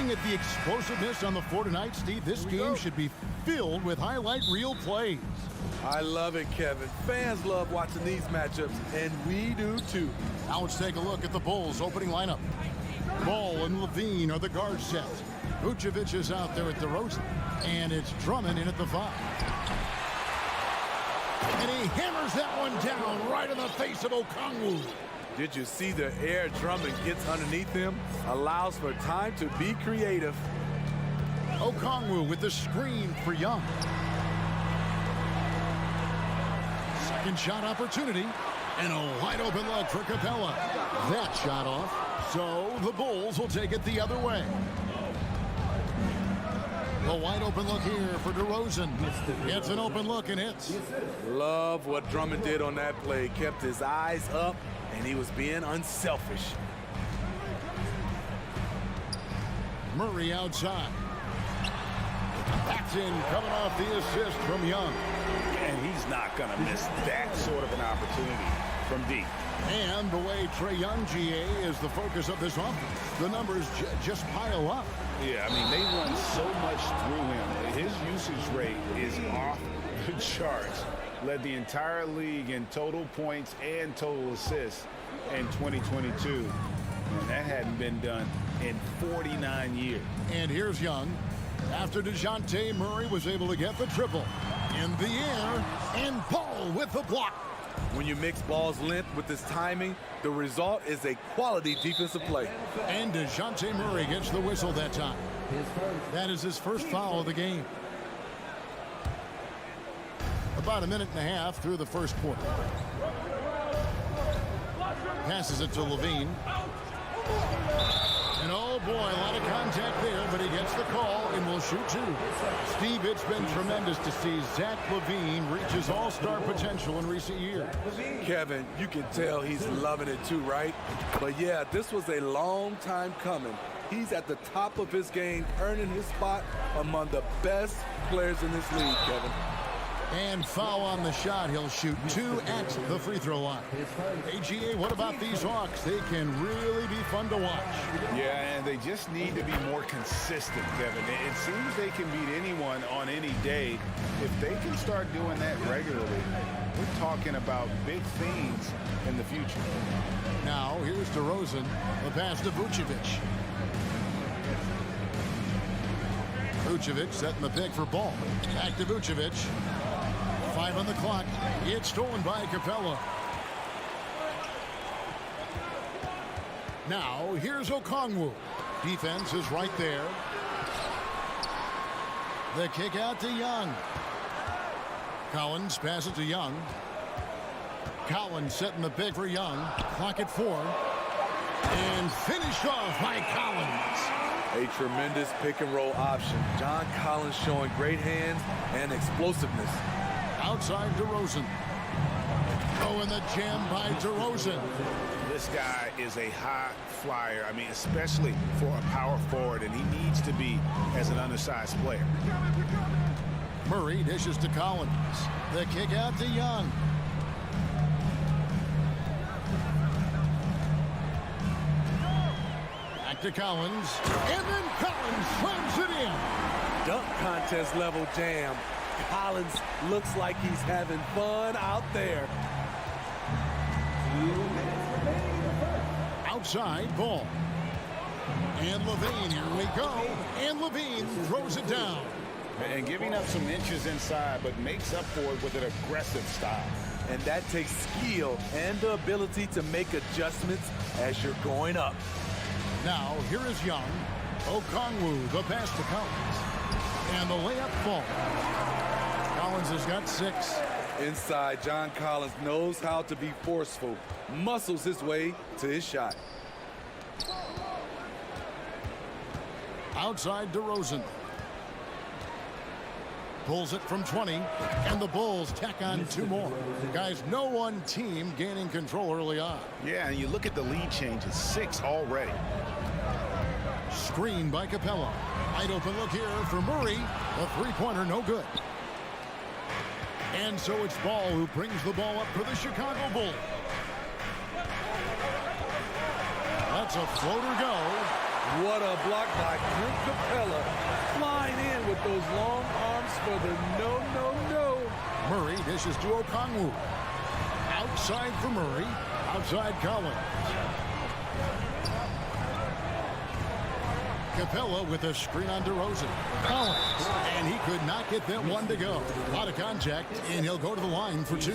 Looking at the explosiveness on the floor tonight, Steve, this game should be filled with highlight reel plays. I love it, Kevin. Fans love watching these matchups, and we do too. Now let's take a look at the Bulls' opening lineup. Ball and Levine are the guard set. Vucevic is out there at DeRozan, and it's Drummond in at the 5. And he hammers that one down right in the face of Okongwu. Did you see the air Drummond gets underneath him? Allows for time to be creative. Okongwu with the screen for Young. Second shot opportunity, and a wide open look for Capella. That shot off, so the Bulls will take it the other way. The wide open look here for DeRozan. It's an open look and hits. Love what Drummond did on that play. Kept his eyes up, and he was being unselfish. Murray outside. That's in, coming off the assist from Young. And he's not going to miss that sort of an opportunity from deep. And the way Trae Young, GA, is the focus of this offense. The numbers just pile up. Yeah, I mean, they run so much through him. His usage rate is off the charts. Led the entire league in total points and total assists in 2022. And that hadn't been done in 49 years. And here's Young. After DeJounte Murray was able to get the triple. In the air, and Ball with the block. When you mix Ball's length with his timing, the result is a quality defensive play. And DeJounte Murray gets the whistle that time. That is his first foul of the game. About a minute and a half through the first quarter. Passes it to Levine. And oh boy, a lot of contact there, but he gets the call and will shoot two. Steve, it's been tremendous to see Zach LaVine reach his all-star potential in recent years. Kevin, you can tell he's loving it too, right? But yeah, this was a long time coming. He's at the top of his game, earning his spot among the best players in this league, Kevin. And foul on the shot. He'll shoot two at the free throw line. AGA, what about these Hawks? They can really be fun to watch. Yeah, and they just need to be more consistent, Kevin. It seems they can beat anyone on any day. If they can start doing that regularly, we're talking about big things in the future. Now, here's DeRozan. The pass to Vucevic. Vucevic setting the pick for Ball. Back to Vucevic. 5 on the clock. It's stolen by Capella. Now, here's Okongwu. Defense is right there. The kick out to Young. Collins passes to Young. Collins setting the pick for Young. Clock at 4. And finished off by Collins. A tremendous pick and roll option. John Collins showing great hands and explosiveness. Outside DeRozan. Oh, and the jam by DeRozan. This guy is a high flyer. I mean, especially for a power forward, and he needs to be as an undersized player. Murray dishes to Collins. The kick out to Young. Back to Collins. And then Collins slams it in. Dunk contest level jam. Collins looks like he's having fun out there. Outside Ball. And Levine, here we go. And Levine throws it down. And giving up some inches inside, but makes up for it with an aggressive style. And that takes skill and the ability to make adjustments as you're going up. Now, here is Young. Okongwu, the pass to Collins. And the layup falls. Collins has got 6. Inside, John Collins knows how to be forceful. Muscles his way to his shot. Outside DeRozan. Pulls it from 20, and the Bulls tack on 2 more. Guys, no one team gaining control early on. Yeah, and you look at the lead changes, 6 already. Screen by Capella. Wide open look here for Murray. The three-pointer no good. And so it's Ball who brings the ball up for the Chicago Bulls. That's a floater go. What a block by Clint Capella, flying in with those long arms for the no. Murray dishes to Okongwu. Outside for Murray. Outside Collins. Capella with a screen on DeRozan. Collins. And he could not get that one to go. A lot of contact, and he'll go to the line for two.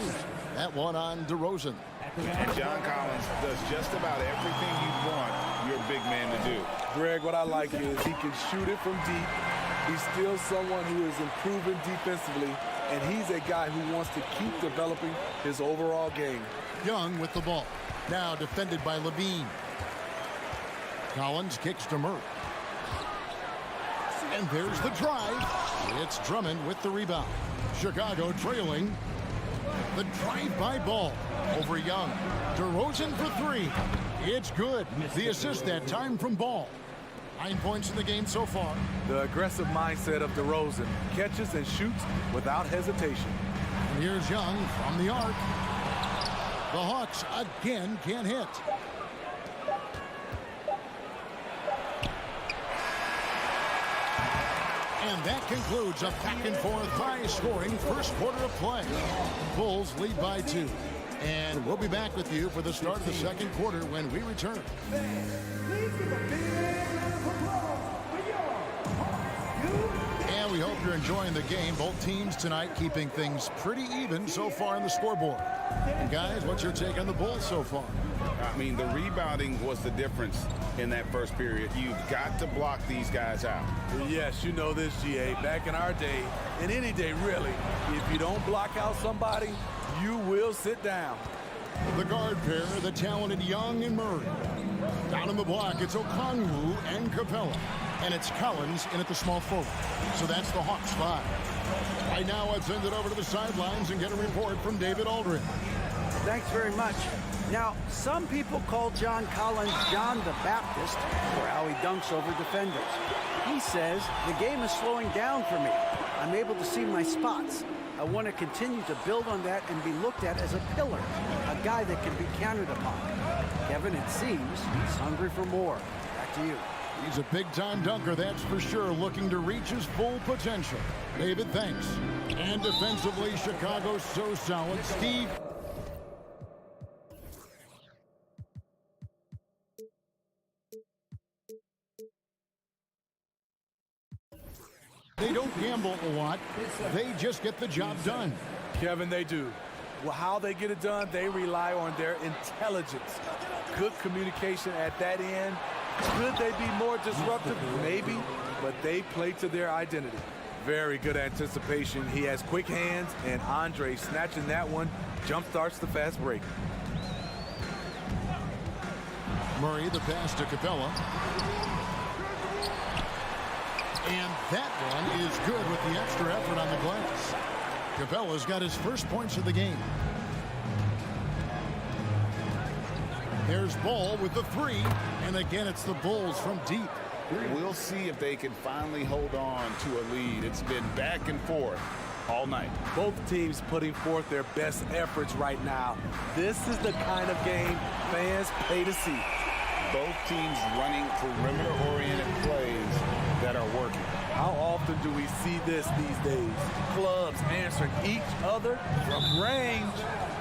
That one on DeRozan. And John Collins does just about everything you want your big man to do. Greg, what I like is he can shoot it from deep. He's still someone who is improving defensively, and he's a guy who wants to keep developing his overall game. Young with the ball. Now defended by Levine. Collins kicks to Murray. And there's the drive. It's Drummond with the rebound. Chicago trailing. The drive-by ball over Young. DeRozan for three. It's good. The assist that time from Ball. 9 points in the game so far. The aggressive mindset of DeRozan. Catches and shoots without hesitation. And here's Young from the arc. The Hawks again can't hit. And that concludes a back-and-forth high-scoring first quarter of play. Bulls lead by 2. And we'll be back with you for the start of the second quarter when we return. And we hope you're enjoying the game. Both teams tonight keeping things pretty even so far on the scoreboard. And guys, what's your take on the Bulls so far? I mean, the rebounding was the difference in that first period. You've got to block these guys out. Yes, you know this, GA. Back in our day, and any day really, if you don't block out somebody, you will sit down. The guard pair, the talented Young and Murray. Down in the block, it's Okongwu and Capella. And it's Collins in at the small forward. So that's the Hawks 5. Right now, let's send it over to the sidelines and get a report from David Aldrin. Thanks very much. Now, some people call John Collins John the Baptist for how he dunks over defenders. He says, the game is slowing down for me. I'm able to see my spots. I want to continue to build on that and be looked at as a pillar, a guy that can be counted upon. Kevin, it seems he's hungry for more. Back to you. He's a big-time dunker, that's for sure, looking to reach his full potential. David, thanks. And defensively, Chicago's so solid. Steve. They don't gamble a lot. They just get the job done. Kevin, they do. Well, how they get it done, they rely on their intelligence. Good communication at that end. Could they be more disruptive? Maybe, but they play to their identity. Very good anticipation. He has quick hands, and Andre snatching that one jumpstarts the fast break. Murray, the pass to Capella. And that one is good with the extra effort on the glass. Capella's got his first points of the game. There's Ball with the three. And again, it's the Bulls from deep. We'll see if they can finally hold on to a lead. It's been back and forth all night. Both teams putting forth their best efforts right now. This is the kind of game fans pay to see. Both teams running perimeter-oriented plays that are working. How often do we see this these days? Clubs answering each other from range.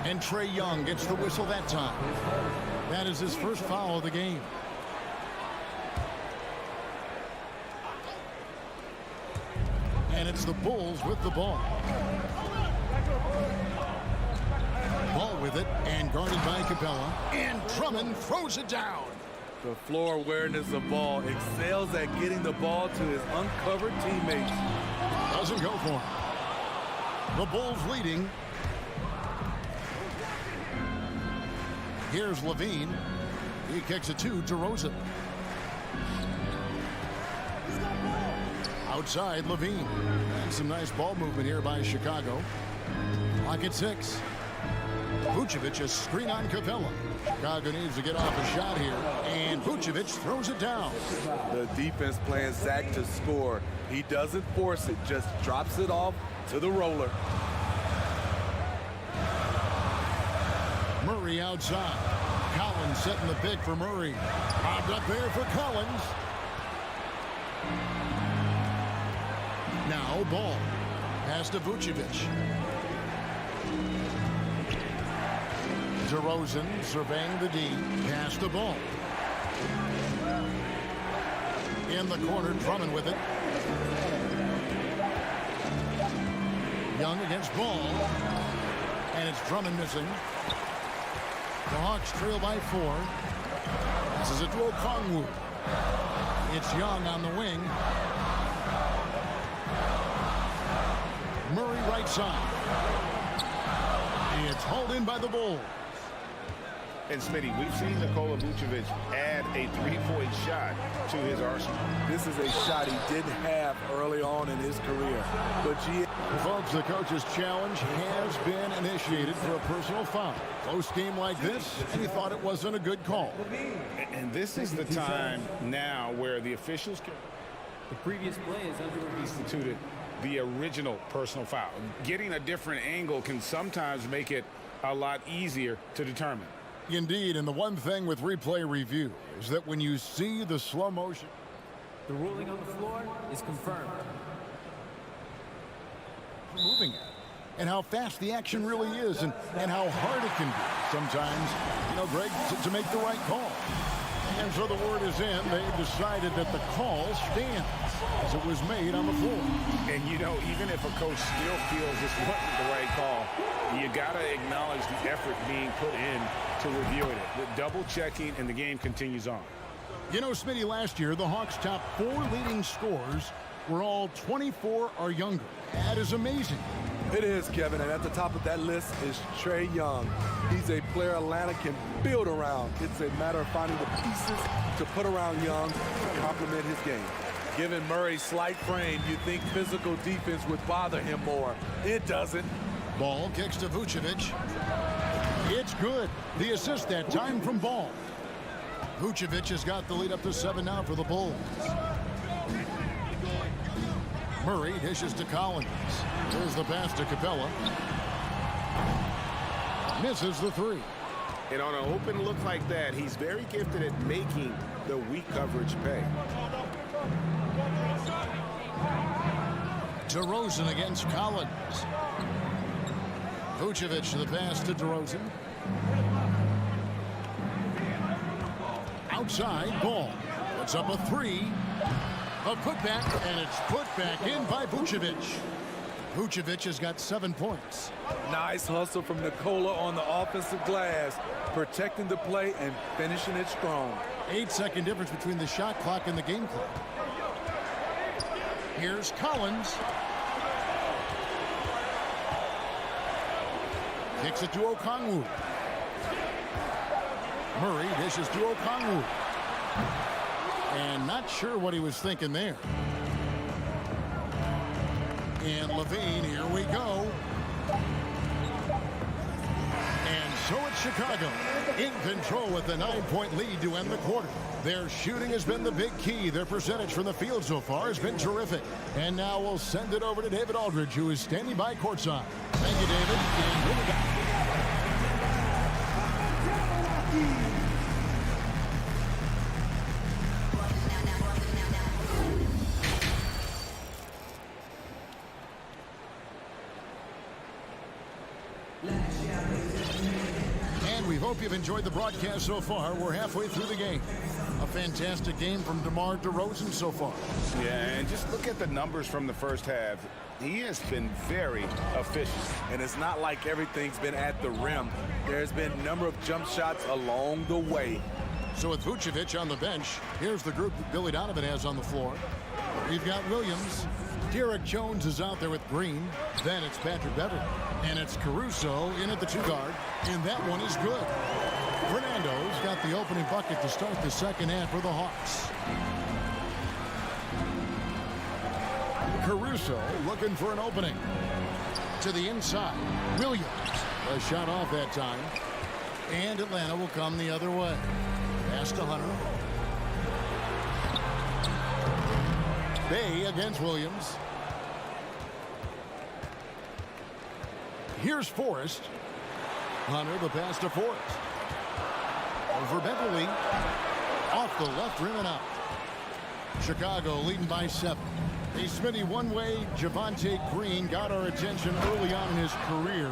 And Trae Young gets the whistle that time. That is his first foul of the game. And it's the Bulls with the ball. Ball with it and guarded by Capella. And Drummond throws it down. The floor awareness of Ball excels at getting the ball to his uncovered teammates. Doesn't go for him. The Bulls leading. Here's Levine. He kicks it to DeRozan. Outside, Levine. And some nice ball movement here by Chicago. Clock at 6. Vucevic a screen on Capella. Chicago needs to get off a shot here. And Vucevic throws it down. The defense playing Zach to score. He doesn't force it, just drops it off to the roller. Murray outside. Collins setting the pick for Murray. Bobbed up there for Collins. Now Ball. Pass to Vucevic. DeRozan surveying the D. Pass to Ball. In the corner, Drummond with it. Young against Ball. And it's Drummond missing. The Hawks trail by 4. This is a dual Kongwu. It's Young on the wing. Murray right side. It's hauled in by the Bulls. And Smitty, we've seen Nikola Vucevic add a three-point shot to his arsenal. This is a shot he didn't have early on in his career. But folks, the coach's challenge has been initiated for a personal foul. Close game like this, and he thought it wasn't a good call. And this is the time now where the officials can... The previous play is instituted the original personal foul. Getting a different angle can sometimes make it a lot easier to determine. Indeed, and the one thing with replay review is that when you see the slow motion, the ruling on the floor is confirmed. Moving it, and how fast the action really is, and how hard it can be sometimes, you know, Greg, to make the right call. And so the word is in. They've decided that the call stands as it was made on the floor. And, you know, even if a coach still feels this wasn't the right call, you got to acknowledge the effort being put in to reviewing it. The double checking, and the game continues on. You know, Smitty, last year, the Hawks' top 4 leading scorers were all 24 or younger. That is amazing. it is, Kevin, and at the top of that list is Trae Young. He's a player Atlanta can build around. It's a matter of finding the pieces to put around Young to complement his game. Given Murray's slight frame, you'd think physical defense would bother him more. It doesn't. Ball kicks to Vucevic. It's good. The assist that time from Ball. Vucevic has got the lead up to 7 now for the Bulls. Murray dishes to Collins. There's the pass to Capella. Misses the three. And on an open look like that, he's very gifted at making the weak coverage pay. DeRozan against Collins. Vucevic the pass to DeRozan. Outside, Ball. Puts up a three. A putback, and it's put back in by Vucevic. Vucevic has got 7 points. Nice hustle from Nikola on the offensive glass, protecting the play and finishing it strong. 8-second difference between the shot clock and the game clock. Here's Collins. Kicks it to Okongwu. Murray dishes to Okongwu. And not sure what he was thinking there. And Levine, here we go. And so it's Chicago in control with the 9-point lead to end the quarter. Their shooting has been the big key. Their percentage from the field so far has been terrific. And now we'll send it over to David Aldridge, who is standing by courtside. Thank you, David. And here we go. And we hope you've enjoyed the broadcast so far. We're halfway through the game. A fantastic game from DeMar DeRozan so far. Yeah, and just look at the numbers from the first half. He has been very efficient. And it's not like everything's been at the rim. There's been a number of jump shots along the way. So with Vucevic on the bench, here's the group that Billy Donovan has on the floor. We've got Williams. Derek Jones is out there with Green. Then it's Patrick Beverly. And it's Caruso in at the 2-guard. And that one is good. Fernando's got the opening bucket to start the second half for the Hawks. Caruso looking for an opening. To the inside. Williams. A shot off that time. And Atlanta will come the other way. Pass to Hunter. Bay against Williams. Here's Forrest. Hunter the pass to Forrest. Over Beverly. Off the left rim and out. Chicago leading by 7. Hey, Smitty, one way Javonte Green got our attention early on in his career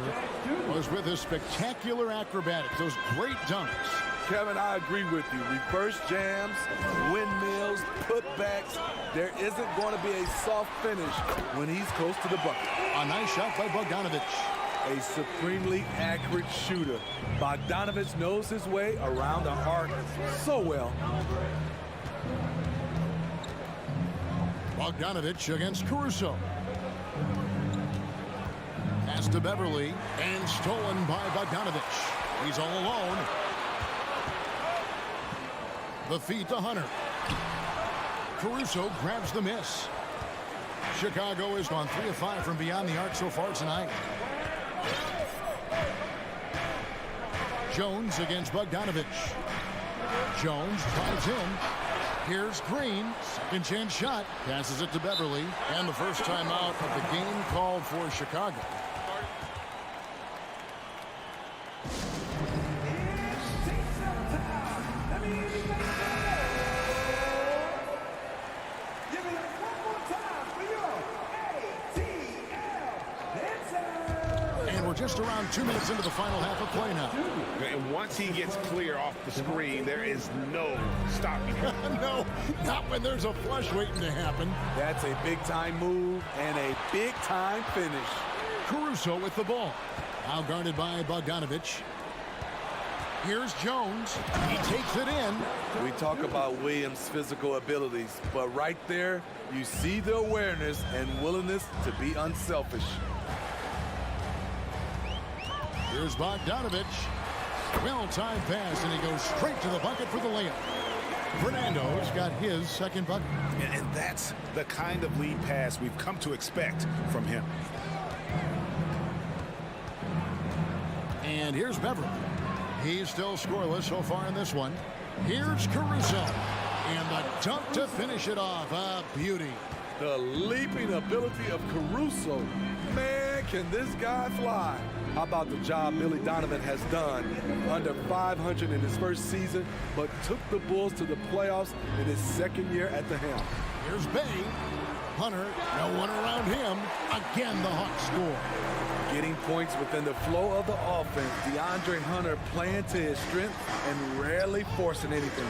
was with his spectacular acrobatics, those great dunks. Kevin, I agree with you. Reverse jams, windmills, putbacks. There isn't going to be a soft finish when he's close to the bucket. A nice shot by Bogdanovich. A supremely accurate shooter. Bogdanovich knows his way around the arc so well. Bogdanovich against Caruso. Pass to Beverly and stolen by Bogdanovich. He's all alone. The feed to Hunter. Caruso grabs the miss. Chicago has gone 3 of 5 from beyond the arc so far tonight. Jones against Bogdanovich. Jones drives in. Here's Green. Second chance shot. Passes it to Beverly. And the first time out of the game called for Chicago. Just around 2 minutes into the final half of play now. And once he gets clear off the screen, there is no stopping him. No, not when there's a flush waiting to happen. That's a big-time move and a big-time finish. Caruso with the ball. Now guarded by Bogdanovich. Here's Jones. He takes it in. We talk about Williams' physical abilities, but right there, you see the awareness and willingness to be unselfish. Here's Bogdanovich. Well-timed pass, and he goes straight to the bucket for the layup. Fernando's got his second bucket. And that's the kind of lead pass we've come to expect from him. And here's Beverly. He's still scoreless so far in this one. Here's Caruso. And the dunk to finish it off. A beauty. The leaping ability of Caruso. Man, can this guy fly? How about the job Billy Donovan has done? Under 500 in his first season, but took the Bulls to the playoffs in his second year at the helm. Here's Bay. Hunter, no one around him. Again, the Hawks score. Getting points within the flow of the offense. DeAndre Hunter playing to his strength and rarely forcing anything.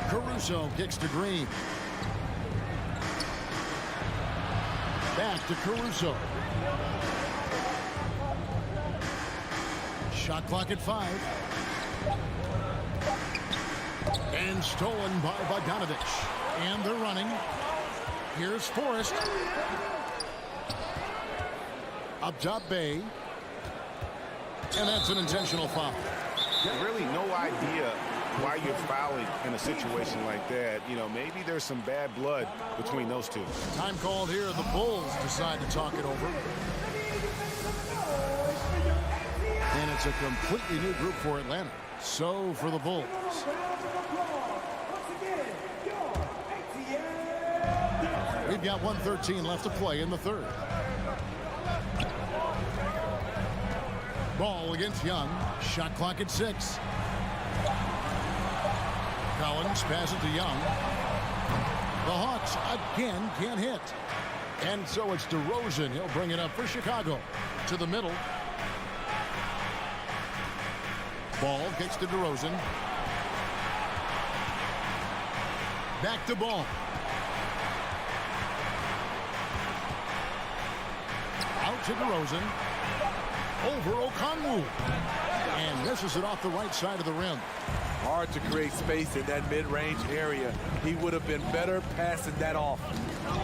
Caruso kicks to Green. Back to Caruso. Shot clock at 5. And stolen by Bogdanovich. And they're running. Here's Forrest. Up top, Bay. And that's an intentional foul. Really no idea why you're fouling in a situation like that. You know, maybe there's some bad blood between those two. Time called here. The Bulls decide to talk it over. And it's a completely new group for Atlanta. So for the Bulls. We've got 1:13 left to play in the third. Ball against Young. Shot clock at 6. Collins passes to Young. The Hawks again can't hit. And so it's DeRozan. He'll bring it up for Chicago. To the middle. Ball kicks to DeRozan. Back to Ball. Out to DeRozan. Over Okongwu. And misses it off the right side of the rim. Hard to create space in that mid-range area. He would have been better passing that off.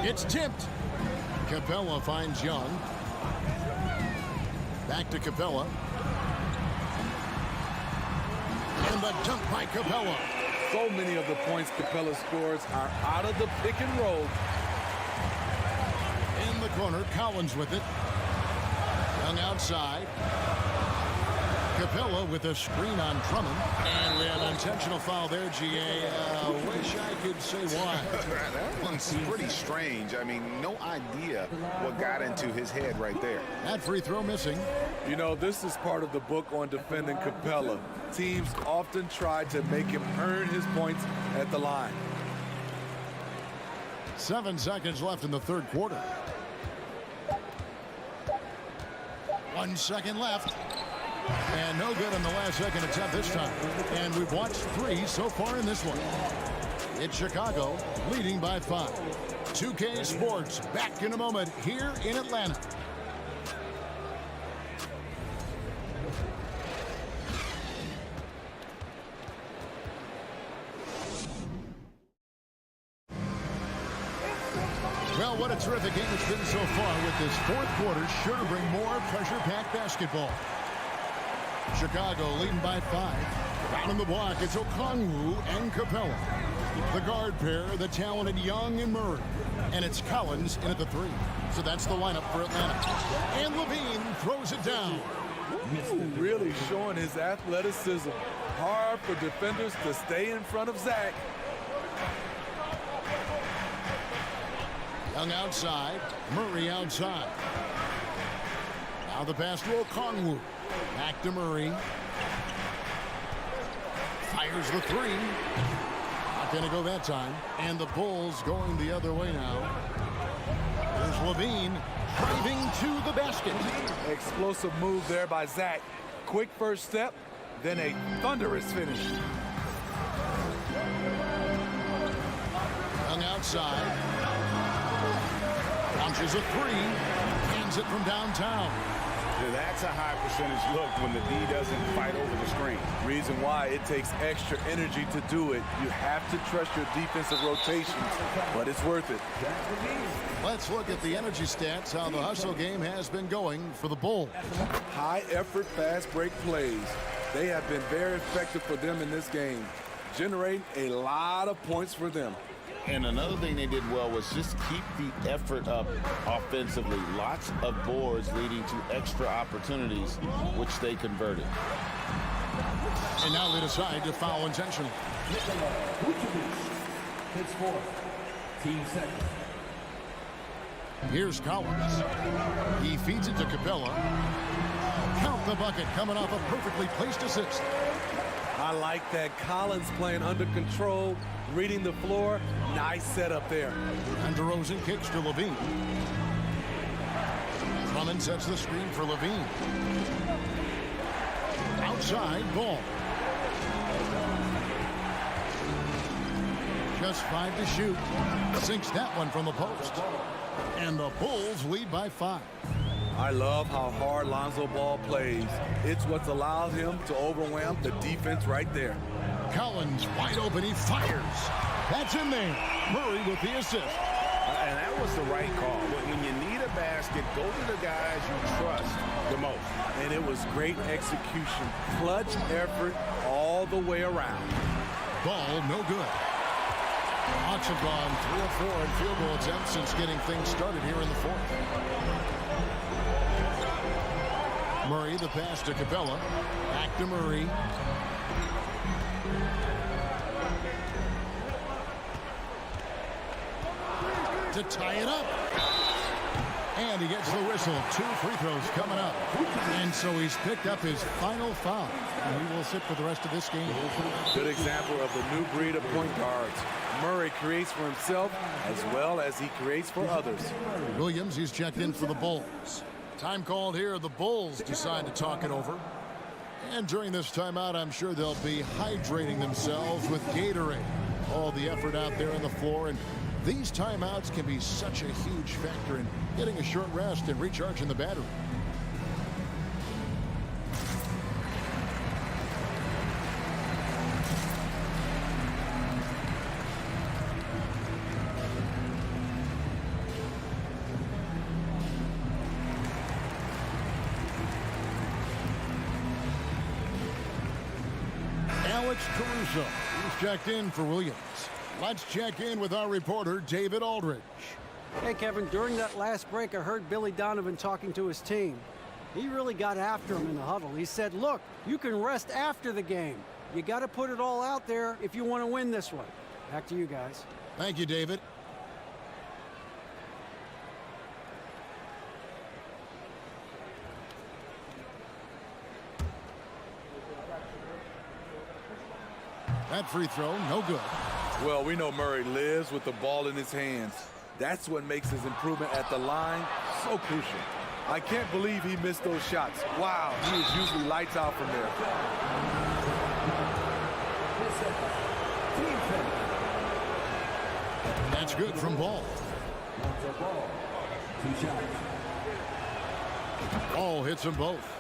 It's tipped. Capella finds Young. Back to Capella. And the dunk by Capella. So many of the points Capella scores are out of the pick and roll. In the corner, Collins with it. Young outside. Capella with a screen on Drummond. And we have an intentional foul there, GA. Wish I could say why. That one's pretty strange. I mean, no idea what got into his head right there. That free throw missing. You know, this is part of the book on defending Capella. Teams often try to make him earn his points at the line. 7 seconds left in the third quarter. 1 second left. And no good on the last second attempt this time. And we've watched 3 so far in this one. It's Chicago leading by 5. 2K Sports back in a moment here in Atlanta. Well, what a terrific game it's been so far, with this fourth quarter sure to bring more pressure-packed basketball. Chicago leading by 5. Down in the block, it's Okongwu and Capella. The guard pair, the talented Young and Murray. And it's Collins in at the 3. So that's the lineup for Atlanta. And Levine throws it down. Ooh, really showing his athleticism. Hard for defenders to stay in front of Zach. Young outside, Murray outside. Now the pass to Okongwu. Back to Murray. Fires the 3. Not going to go that time. And the Bulls going the other way now. There's Levine driving to the basket. Explosive move there by Zach. Quick first step, then a thunderous finish. Young outside. Launches a 3. Hands it from downtown. That's a high percentage look when the D doesn't fight over the screen. Reason why it takes extra energy to do it. You have to trust your defensive rotations, but it's worth it. Let's look at the energy stats, how the hustle game has been going for the Bulls. High effort, fast break plays. They have been very effective for them in this game, generating a lot of points for them. And another thing they did well was just keep the effort up offensively. Lots of boards leading to extra opportunities, which they converted. And now they decide to foul intentionally. Hits 4. Team second. Here's Collins. He feeds it to Capella. Count the bucket, coming off a perfectly placed assist. I like that. Collins playing under control, reading the floor. Nice setup there. And DeRozan kicks to Levine. Drummond sets the screen for Levine. Outside, Ball. Just 5 to shoot. Sinks that one from the post. And the Bulls lead by 5. I love how hard Lonzo Ball plays. It's what's allowed him to overwhelm the defense right there. Collins wide open, he fires. That's in there. Murray with the assist. And that was the right call. When you need a basket, go to the guys you trust the most. And it was great execution. Clutch effort all the way around. Ball no good. Hawks have gone 3 of 4 in field goal attempts since getting things started here in the fourth. Murray, the pass to Capella. Back to Murray. To tie it up. And he gets the whistle. 2 free throws coming up. And so he's picked up his final foul. And he will sit for the rest of this game. Good example of the new breed of point guards. Murray creates for himself as well as he creates for others. Williams, he's checked in for the Bulls. Time called here. The Bulls decide to talk it over. And during this timeout, I'm sure they'll be hydrating themselves with Gatorade. All the effort out there on the floor. And these timeouts can be such a huge factor in getting a short rest and recharging the battery. Alex Caruso, he's checked in for Williams. Let's check in with our reporter, David Aldridge. Hey, Kevin, during that last break, I heard Billy Donovan talking to his team. He really got after him in the huddle. He said, look, you can rest after the game. You got to put it all out there if you want to win this one. Back to you guys. Thank you, David. That free throw, no good. Well, we know Murray lives with the ball in his hands. That's what makes his improvement at the line so crucial. I can't believe he missed those shots. Wow, he is usually lights out from there. That's good from Ball. Ball hits them both.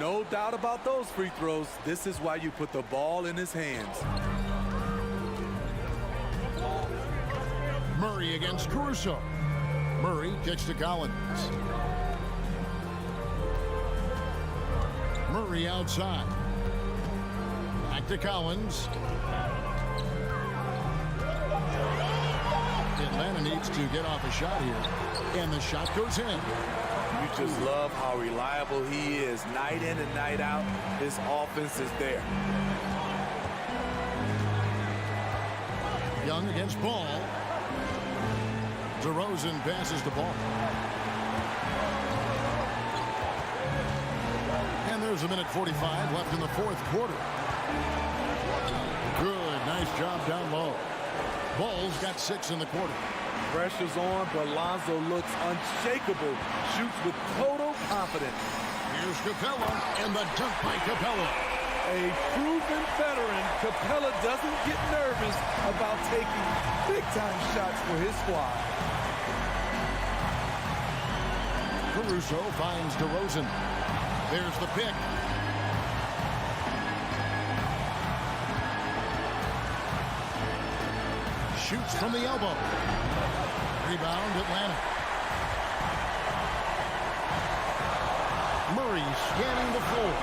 No doubt about those free throws. This is why you put the ball in his hands. Murray against Caruso. Murray kicks to Collins. Murray outside. Back to Collins. Atlanta needs to get off a shot here. And the shot goes in. You just love how reliable he is. Night in and night out, his offense is there. Young against Ball. DeRozan passes the ball. And there's a minute 45 left in the fourth quarter. Good, nice job down low. Ball's got 6 in the quarter. Pressure's on, but Lonzo looks unshakable. Shoots with total confidence. Here's Capella, and the dunk by Capella. A proven veteran, Capella doesn't get nervous about taking big-time shots for his squad. Caruso finds DeRozan. There's the pick. Shoots from the elbow. Rebound, Atlanta. Murray scanning the floor.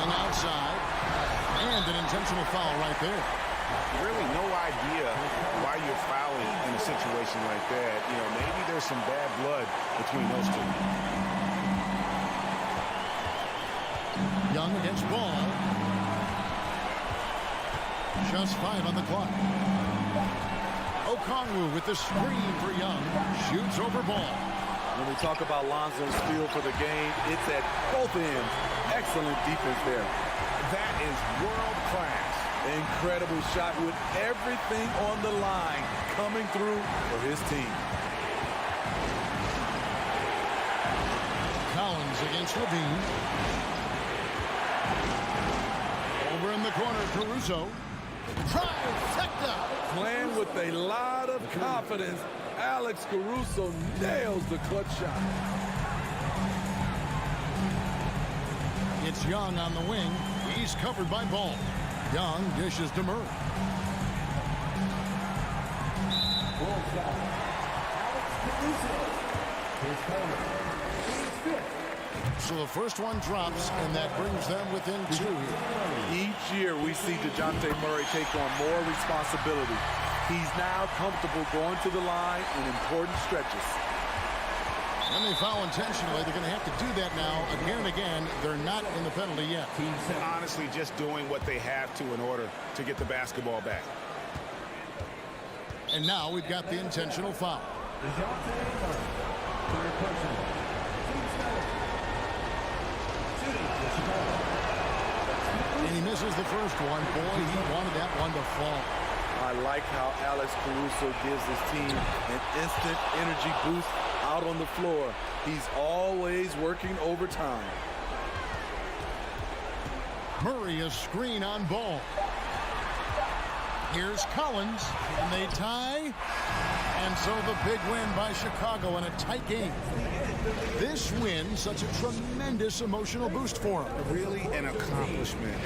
On outside. And an intentional foul right there. Really no idea why you're fouling in a situation like that. You know, maybe there's some bad blood between those two. Young against Ball. Just 5 on the clock. Okongwu with the screen for Young. Shoots over Ball. When we talk about Lonzo's feel for the game, it's at both ends. Excellent defense there. That is world class. Incredible shot with everything on the line coming through for his team. Collins against Levine. Over in the corner, Caruso. Trifecta. Playing with a lot of confidence, Alex Caruso nails the clutch shot. It's Young on the wing. He's covered by Ball. Young dishes to Murray. So the first one drops, and that brings them within 2 here. Each year we see DeJounte Murray take on more responsibility. He's now comfortable going to the line in important stretches. When they foul intentionally, they're going to have to do that now again and again. They're not in the penalty yet. Honestly, just doing what they have to in order to get the basketball back. And now we've got the intentional foul. And he misses the first one. Boy, he wanted that one to fall. I like how Alex Caruso gives his team an instant energy boost out on the floor. He's always working overtime. Murray a screen on Ball. Here's Collins, and they tie. And so the big win by Chicago in a tight game. This win, such a tremendous emotional boost for him. Really an accomplishment.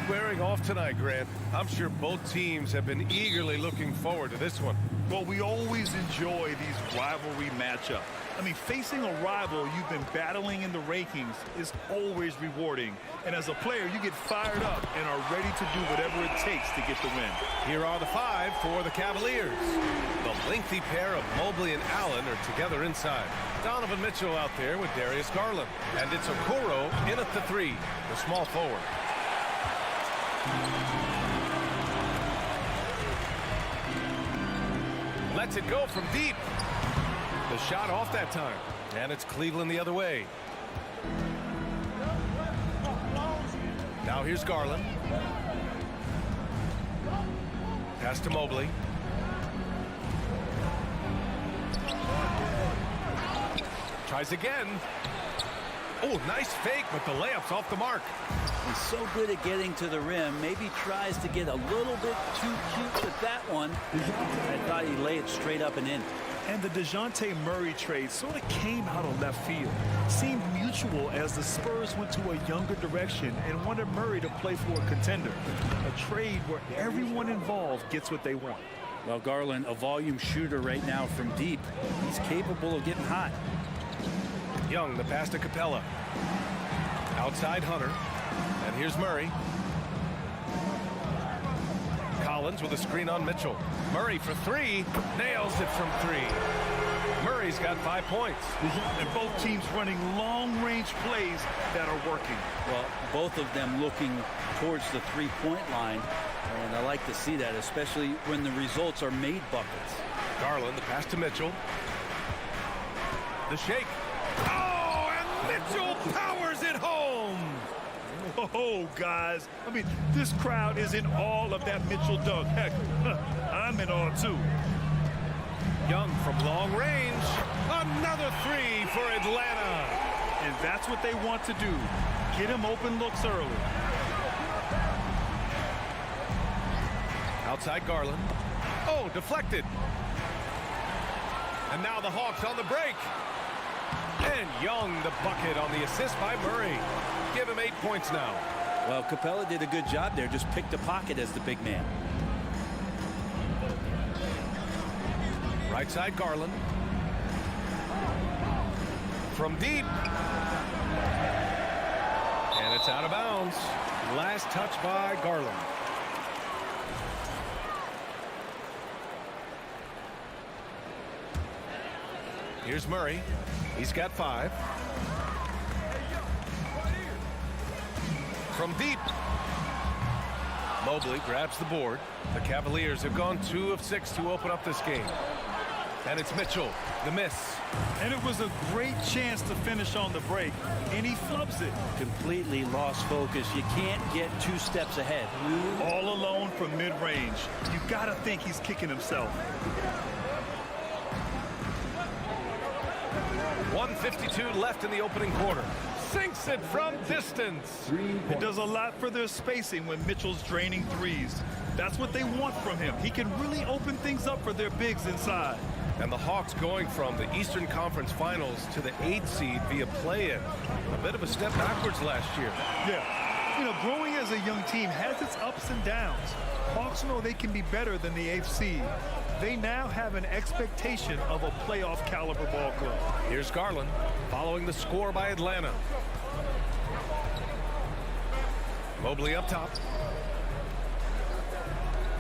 wearing off tonight, Grant? I'm sure both teams have been eagerly looking forward to this one. Well, we always enjoy these rivalry matchups. I mean, facing a rival you've been battling in the rankings is always rewarding. And as a player, you get fired up and are ready to do whatever it takes to get the win. Here are the 5 for the Cavaliers. The lengthy pair of Mobley and Allen are together inside. Donovan Mitchell out there with Darius Garland. And it's Okoro in at the 3, the small forward. Lets it go from deep. The shot off that time. And it's Cleveland the other way. Now here's Garland. Pass to Mobley. Tries again. Oh, nice fake, but the layup's off the mark. He's so good at getting to the rim. Maybe tries to get a little bit too cute with that one. I thought he laid it straight up and in. And the DeJounte Murray trade sort of came out of left field. Seemed mutual as the Spurs went to a younger direction and wanted Murray to play for a contender. A trade where everyone involved gets what they want. Well, Garland, a volume shooter right now from deep. He's capable of getting hot. Young, the pass to Capella. Outside Hunter. And here's Murray. Collins with a screen on Mitchell. Murray for 3. Nails it from 3. Murray's got 5 points. And both teams running long-range plays that are working. Well, both of them looking towards the three-point line. And I like to see that, especially when the results are made buckets. Garland, the pass to Mitchell. The shake. Oh, and Mitchell powers it home. Oh, guys. I mean, this crowd is in awe of that Mitchell dunk. Heck, I'm in awe, too. Young from long range. Another 3 for Atlanta. And that's what they want to do. Get him open looks early. Outside Garland. Oh, deflected. And now the Hawks on the break. And Young the bucket on the assist by Murray. Give him 8 points now. Well, Capella did a good job there. Just picked the pocket as the big man. Right side Garland. From deep. And it's out of bounds. Last touch by Garland. Here's Murray. He's got 5. From deep. Mobley grabs the board. The Cavaliers have gone 2 of 6 to open up this game. And it's Mitchell, the miss. And it was a great chance to finish on the break, and he flubs it. Completely lost focus. You can't get 2 steps ahead. All alone from mid-range. You got to think he's kicking himself. 1:52 left in the opening quarter. Sinks it from distance. It does a lot for their spacing when Mitchell's draining threes. That's what they want from him. He can really open things up for their bigs inside. And the Hawks going from the Eastern Conference Finals to the 8th seed via play-in. A bit of a step backwards last year. Yeah. You know, growing as a young team has its ups and downs. Hawks know they can be better than the 8th seed. They now have an expectation of a playoff caliber ball club. Here's Garland following the score by Atlanta. Mobley up top.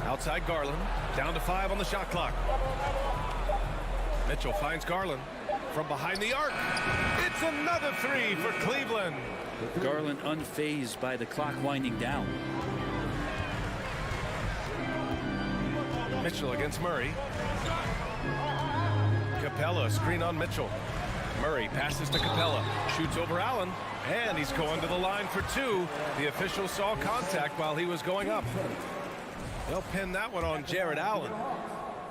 Outside Garland. Down to 5 on the shot clock. Mitchell finds Garland from behind the arc. It's another 3 for Cleveland. Garland unfazed by the clock winding down. Mitchell against Murray. Capella screen on Mitchell. Murray passes to Capella. Shoots over Allen. And he's going to the line for 2. The official saw contact while he was going up. They'll pin that one on Jared Allen.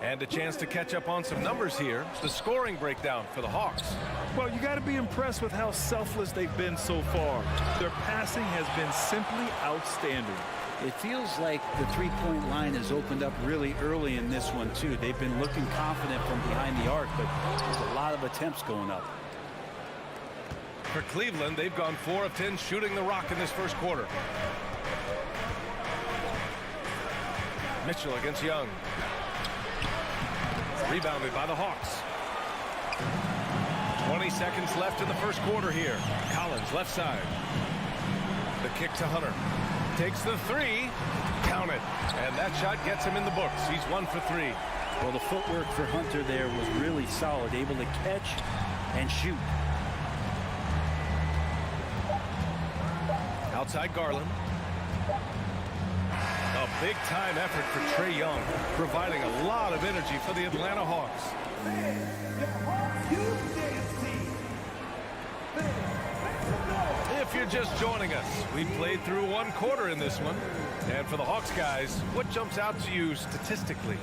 And a chance to catch up on some numbers here. The scoring breakdown for the Hawks. Well, you got to be impressed with how selfless they've been so far. Their passing has been simply outstanding. It feels like the three-point line has opened up really early in this one, too. They've been looking confident from behind the arc, but there's a lot of attempts going up. For Cleveland, they've gone 4 of 10 shooting the rock in this first quarter. Mitchell against Young. Rebounded by the Hawks. 20 seconds left in the first quarter here. Collins left side. The kick to Hunter. Takes the three. Count it. And that shot gets him in the books. He's 1 for 3. Well, the footwork for Hunter there was really solid, able to catch and shoot. Outside Garland. A big-time effort for Trae Young, providing a lot of energy for the Atlanta Hawks. If you're just joining us, we played through 1 quarter in this one. And for the Hawks guys, what jumps out to you statistically?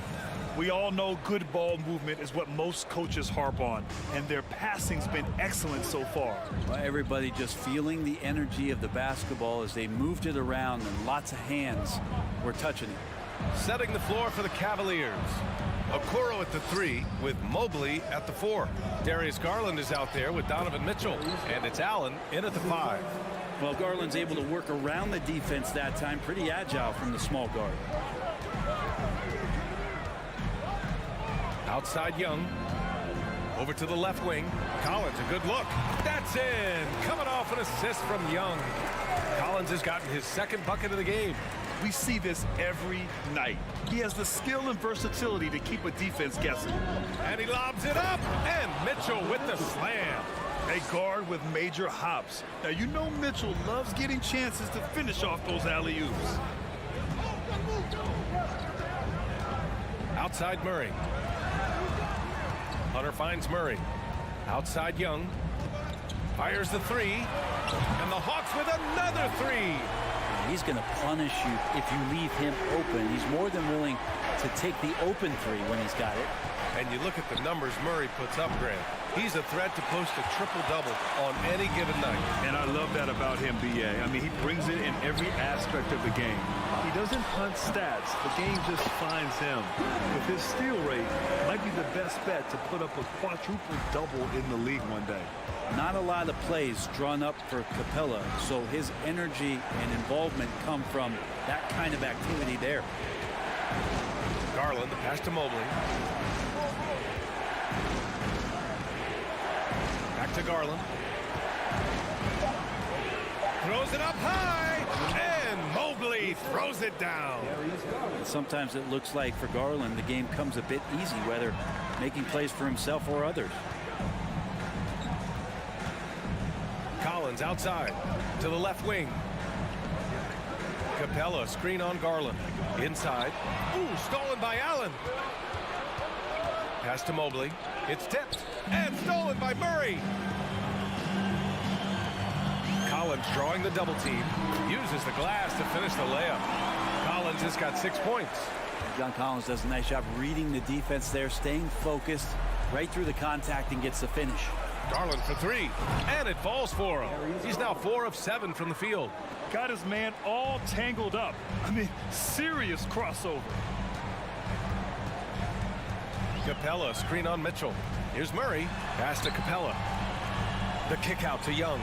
We all know good ball movement is what most coaches harp on, and their passing's been excellent so far. Well, everybody just feeling the energy of the basketball as they moved it around, and lots of hands were touching it. Setting the floor for the Cavaliers. Okoro at the 3 with Mobley at the 4. Darius Garland is out there with Donovan Mitchell, and it's Allen in at the 5. Well, Garland's able to work around the defense that time. Pretty agile from the small guard. Outside Young. Over to the left wing. Collins, a good look. That's in. Coming off an assist from Young. Collins has gotten his 2nd bucket of the game. We see this every night. He has the skill and versatility to keep a defense guessing. And he lobs it up. And Mitchell with the slam. A guard with major hops. Now, you know Mitchell loves getting chances to finish off those alley-oops. Outside Murray. Hunter finds Murray. Outside Young. Fires the 3. And the Hawks with another 3. He's going to punish you if you leave him open. He's more than willing to take the open 3 when he's got it. And you look at the numbers Murray puts up, Grant. He's a threat to post a triple-double on any given night. And I love that about him, B.A. I mean, he brings it in every aspect of the game. He doesn't hunt stats. The game just finds him. With his steal rate, might be the best bet to put up a quadruple-double in the league one day. Not a lot of plays drawn up for Capella, so his energy and involvement come from that kind of activity there. Garland, the pass to Mobley. Back to Garland. Throws it up high, and Mobley throws it down. Sometimes it looks like for Garland the game comes a bit easy, whether making plays for himself or others. Collins outside to the left wing. Capella screen on Garland. Inside. Ooh, stolen by Allen. Pass to Mobley. It's tipped and stolen by Murray. Collins drawing the double team. Uses the glass to finish the layup. Collins has got 6 points. John Collins does a nice job reading the defense there, staying focused right through the contact and gets the finish. Garland for 3, and it falls for him. He's now 4 of 7 from the field. Got his man all tangled up. I mean, serious crossover. Capella screen on Mitchell. Here's Murray. Pass to Capella. The kick out to Young.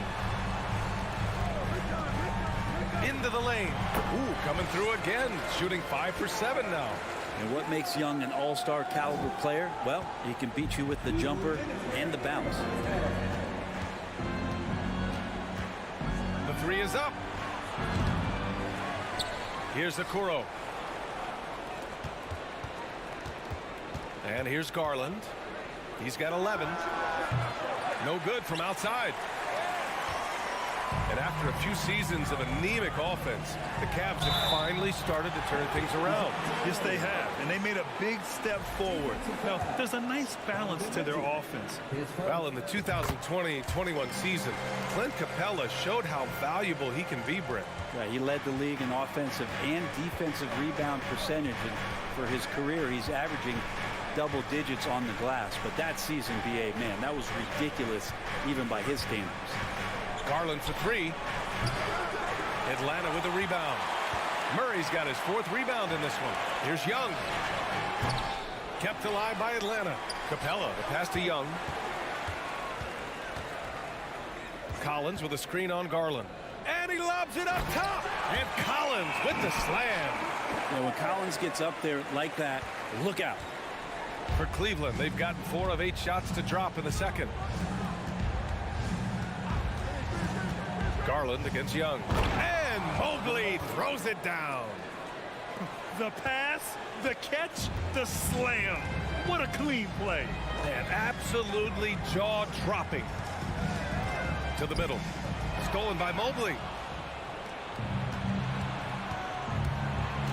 Into the lane. Ooh, coming through again. Shooting 5 for 7 now. And what makes Young an all-star caliber player? Well, he can beat you with the jumper and the bounce. The 3 is up. Here's Okoro. And here's Garland. He's got 11. No good from outside. And after a few seasons of anemic offense, the Cavs have finally started to turn things around. Yes, they have, and they made a big step forward. Now, there's a nice balance to their offense. Well, in the 2020-21 season, Clint Capella showed how valuable he can be, Brett. Yeah, he led the league in offensive and defensive rebound percentage. And for his career, he's averaging double digits on the glass. But that season, B.A., man, that was ridiculous, even by his standards. Garland for 3. Atlanta with a rebound. Murray's got his 4th rebound in this one. Here's Young. Kept alive by Atlanta. Capella, the pass to Young. Collins with a screen on Garland. And he lobs it up top. And Collins with the slam. You know, when Collins gets up there like that, look out. For Cleveland, they've gotten 4 of 8 shots to drop in the second. Garland against Young. And Mobley throws it down. The pass, the catch, the slam. What a clean play. And absolutely jaw-dropping. To the middle. Stolen by Mobley.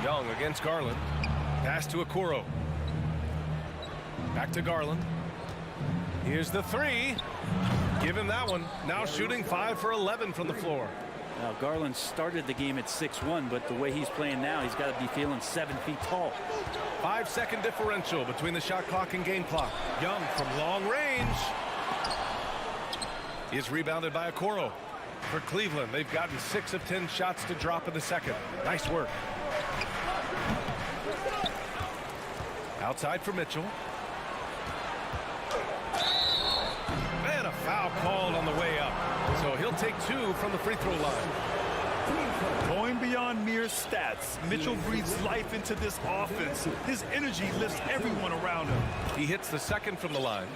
Young against Garland. Pass to Okoro. Back to Garland. Here's the 3. Give him that one. Now shooting 5 for 11 from the floor. Now, Garland started the game at 6'1", but the way he's playing now, he's got to be feeling 7 feet tall. 5-second differential between the shot clock and game clock. Young from long range. Is rebounded by Okoro. For Cleveland, they've gotten 6 of 10 shots to drop in the second. Nice work. Outside for Mitchell. And a foul called on the way up. So he'll take 2 from the free throw line. Going beyond mere stats, Mitchell breathes life into this offense. His energy lifts everyone around him. He hits the second from the line.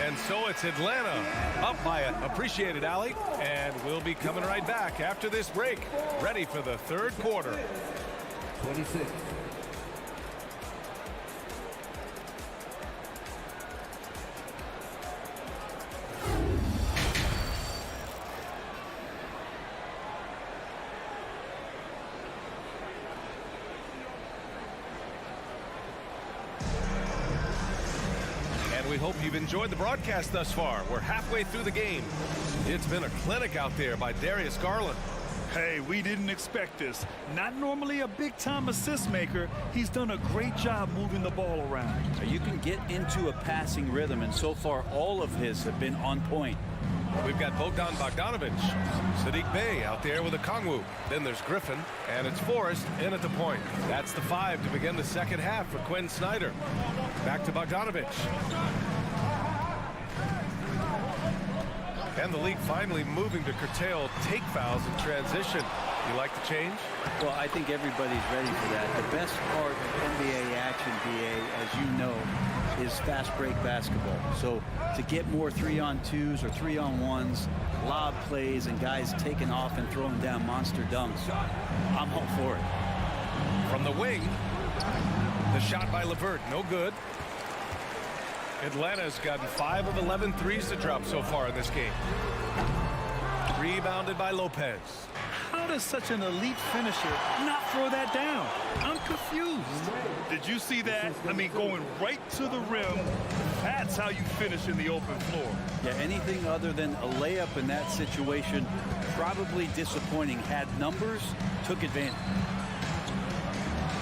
And so it's Atlanta up by it. Appreciate it, Allie. And we'll be coming right back after this break. Ready for the third quarter. 26. We hope you've enjoyed the broadcast thus far. We're halfway through the game. It's been a clinic out there by Darius Garland. Hey, we didn't expect this. Not normally a big-time assist maker. He's done a great job moving the ball around. You can get into a passing rhythm, and so far all of his have been on point. We've got Bogdan Bogdanovic, Sadiq Bey out there with a Kongwu. Then there's Griffin, and it's Forrest in at the point. That's the 5 to begin the second half for Quinn Snyder. Back to Bogdanovic. And the league finally moving to curtail take fouls in transition. You like the change? Well, I think everybody's ready for that. The best part of NBA action, BA, as you know, is fast break basketball. So to get more 3-on-2s or 3-on-1s, lob plays, and guys taking off and throwing down monster dunks, I'm all for it. From the wing, the shot by LeVert, no good. Atlanta's gotten 5 of 11 threes to drop so far in this game. Rebounded by Lopez. How does such an elite finisher not throw that down? I'm confused. Did you see that? I mean, going right to the rim. That's how you finish in the open floor. Yeah, anything other than a layup in that situation, probably disappointing. Had numbers, took advantage.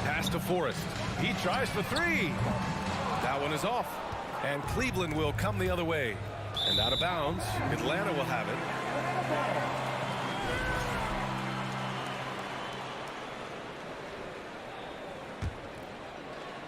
Pass to Forrest. He tries for 3. That one is off. And Cleveland will come the other way. And out of bounds, Atlanta will have it.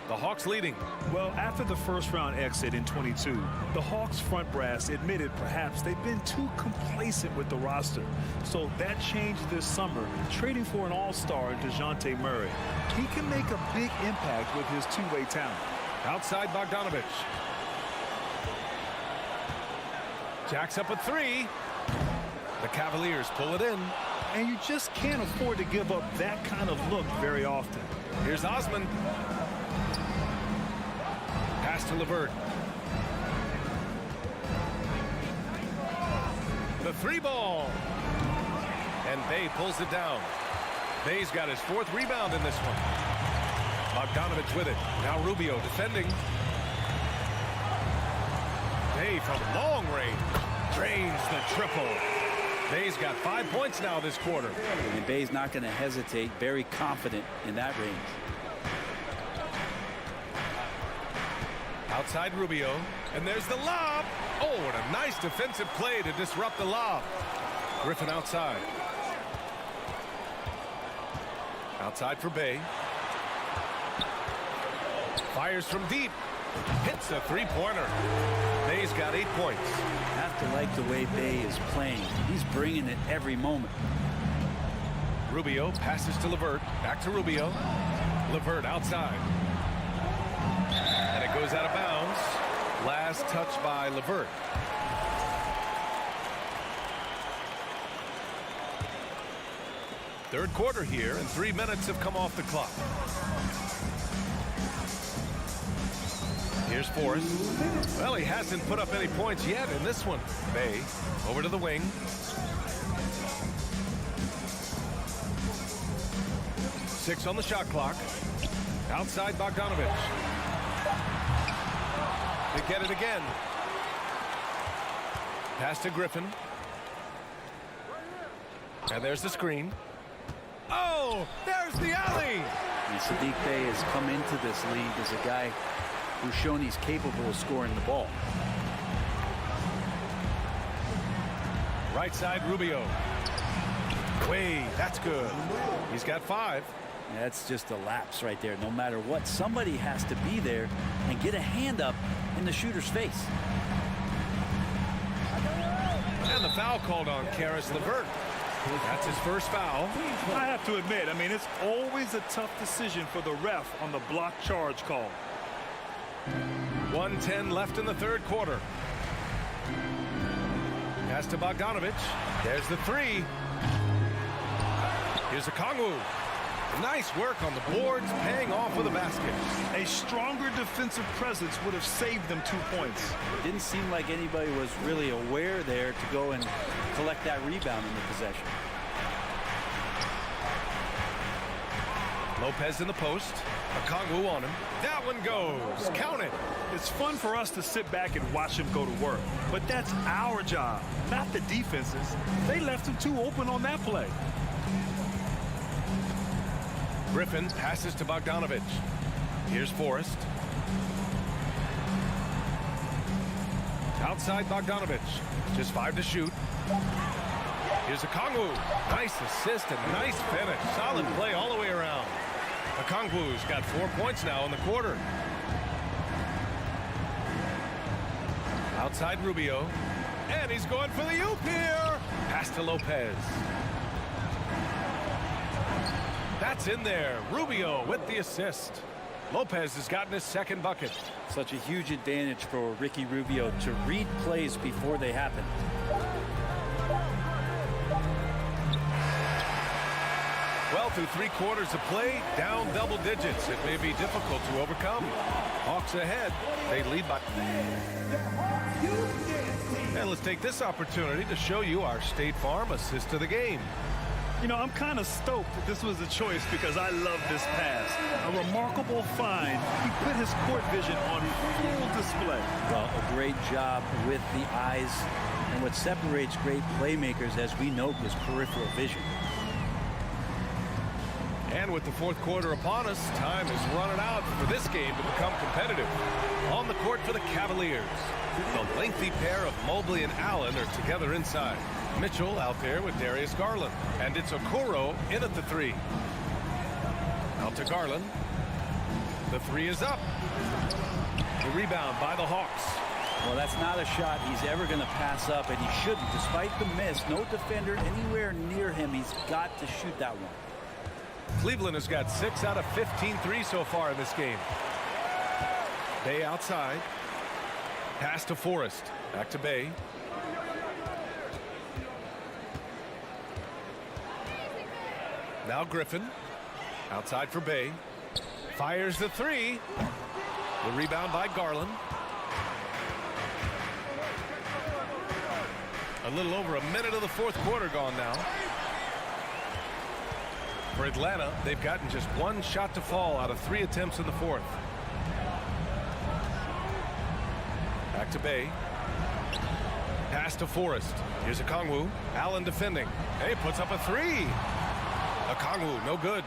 The Hawks leading. Well, after the first-round exit in 22, the Hawks front brass admitted perhaps they've been too complacent with the roster. So that changed this summer, trading for an all-star in DeJounte Murray. He can make a big impact with his two-way talent. Outside Bogdanovic. Jacks up a 3. The Cavaliers pull it in. And you just can't afford to give up that kind of look very often. Here's Osman. Pass to LeVert. The 3 ball. And Bey pulls it down. Bey's got his 4th rebound in this one. Bogdanovic with it. Now Rubio defending. Bey from long range drains the triple. Bey's got 5 points now this quarter. And Bey's not going to hesitate. Very confident in that range. Outside Rubio. And there's the lob. Oh, what a nice defensive play to disrupt the lob. Griffin outside. Outside for Bey. Fires from deep. Hits a three-pointer. Bay's got 8 points. I have to like the way Bay is playing. He's bringing it every moment. Rubio passes to LeVert. Back to Rubio. LeVert outside. And it goes out of bounds. Last touch by LeVert. Third quarter here, and 3 minutes have come off the clock. Here's Forrest. Well, he hasn't put up any points yet in this one. Bay over to the wing. Six on the shot clock. Outside Bogdanovich. They get it again. Pass to Griffin. And there's the screen. Oh, there's the alley. And Saddiq Bey has come into this league as a guy who's shown he's capable of scoring the ball. Right side, Rubio. Way, that's good. He's got 5. That's just a lapse right there. No matter what, somebody has to be there and get a hand up in the shooter's face. And the foul called on Karis LeVert. That's his first foul. I have to admit, I mean, it's always a tough decision for the ref on the block charge call. 1:10 left in the third quarter. Pass to Bogdanovich. There's the 3. Here's a Kongwu. Nice work on the boards, paying off with a basket. A stronger defensive presence would have saved them 2 points. It didn't seem like anybody was really aware there to go and collect that rebound in the possession. Lopez in the post. A Kongwu on him. That one goes. Count it. It's fun for us to sit back and watch him go to work, but that's our job, not the defense's. They left him too open on that play. Griffin passes to Bogdanovich. Here's Forrest. Outside Bogdanovich. Just 5 to shoot. Here's a Kongwu. Nice assist and nice finish. Solid play all the way around. Okongwu's got 4 points now in the quarter. Outside Rubio. And he's going for the oop here. Pass to Lopez. That's in there. Rubio with the assist. Lopez has gotten his second bucket. Such a huge advantage for Ricky Rubio to read plays before they happen. Well, through 3 quarters of play, down double digits. It may be difficult to overcome. Hawks ahead. They lead by. And let's take this opportunity to show you our State Farm assist of the game. You know, I'm kind of stoked that this was a choice because I love this pass. A remarkable find. He put his court vision on full display. Well, a great job with the eyes. And what separates great playmakers, as we know, is peripheral vision. And with the fourth quarter upon us, time is running out for this game to become competitive. On the court for the Cavaliers. The lengthy pair of Mobley and Allen are together inside. Mitchell out there with Darius Garland. And it's Okoro in at the 3. Out to Garland. The 3 is up. The rebound by the Hawks. Well, that's not a shot he's ever going to pass up, and he shouldn't. Despite the miss, no defender anywhere near him. He's got to shoot that one. Cleveland has got 6 out of 15 threes so far in this game. Bay outside. Pass to Forrest. Back to Bay. Now Griffin. Outside for Bay. Fires the 3. The rebound by Garland. A little over a minute of the fourth quarter gone now. For Atlanta, they've gotten just 1 shot to fall out of 3 attempts in the fourth. Back to Bay. Pass to Forrest. Here's Okongwu. Allen defending. Hey, puts up a 3. Okongwu, no good.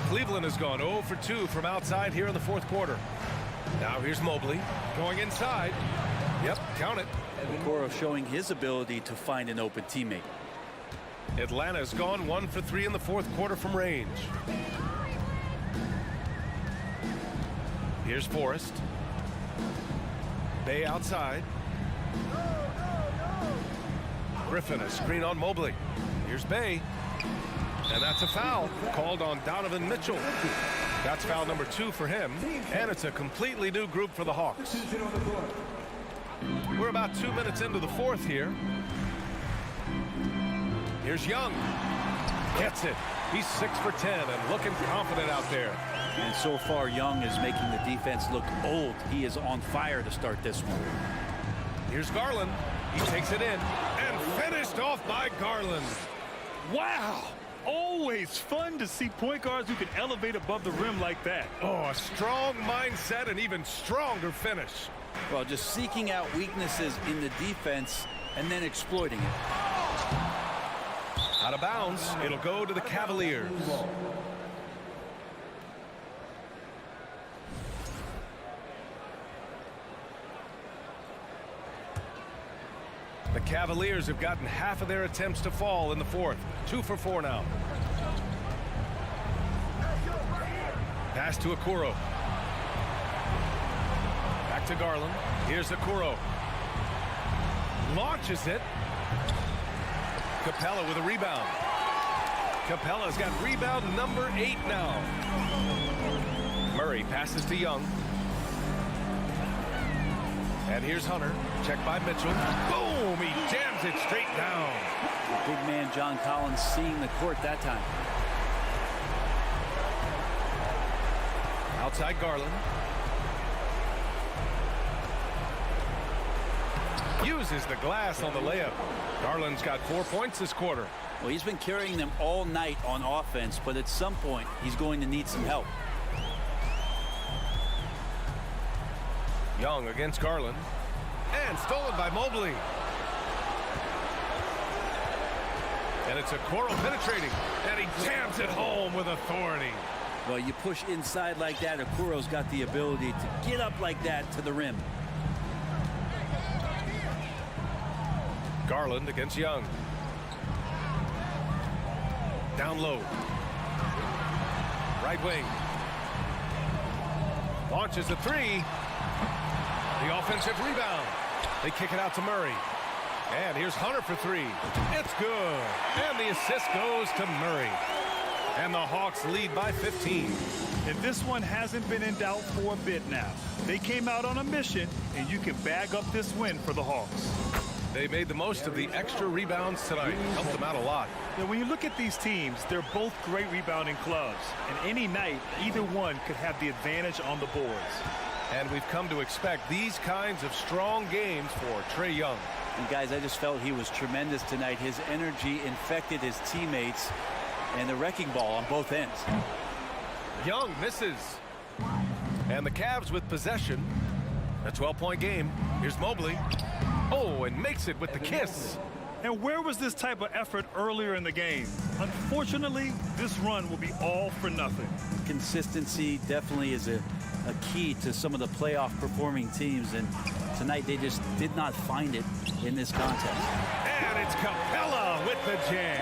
Cleveland has gone 0 for 2 from outside here in the fourth quarter. Now here's Mobley going inside. Yep, count it. Okoro showing his ability to find an open teammate. Atlanta has gone 1 for 3 in the fourth quarter from range. Here's Forrest. Bay outside. Griffin, a screen on Mobley. Here's Bay. And that's a foul called on Donovan Mitchell. That's foul number 2 for him. And it's a completely new group for the Hawks. We're about 2 minutes into the fourth here. Here's Young. Gets it. He's 6 for 10 and looking confident out there. And so far, Young is making the defense look old. He is on fire to start this one. Here's Garland. He takes it in and finished off by Garland. Wow. Always fun to see point guards who can elevate above the rim like that. Oh, a strong mindset and even stronger finish. Well, just seeking out weaknesses in the defense and then exploiting it. Out of bounds. It'll go to the Cavaliers. The Cavaliers have gotten half of their attempts to fall in the fourth. 2 for 4 now. Pass to Okoro. Back to Garland. Here's Okoro. Launches it. Capella with a rebound. Capella's got rebound number 8 now. Murray passes to Young. And here's Hunter. Checked by Mitchell. Boom! He jams it straight down. Big man John Collins seeing the court that time. Outside Garland. Uses the glass on the layup. Garland's got 4 points this quarter. Well, he's been carrying them all night on offense, but at some point, he's going to need some help. Young against Garland. And stolen by Mobley. And it's Okoro penetrating. And he jams it home with authority. Well, you push inside like that, Okoro's got the ability to get up like that to the rim. Garland against Young. Down low. Right wing. Launches a 3. The offensive rebound. They kick it out to Murray. And here's Hunter for 3. It's good. And the assist goes to Murray. And the Hawks lead by 15. And this one hasn't been in doubt for a bit now. They came out on a mission, and you can bag up this win for the Hawks. They made the most of the extra rebounds tonight. Helped them out a lot. Now, when you look at these teams, they're both great rebounding clubs. And any night, either one could have the advantage on the boards. And we've come to expect these kinds of strong games for Trae Young. And guys, I just felt he was tremendous tonight. His energy infected his teammates, and the wrecking ball on both ends. Young misses. And the Cavs with possession. A 12-point game. Here's Mobley. Oh, and makes it with the kiss. And where was this type of effort earlier in the game? Unfortunately, this run will be all for nothing. Consistency definitely is a key to some of the playoff performing teams, and tonight they just did not find it in this contest. And it's Capella with the jam.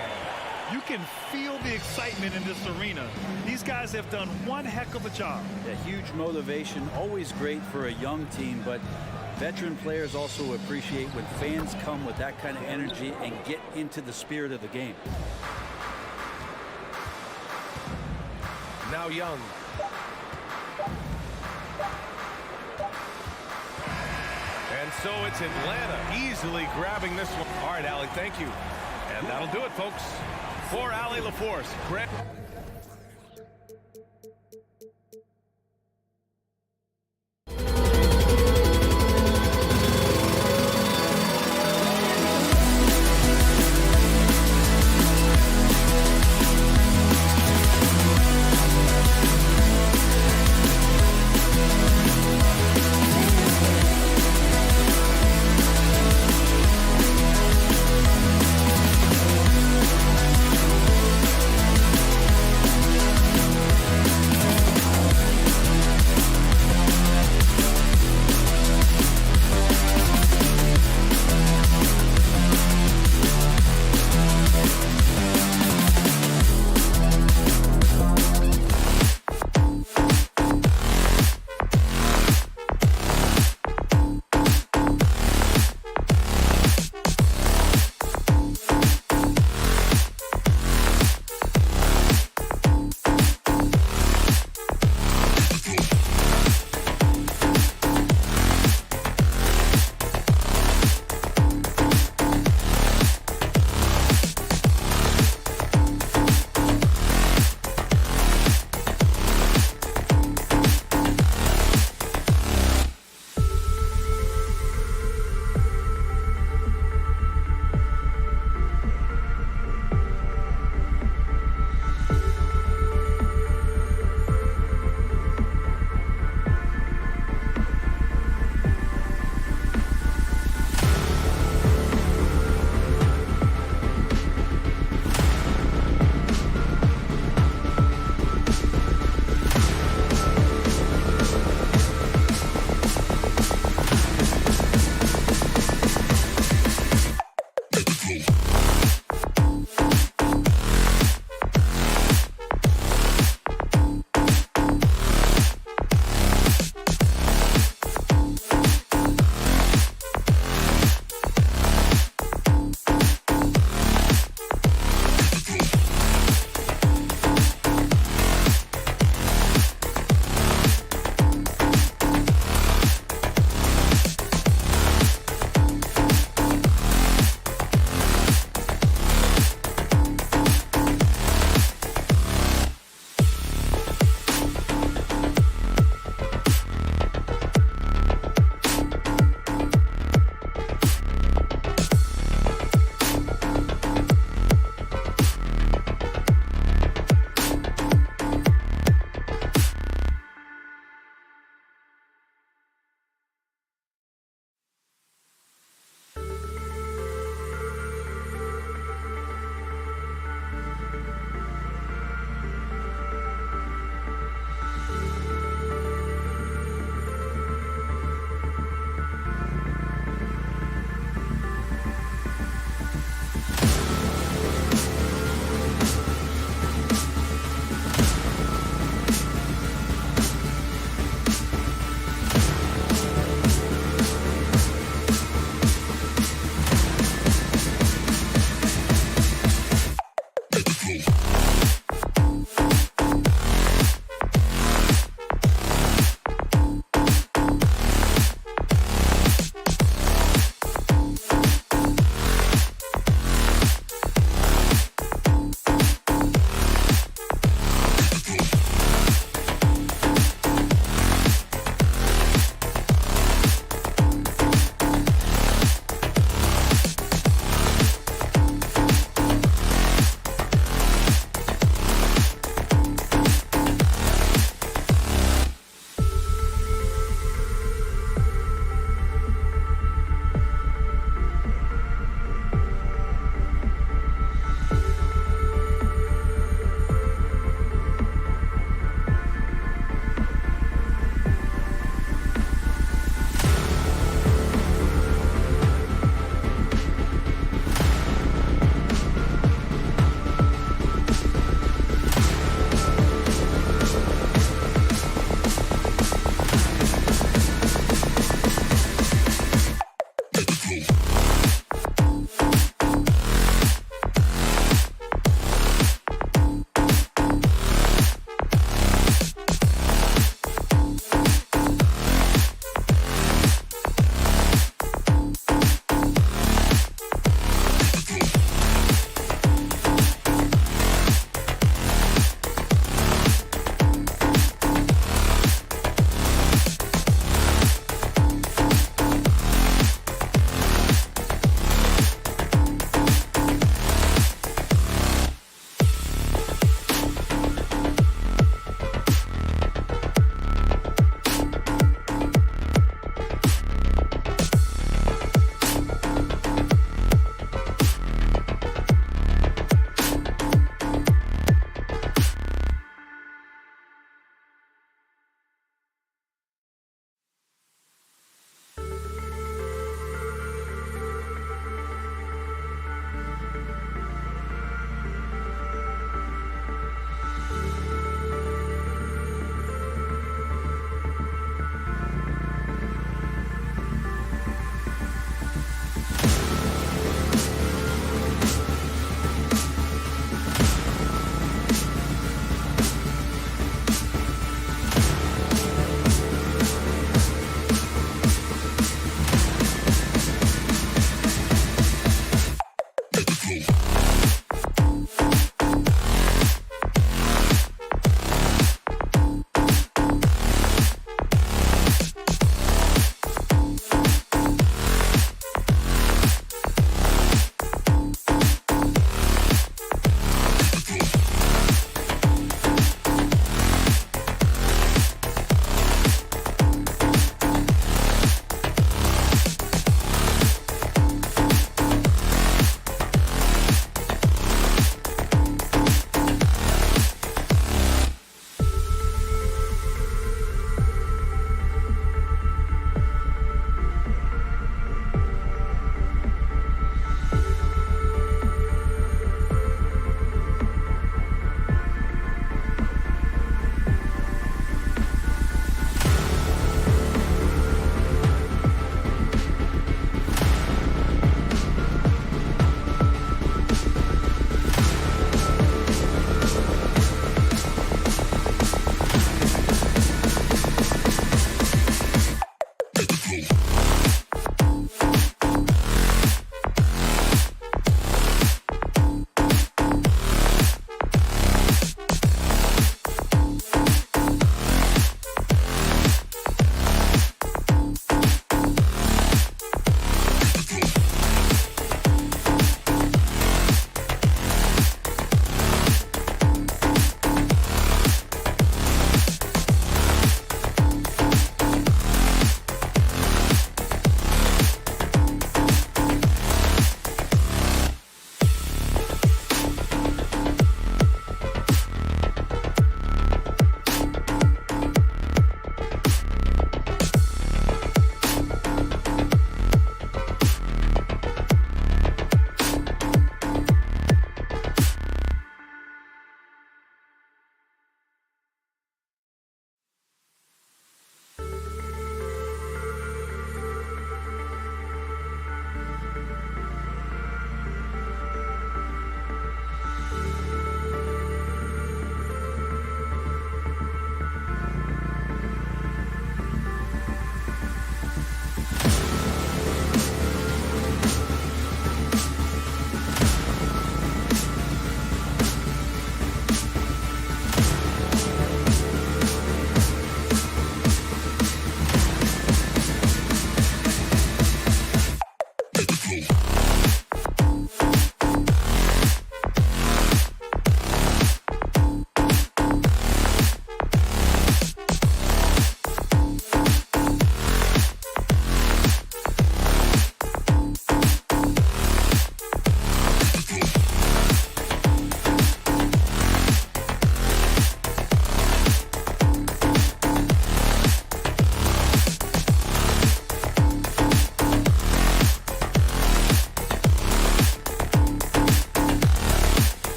You can feel the excitement in this arena. These guys have done one heck of a job. A huge motivation, always great for a young team, but veteran players also appreciate when fans come with that kind of energy and get into the spirit of the game. Now Young. And so it's Atlanta easily grabbing this one. All right, Allie, thank you. And that'll do it, folks. For Allie LaForce, Greg.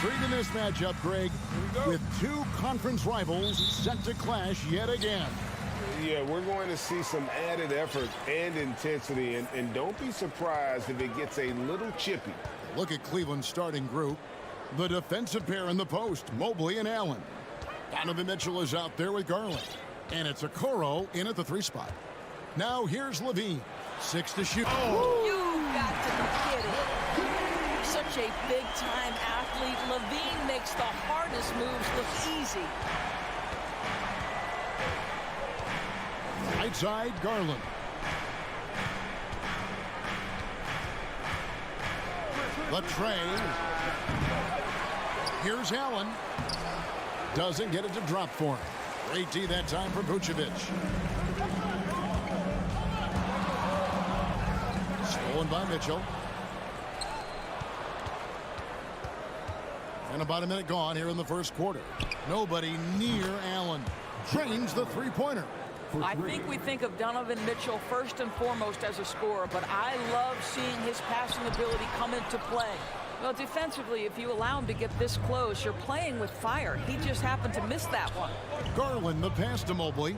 intrigue in this matchup, Greg, with two conference rivals set to clash yet again. Yeah, we're going to see some added effort and intensity, and don't be surprised if it gets a little chippy. Look at Cleveland's starting group. The defensive pair in the post, Mobley and Allen. Donovan Mitchell is out there with Garland. And it's Okoro in at the 3 spot. Now here's Levine. 6 to shoot. Oh. You got to be kidding. Such a big-time athlete. Levine makes the hardest moves look easy. Right side, Garland. The tray. Here's Allen. Doesn't get it to drop for him. Great D that time for Vucevic. Stolen by Mitchell. And about a minute gone here in the first quarter. Nobody near Allen. Drains the three-pointer. I think we think of Donovan Mitchell first and foremost as a scorer, but I love seeing his passing ability come into play. Well, defensively, if you allow him to get this close, you're playing with fire. He just happened to miss that one. Garland, the pass to Mobley.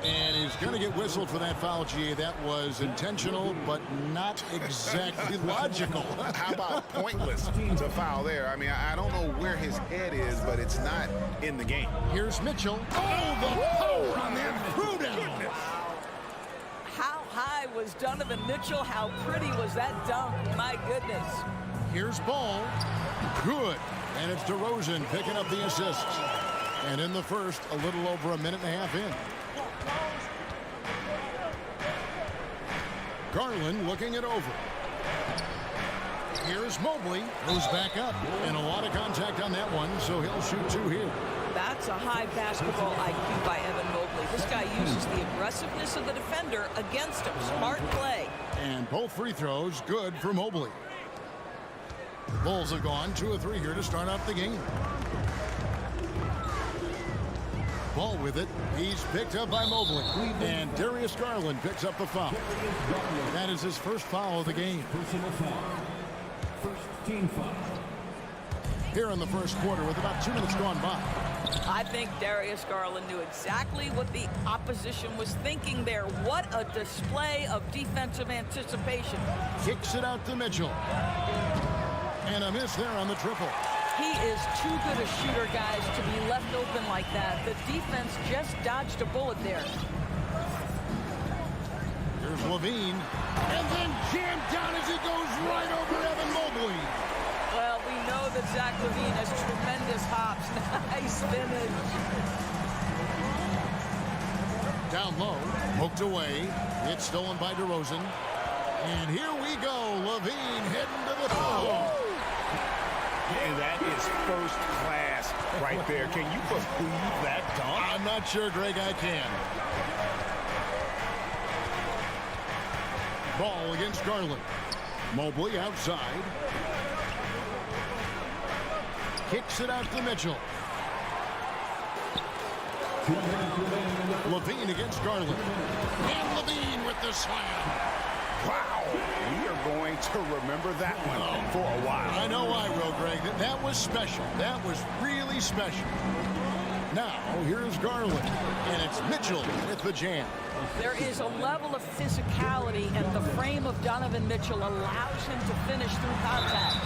And he's going to get whistled for that foul, G. That was intentional, but not exactly logical. How about pointless to foul there? I mean, I don't know where his head is, but it's not in the game. Here's Mitchell. Oh, the power on that threw down. How high was Donovan Mitchell? How pretty was that dunk? My goodness. Here's Ball. Good. And it's DeRozan picking up the assists. And in the first, a little over a minute and a half in. Garland looking it over. Here's Mobley. Goes back up. And a lot of contact on that one, so he'll shoot 2 here. That's a high basketball IQ by Evan Mobley. This guy uses the aggressiveness of the defender against him. Smart play. And both free throws good for Mobley. Bulls have gone 2 of 3 here to start off the game. Ball with it. He's picked up by Mobley. And Darius Garland picks up the foul. That is his first foul of the game. Personal foul. First team foul. Here in the first quarter with about 2 minutes gone by. I think Darius Garland knew exactly what the opposition was thinking there. What a display of defensive anticipation. Kicks it out to Mitchell. And a miss there on the triple. He is too good a shooter, guys, to be left open like that. The defense just dodged a bullet there. Here's Levine. And then jammed down as he goes right over Evan Mobley. Well, we know that Zach Levine has tremendous hops. Nice finish. Down low. Poked away. It's stolen by DeRozan. And here we go. Levine heading to the foul. And that is first class right there. Can you believe that dunk? I'm not sure, Greg, I can. Ball against Garland. Mobley outside. Kicks it out to Mitchell. Levine against Garland. And Levine with the slam. Wow. We are going to remember that one for a while. I know I will, Greg. That was special. That was really special. Now, here's Garland. And it's Mitchell with the jam. There is a level of physicality, and the frame of Donovan Mitchell allows him to finish through contact.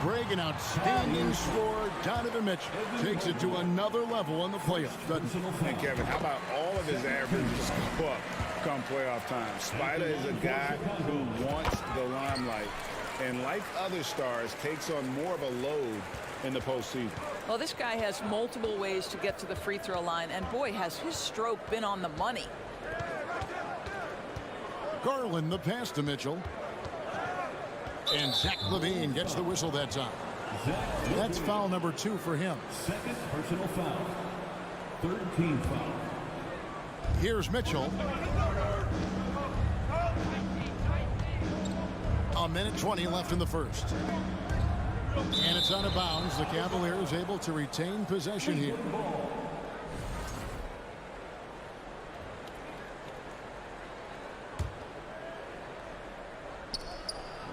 Greg, an outstanding scorer. Donovan Mitchell takes it to another level in the playoffs. And Kevin, how about all of his averages go up come playoff time? Spider is a guy who wants the limelight, and like other stars, takes on more of a load in the postseason. Well, this guy has multiple ways to get to the free throw line, and boy, has his stroke been on the money. Garland, the pass to Mitchell. And Zach Levine gets the whistle that time. That's foul number 2 for him. Second personal foul. Third team foul. Here's Mitchell. A minute 20 left in the first. And it's out of bounds. The Cavaliers able to retain possession here.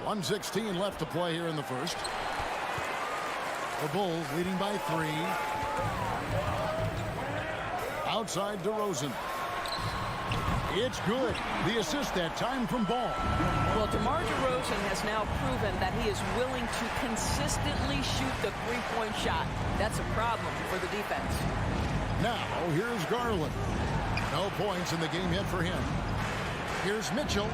.116 left to play here in the first. The Bulls leading by 3. Outside DeRozan. It's good. The assist that time from Ball. Well, DeMar DeRozan has now proven that he is willing to consistently shoot the three-point shot. That's a problem for the defense. Now, here's Garland. No points in the game yet for him. Here's Mitchell.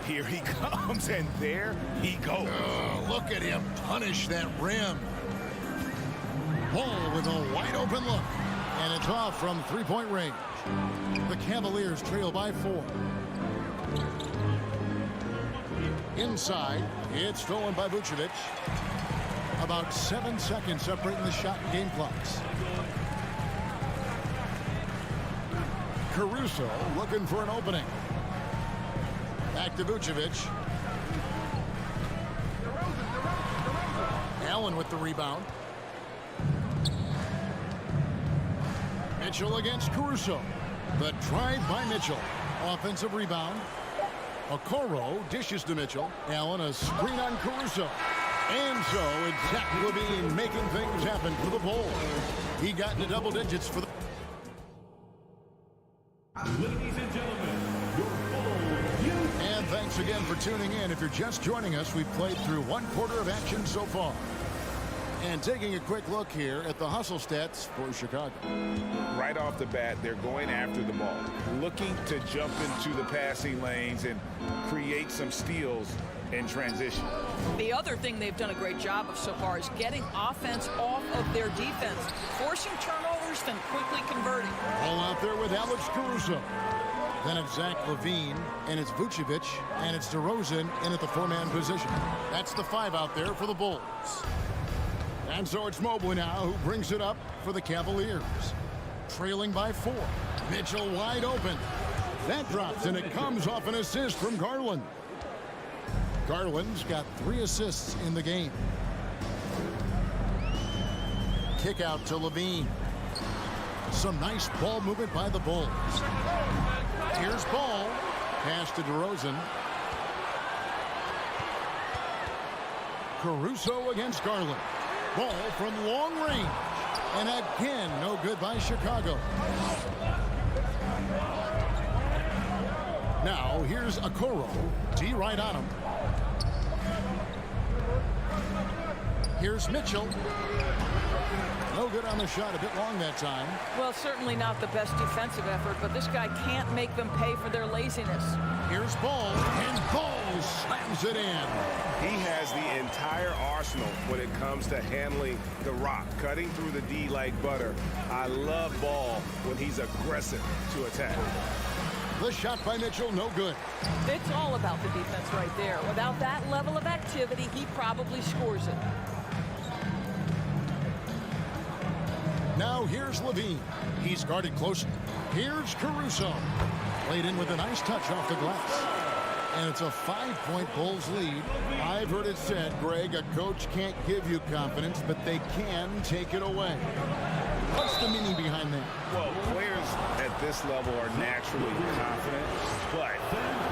Here he comes, and there he goes. Look at him punish that rim. Ball with a wide open look. And it's off from three-point range. The Cavaliers trail by 4. Inside, it's stolen by Vucevic. About 7 seconds separating the shot and game clocks. Caruso looking for an opening. Back to Vucevic. Allen with the rebound. Mitchell against Caruso. The drive by Mitchell. Offensive rebound. Okoro dishes to Mitchell. Allen a screen on Caruso. And so it's Zach LaVine making things happen for the Bulls. He got into double digits for the... Ladies and gentlemen, your Bulls. And thanks again for tuning in. If you're just joining us, we've played through 1/4 of action so far. And taking a quick look here at the hustle stats for Chicago. Right off the bat, they're going after the ball, looking to jump into the passing lanes and create some steals in transition. The other thing they've done a great job of so far is getting offense off of their defense, forcing turnovers, then quickly converting. All out there with Alex Caruso. Then it's Zach LaVine, and it's Vucevic, and it's DeRozan in at the 4-man position. That's the 5 out there for the Bulls. And so it's Mobley now who brings it up for the Cavaliers. Trailing by 4. Mitchell wide open. That drops, and it comes off an assist from Garland. Garland's got 3 assists in the game. Kick out to LaVine. Some nice ball movement by the Bulls. Here's Ball. Pass to DeRozan. Caruso against Garland. Ball from long range. And again, no good by Chicago. Now, here's Okoro. D right on him. Here's Mitchell. No good on the shot, a bit long that time. Well, certainly not the best defensive effort, but this guy can't make them pay for their laziness. Here's Ball, and Ball slams it in. He has the entire arsenal when it comes to handling the rock, cutting through the D like butter. I love Ball when he's aggressive to attack. The shot by Mitchell, no good. It's all about the defense right there. Without that level of activity, he probably scores it. Now here's LaVine. He's guarded close. Here's Caruso. Played in with a nice touch off the glass. And it's a 5-point Bulls lead. I've heard it said, Greg, a coach can't give you confidence, but they can take it away. What's the meaning behind that? Well, players at this level are naturally confident, but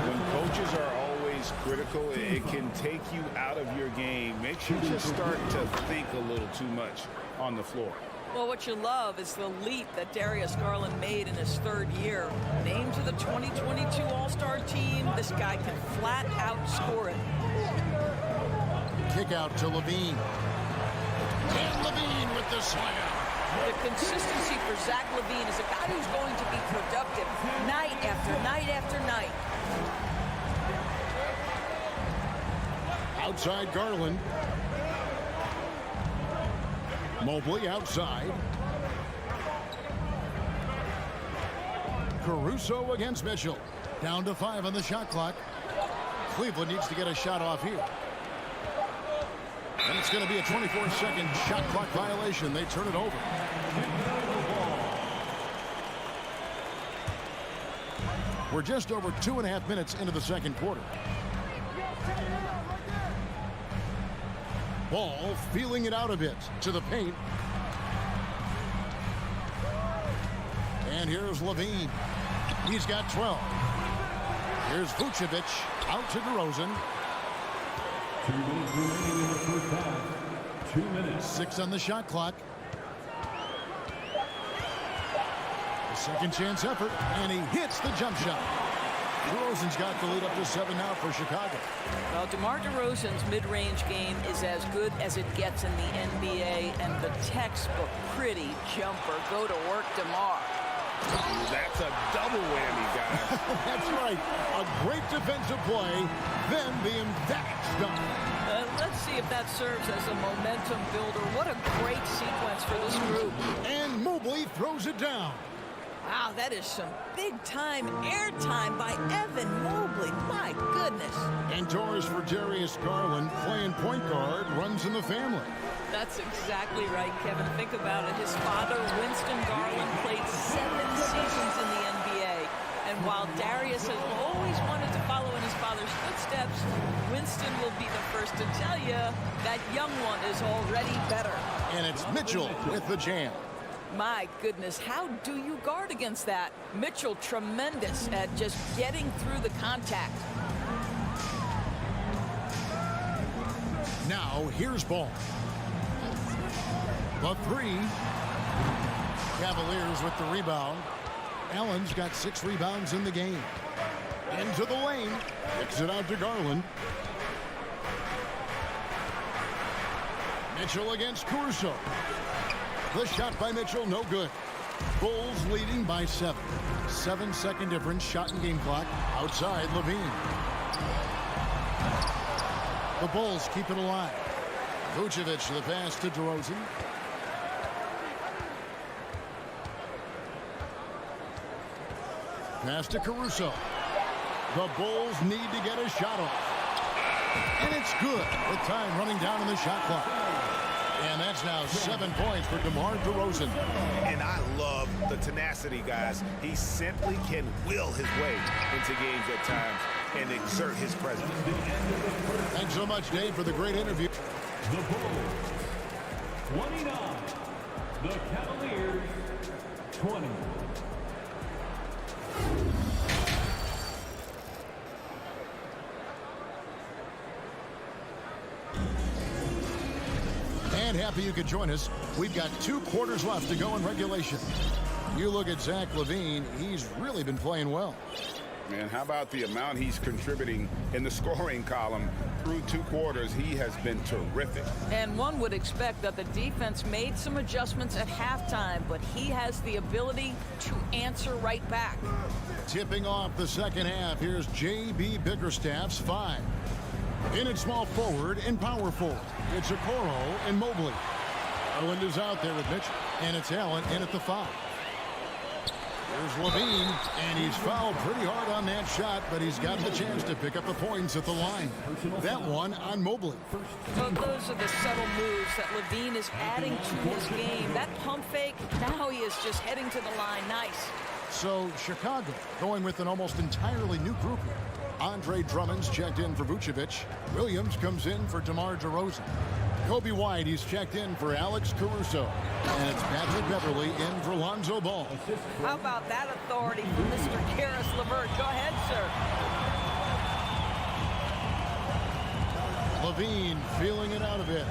when coaches are always critical, it can take you out of your game. Makes you just start to think a little too much on the floor. Well, what you love is the leap that Darius Garland made in his 3rd year. Named to the 2022 All-Star team, this guy can flat out score it. Kick out to LaVine. And LaVine with the slam. The consistency for Zach LaVine is a guy who's going to be productive night after night after night. Outside Garland. Mobley outside. Caruso against Mitchell. Down to 5 on the shot clock. Cleveland needs to get a shot off here. And it's going to be a 24-second shot clock violation. They turn it over. We're just over 2.5 minutes into the second quarter. Ball feeling it out a bit to the paint. And here's LaVine. He's got 12. Here's Vucevic out to DeRozan. 2 minutes remaining in the first half. 2 minutes. 6 on the shot clock. A second chance effort, and he hits the jump shot. DeRozan's got the lead up to 7 now for Chicago. Well, DeMar DeRozan's mid-range game is as good as it gets in the NBA, and the textbook pretty jumper. Go to work, DeMar. That's a double whammy, guys. That's right. A great defensive play, then the emphatic dunk. Let's see if that serves as a momentum builder. What a great sequence for this group. And Mobley throws it down. Wow, that is some big-time airtime by Evan Mobley. My goodness. And Torres for Darius Garland, playing point guard, runs in the family. That's exactly right, Kevin. Think about it. His father, Winston Garland, played 7 seasons in the NBA. And while Darius has always wanted to follow in his father's footsteps, Winston will be the first to tell you that young one is already better. And it's Mitchell with the jam. My goodness, how do you guard against that? Mitchell, tremendous at just getting through the contact. Now, here's ball. The 3. Cavaliers with the rebound. Allen's got 6 rebounds in the game. Into the lane. Kicks it out to Garland. Mitchell against Caruso. The shot by Mitchell, no good. Bulls leading by 7. 7-second difference, shot and game clock. Outside, Levine. The Bulls keep it alive. Vucevic, the pass to DeRozan. Pass to Caruso. The Bulls need to get a shot off. And it's good. The time running down in the shot clock. And that's now 7 points for DeMar DeRozan. And I love the tenacity, guys. He simply can will his way into games at times and exert his presence. Thanks so much, Dave, for the great interview. The Bulls, 29. The Cavaliers, 20. And happy you could join us. We've got 2 quarters left to go in regulation. You look at Zach LaVine, he's really been playing well. Man, how about the amount he's contributing in the scoring column through 2 quarters? He has been terrific. And one would expect that the defense made some adjustments at halftime, but he has the ability to answer right back. Tipping off the second half, here's J.B. Bickerstaff's 5. In at small forward and power forward, it's Okoro and Mobley. Garland is out there with Mitchell, and it's Allen in at the 5. Here's Levine, and he's fouled pretty hard on that shot, but he's got the chance to pick up the points at the line. That one on Mobley. So those are the subtle moves that Levine is adding to his game. That pump fake, now he is just heading to the line. Nice. So Chicago going with an almost entirely new group here. Andre Drummond's checked in for Vucevic. Williams comes in for DeMar DeRozan. Kobe White, he's checked in for Alex Caruso. And it's Patrick Beverly in for Lonzo Ball. How about that authority from Mr. Karis LeVert? Go ahead, sir. Levine feeling it out a bit.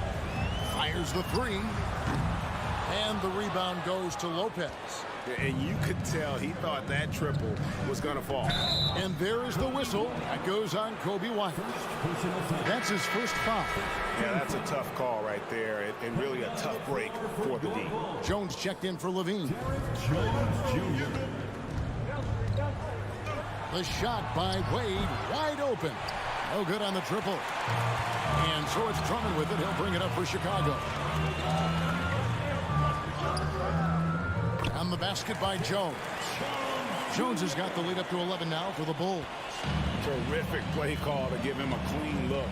Fires the 3. And the rebound goes to Lopez. And you could tell he thought that triple was going to fall. And there is the whistle. That goes on Kobe White. That's his first foul. Yeah, that's a tough call right there, and really a tough break for the D. Jones checked in for Levine. The shot by Wade, wide open. No good on the triple. And so it's Drummond with it. He'll bring it up for Chicago. On the basket by Jones. Jones has got the lead up to 11 now for the Bulls. Terrific play call to give him a clean look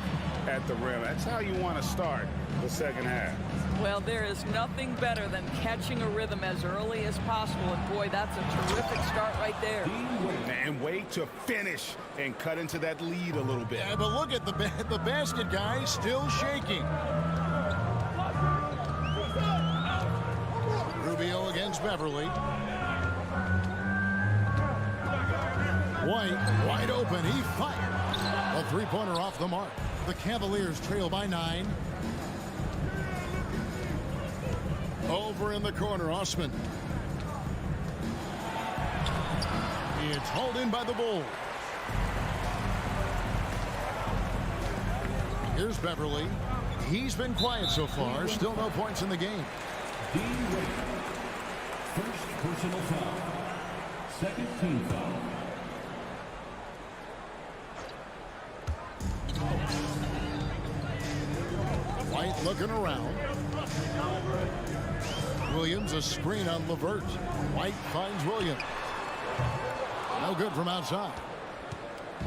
at the rim. That's how you want to start the second half. Well, there is nothing better than catching a rhythm as early as possible. And boy, that's a terrific start right there. And wait to finish and cut into that lead a little bit. Yeah, but look at the basket, guys, still shaking. Rubio against Beverly. White, wide open, he fired. A 3-pointer off the mark. The Cavaliers trail by 9. Over in the corner, Osman. It's hauled in by the Bulls. Here's Beverly. He's been quiet so far. Still no points in the game. Dean Wade. First personal foul. Second team foul. White looking around. Williams a screen on LeVert. White finds Williams. No good from outside.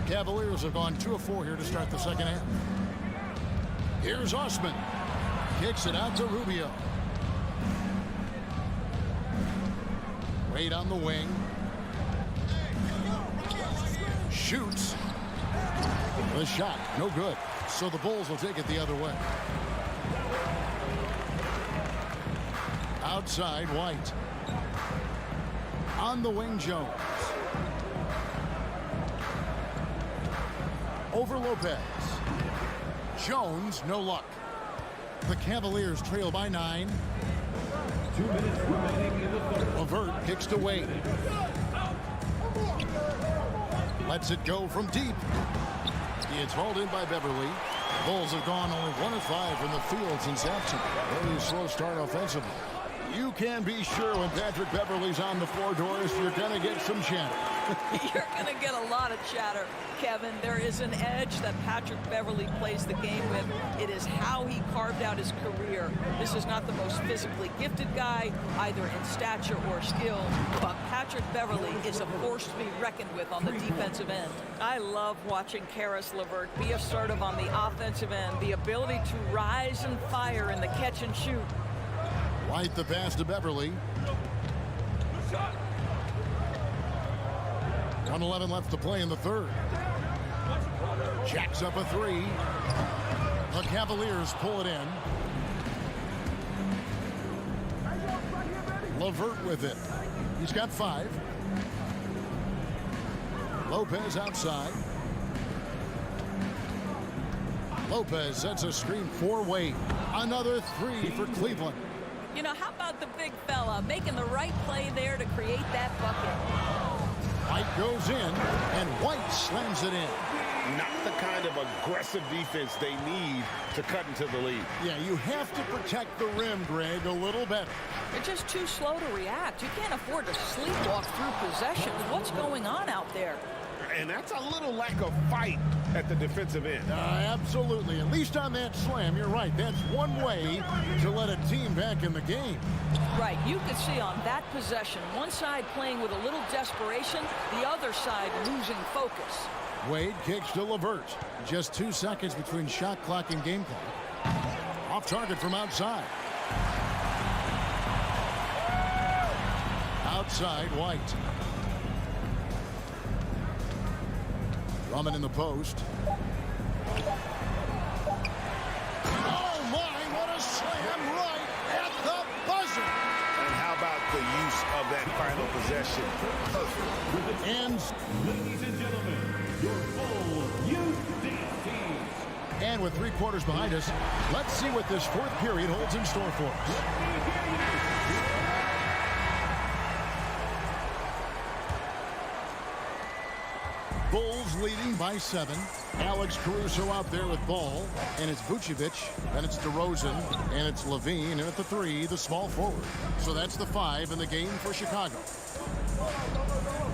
The Cavaliers have gone 2 of 4 here to start the second half. Here's Osman. Kicks it out to Rubio. Wade on the wing. Shoots. The shot, no good. So the Bulls will take it the other way. Outside, White. On the wing, Jones. Over Lopez. Jones, no luck. The Cavaliers trail by 9. 2 minutes remaining in the third. LeVert kicks to Wade. Lets it go from deep. It's hauled in by Beverly. Bulls have gone only 1 of 5 from the field since action. Very slow start offensively. You can be sure when Patrick Beverly's on the floor, Doris, you're going to get some chatter. You're going to get a lot of chatter, Kevin. There is an edge that Patrick Beverly plays the game with. It is how he carved out his career. This is not the most physically gifted guy, either in stature or skill, but Patrick Beverly is a force to be reckoned with on the defensive end. I love watching Caris LeVert be assertive on the offensive end, the ability to rise and fire in the catch and shoot. White the pass to Beverly. 1:11 left to play in the third. Jacks up a 3. The Cavaliers pull it in. LeVert with it. He's got 5. Lopez outside. Lopez sets a screen for Wade. Another 3 for Cleveland. You know, how about the big fella making the right play there to create that bucket? White goes in, and White slams it in. Not the kind of aggressive defense they need to cut into the lead. Yeah, you have to protect the rim, Greg, a little better. They're just too slow to react. You can't afford to sleepwalk through possessions. What's going on out there? And that's a little lack of fight at the defensive end. Absolutely. At least on that slam, you're right. That's one way to let a team back in the game. Right. You could see on that possession, one side playing with a little desperation, the other side losing focus. Wade kicks to LeVert. Just 2 seconds between shot clock and game clock. Off target from outside. Outside, White. Drummond in the post. Oh my, what a slam right at the buzzer. And how about the use of that final possession? Perfect. And Ladies and gentlemen, your full youth team. And with 3 quarters behind us, let's see what this 4th period holds in store for us. Bulls leading by 7. Alex Caruso out there with ball. And it's Vucevic. Then it's DeRozan. And it's Levine. And at the 3, the small forward. So that's the 5 in the game for Chicago.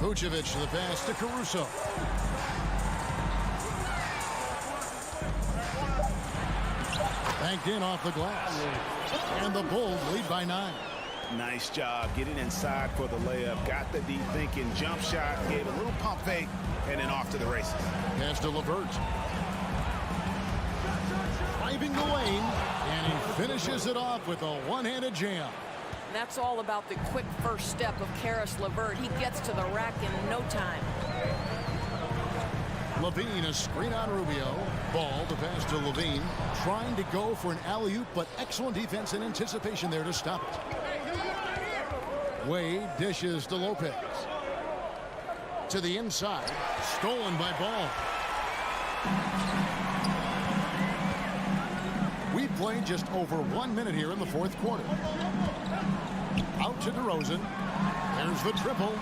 Vucevic to the pass to Caruso. Banked in off the glass. And the Bulls lead by 9. Nice job getting inside for the layup. Got the deep thinking jump shot. Gave a little pump fake. And then off to the races. Pass to LeVert. Driving the lane. And he finishes it off with a one-handed jam. That's all about the quick first step of Caris LeVert. He gets to the rack in no time. Levine, a screen on Rubio. Ball, the pass to Levine. Trying to go for an alley-oop, but excellent defense and anticipation there to stop it. Wade dishes to Lopez. To the inside. Stolen by Ball. play just over 1 minute here in the fourth quarter. Out to DeRozan. There's the triple.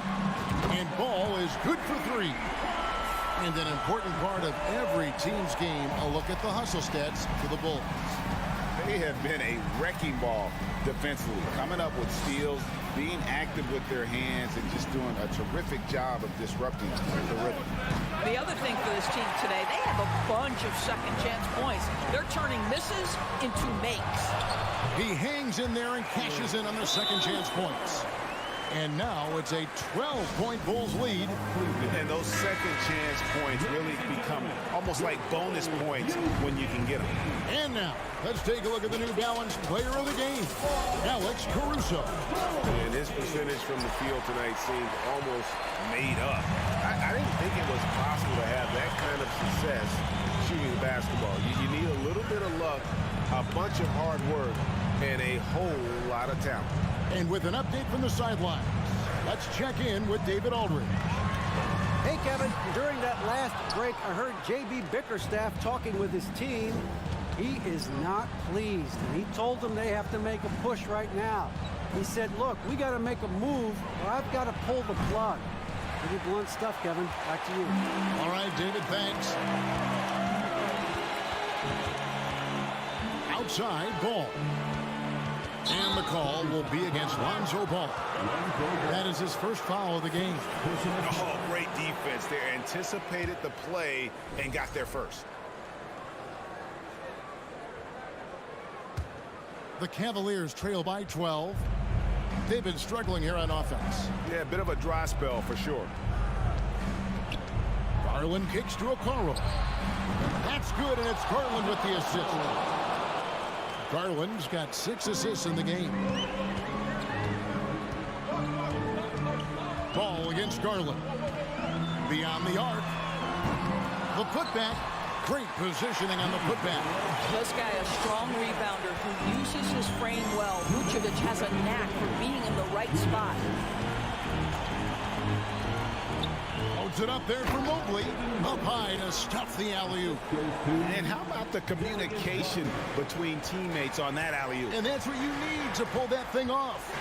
And Ball is good for three. And an important part of every team's game, a look at the hustle stats for the Bulls. They have been a wrecking ball defensively, coming up with steals, being active with their hands, and just doing a terrific job of disrupting the rhythm. The other thing for this team today, they have a bunch of second chance points. They're turning misses into makes. He hangs in there and cashes in on the second chance points. And now it's a 12-point Bulls lead. And those second chance points really become almost like bonus points when you can get them. And now, let's take a look at the New Balance player of the game, Alex Caruso. And his percentage from the field tonight seemed almost made up. I didn't think it was possible to have that kind of success shooting the basketball. You need a little bit of luck, a bunch of hard work, and a whole lot of talent. And with an update from the sidelines, let's check in with David Aldridge. Hey, Kevin, during that last break, I heard J.B. Bickerstaff talking with his team. He is not pleased, and he told them they have to make a push right now. He said, look, we got to make a move, or I've got to pull the plug. Pretty blunt stuff, Kevin. Back to you. All right, David, thanks. Outside, Ball. And the call will be against Lonzo Ball. That is his first foul of the game. Oh, great defense. They anticipated the play and got there first. The Cavaliers trail by 12. They've been struggling here on offense. Yeah, a bit of a dry spell for sure. Garland kicks to Okoro. That's good, and it's Garland with the assist. Garland's got 6 assists in the game. Ball against Garland. Beyond the arc. The putback. Great positioning on the putback. This guy, a strong rebounder who uses his frame well. Vucevic has a knack for being in the right spot. Holds it up there for Mobley. Up high to stuff the alley-oop. And how about the communication between teammates on that alley-oop? And that's what you need to pull that thing off.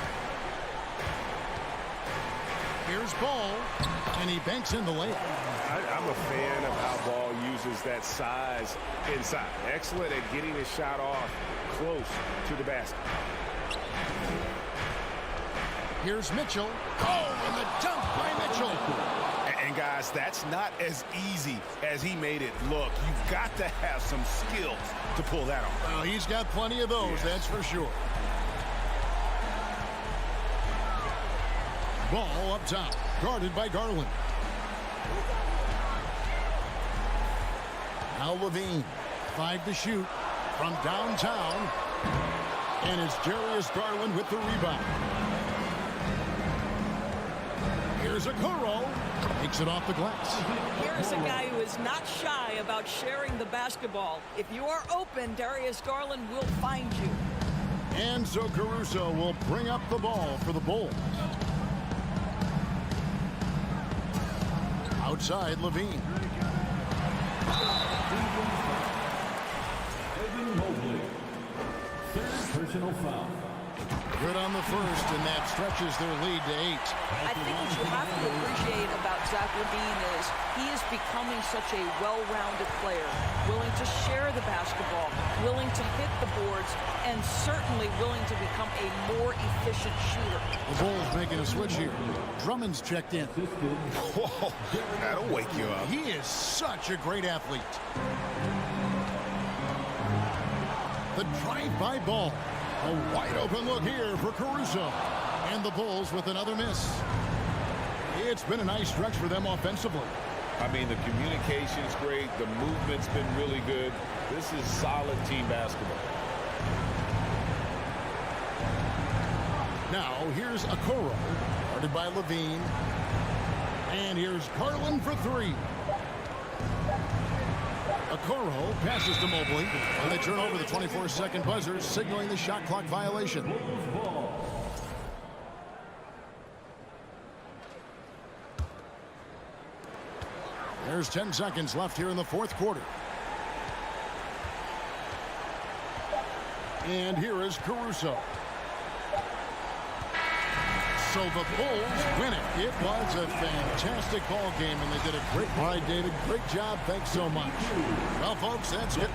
Here's Ball, and he banks in the layup. I'm a fan of how Ball uses that size inside. Excellent at getting his shot off close to the basket. Here's Mitchell. Oh, and the dunk by Mitchell. And guys, that's not as easy as he made it look. You've got to have some skills to pull that off. Well, he's got plenty of those, that's for sure. Ball up top, guarded by Garland. Now Levine, 5 to shoot from downtown. And it's Darius Garland with the rebound. Here's Okoro. Takes it off the glass. Here's a guy who is not shy about sharing the basketball. If you are open, Darius Garland will find you. And so Caruso will bring up the ball for the Bulls. Outside, Levine. Evan Mobley. Third personal foul. Good on the first, and that stretches their lead to 8. I think what you have to appreciate about Zach LaVine is he is becoming such a well-rounded player, willing to share the basketball, willing to hit the boards, and certainly willing to become a more efficient shooter. The Bulls making a switch here. Drummond's checked in. Whoa, that'll wake you up. He is such a great athlete. The drive-by Ball. A wide open look here for Caruso. And the Bulls with another miss. It's been a nice stretch for them offensively. I mean, the communication's great. The movement's been really good. This is solid team basketball. Now, here's Okoro, guarded by Levine. And here's Garland for 3. Okoro passes to Mobley, and they turn over the 24-second buzzer, signaling the shot clock violation. There's 10 seconds left here in the fourth quarter. And here is Caruso. So the Bulls win it. It was a fantastic ball game, and they did a great. All right, David, great job. Thanks so much. Well, folks, that's it.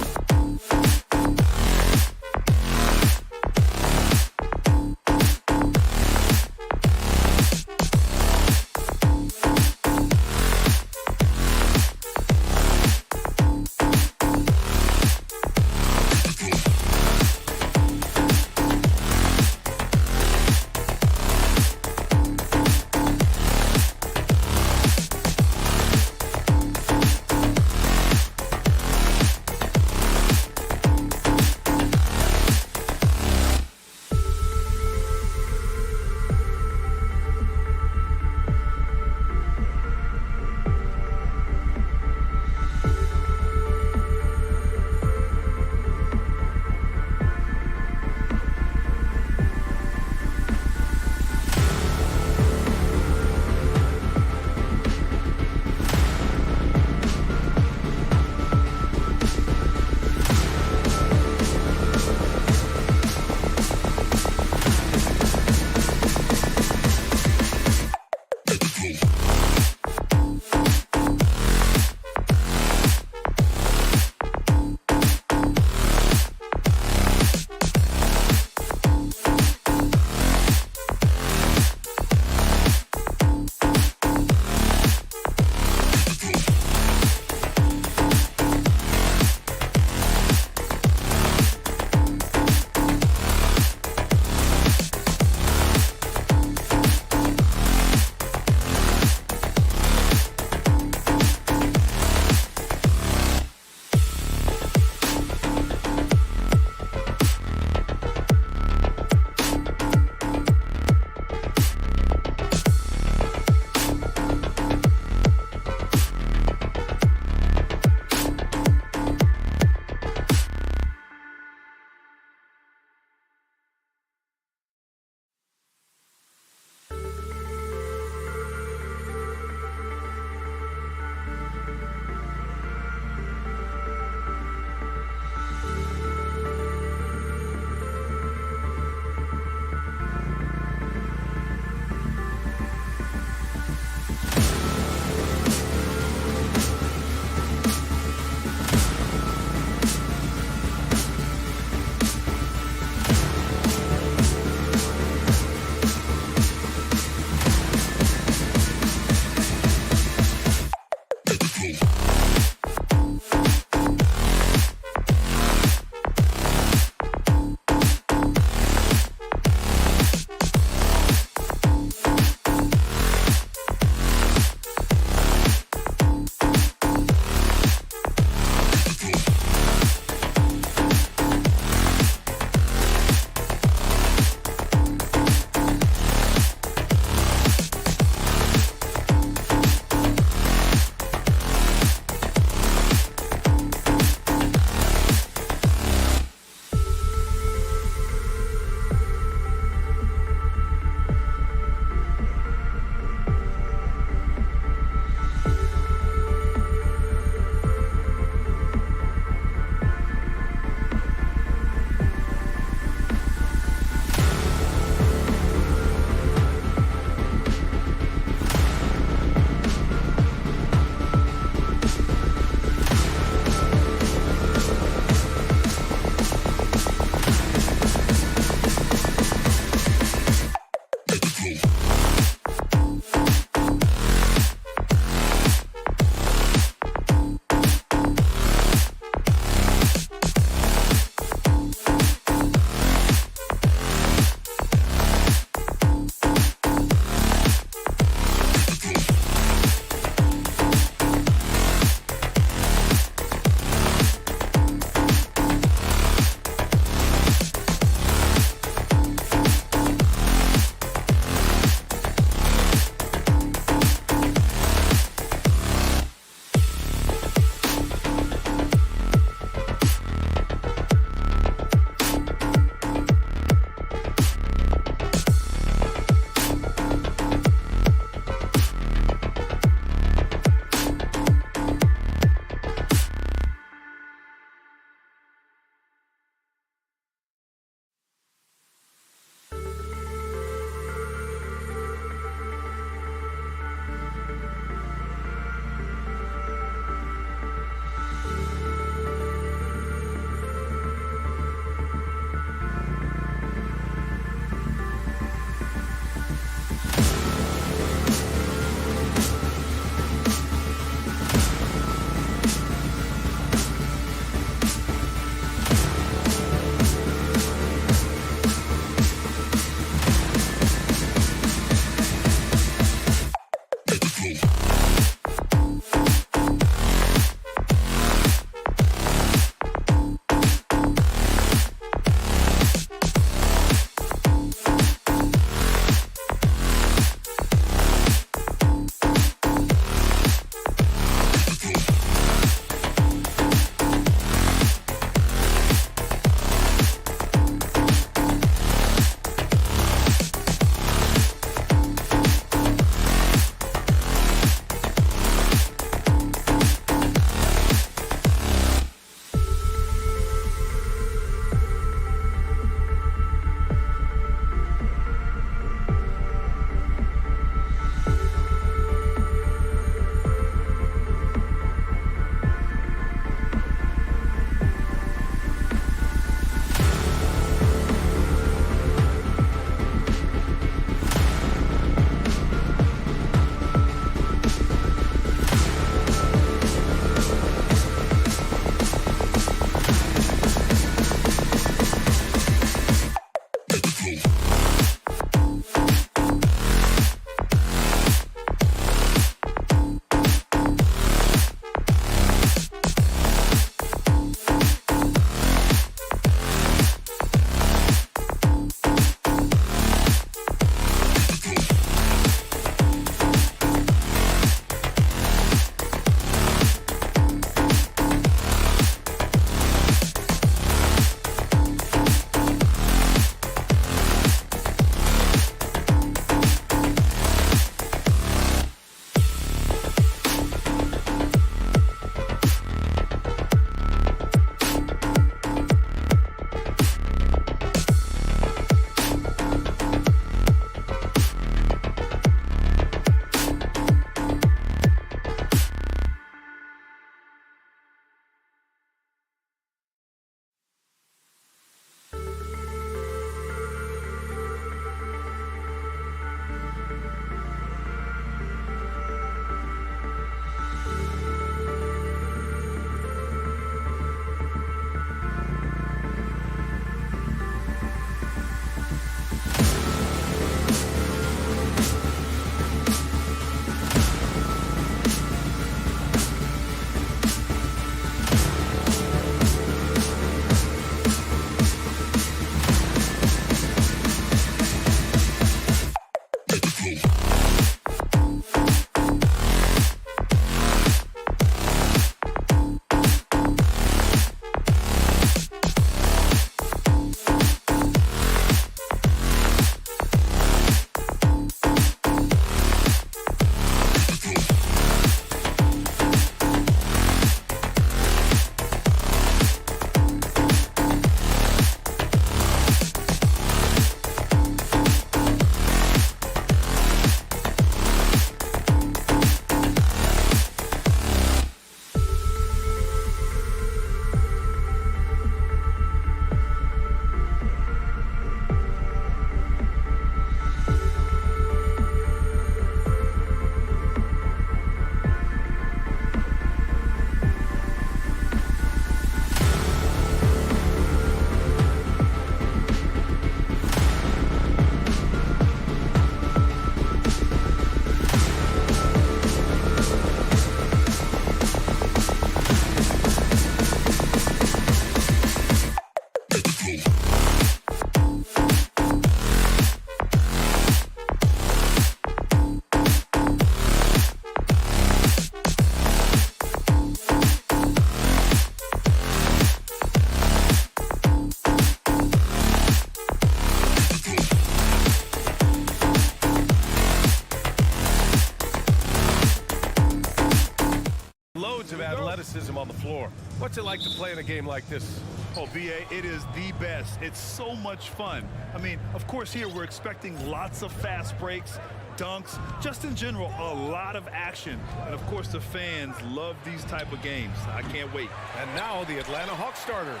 athleticism on the floor. What's it like to play in a game like this? Oh, B.A., it is the best. It's so much fun. I mean, of course, here we're expecting lots of fast breaks, dunks, just in general, a lot of action. And, of course, the fans love these type of games. I can't wait. And now the Atlanta Hawks starters.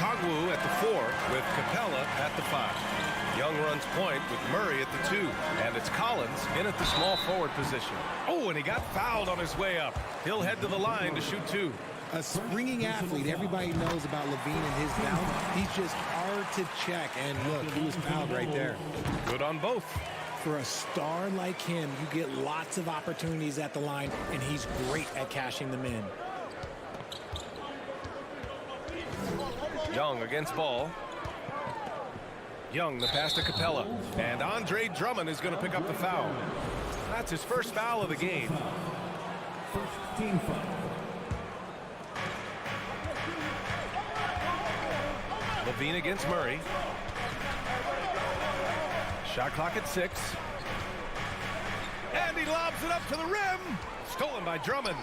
Kongwu at the 4 with Capella at the 5. Young runs point with Murray at the 2. And it's Collins in at the small forward position. Oh, and he got fouled on his way up. He'll head to the line to shoot 2. A springing athlete. Everybody knows about Levine and his bounce. He's just hard to check. And look, he was fouled right there. Good on both. For a star like him, you get lots of opportunities at the line, and he's great at cashing them in. Young against Ball. Young, the pass to Capella. And Andre Drummond is going to pick up the foul. That's his first foul of the game. First team foul. Levine against Murray. Shot clock at 6. And he lobs it up to the rim. Stolen by Drummond.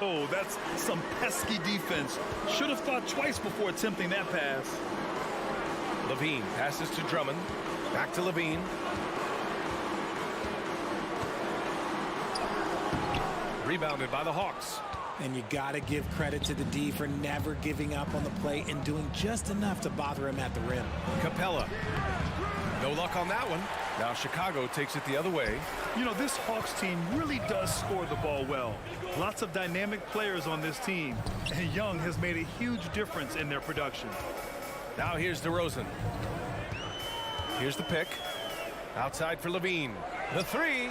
Oh, that's some pesky defense. Should have thought twice before attempting that pass. Levine passes to Drummond. Back to Levine. Rebounded by the Hawks. And you got to give credit to the D for never giving up on the play and doing just enough to bother him at the rim. Capella. No luck on that one. Now Chicago takes it the other way. You know, this Hawks team really does score the ball well. Lots of dynamic players on this team. And Young has made a huge difference in their production. Now here's DeRozan. Here's the pick. Outside for Levine. The 3.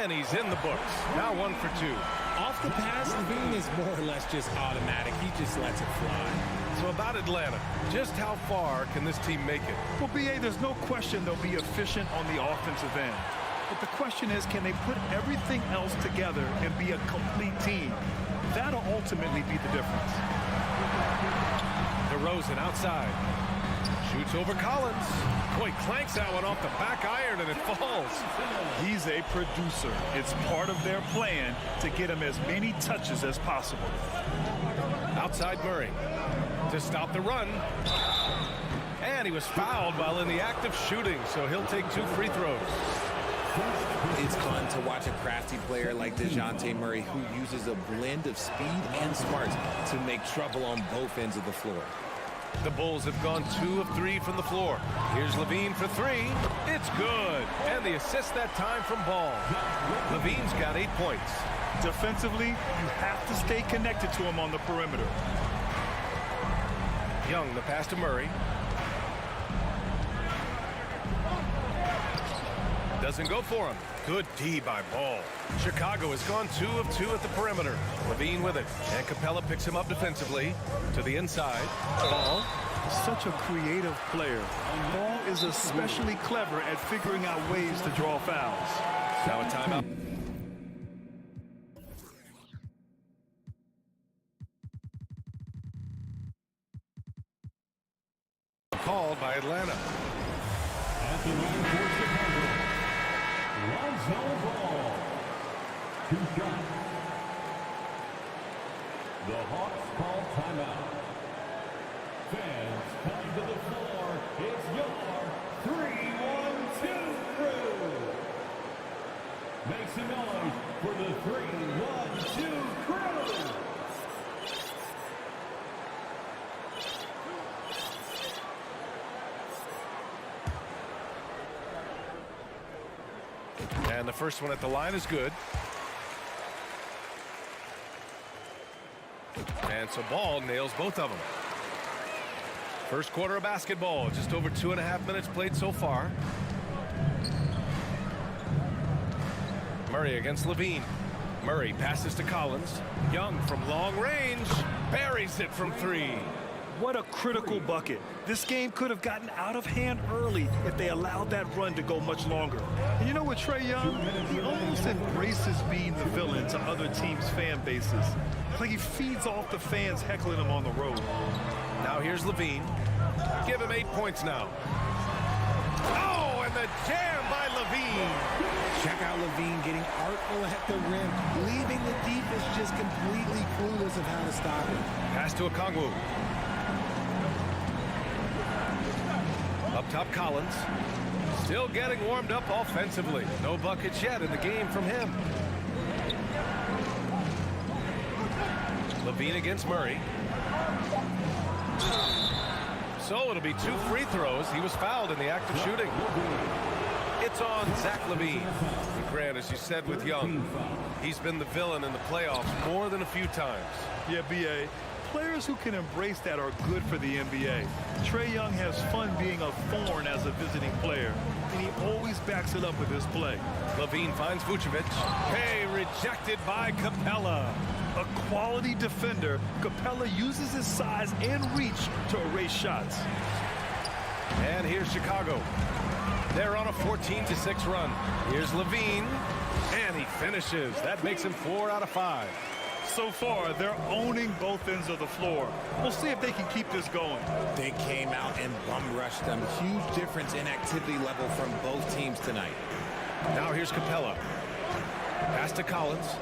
And he's in the books. Now 1 for 2. Off the pass, Levine is more or less just automatic. He just lets it fly. So about Atlanta, just how far can this team make it? Well, B.A., there's no question they'll be efficient on the offensive end. But the question is, can they put everything else together and be a complete team? That'll ultimately be the difference. DeRozan outside. Shoots over Collins. Boy, clanks that one off the back iron and it falls. He's a producer. It's part of their plan to get him as many touches as possible. Outside Murray to stop the run. And he was fouled while in the act of shooting, so he'll take 2 free throws. It's fun to watch a crafty player like DeJounte Murray who uses a blend of speed and smarts to make trouble on both ends of the floor. The Bulls have gone 2 of 3 from the floor. Here's Levine for 3. It's good. And the assist that time from Ball. Levine's got 8 points. Defensively, you have to stay connected to him on the perimeter. Young, the pass to Murray. Doesn't go for him. Good D by Ball. Chicago has gone 2 of 2 at the perimeter. Levine with it. And Capella picks him up defensively to the inside. Ball. Such a creative player. Ball is especially clever at figuring out ways to draw fouls. Now a timeout. Called by Atlanta. At the line for Chicago, Lonzo Ball. 2 shots. The Hawks call timeout. Fans come to the floor. It's your 3-1-2 crew. Make some noise for the 3-1-2 crew. And the first one at the line is good. And so Ball nails both of them. First quarter of basketball, just over 2.5 minutes played so far. Murray against Levine. Murray passes to Collins. Young from long range buries it from 3. What a critical bucket. This game could have gotten out of hand early if they allowed that run to go much longer. And you know what, Trae Young? He almost embraces being the villain to other teams' fan bases. It's like he feeds off the fans heckling him on the road. Now here's Levine. Give him 8 points now. Oh, and the jam by Levine. Check out Levine getting artful at the rim, leaving the defense just completely clueless of how to stop him. Pass to Okongwu. Up top, Collins. Still getting warmed up offensively. No buckets yet in the game from him. Levine against Murray. So it'll be 2 free throws. He was fouled in the act of shooting. It's on Zach Levine. And Grant, as you said with Young, he's been the villain in the playoffs more than a few times. Yeah, B.A., players who can embrace that are good for the NBA. Trae Young has fun being a thorn as a visiting player, and he always backs it up with his play. Levine finds Vucevic. Hey, rejected by Capella. A quality defender, Capella uses his size and reach to erase shots. And here's Chicago. They're on a 14-6 run. Here's Levine, and he finishes. That makes him 4 out of 5. So far, they're owning both ends of the floor. We'll see if they can keep this going. They came out and bum rushed them. Huge difference in activity level from both teams tonight. Now here's Capella. Pass to Collins.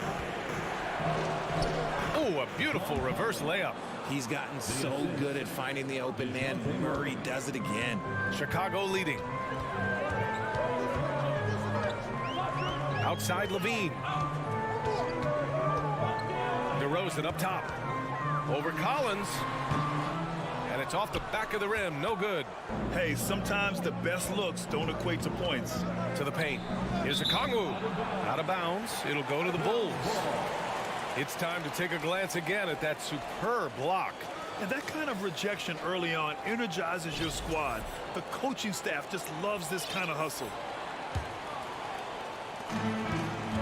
Oh, a beautiful reverse layup. He's gotten so good at finding the open man. Murray does it again. Chicago leading. Outside Levine. DeRozan up top. Over Collins. And it's off the back of the rim. No good. Hey, sometimes the best looks don't equate to points. To the paint. Here's Okongwu. Out of bounds. It'll go to the Bulls. It's time to take a glance again at that superb block. And that kind of rejection early on energizes your squad. The coaching staff just loves this kind of hustle.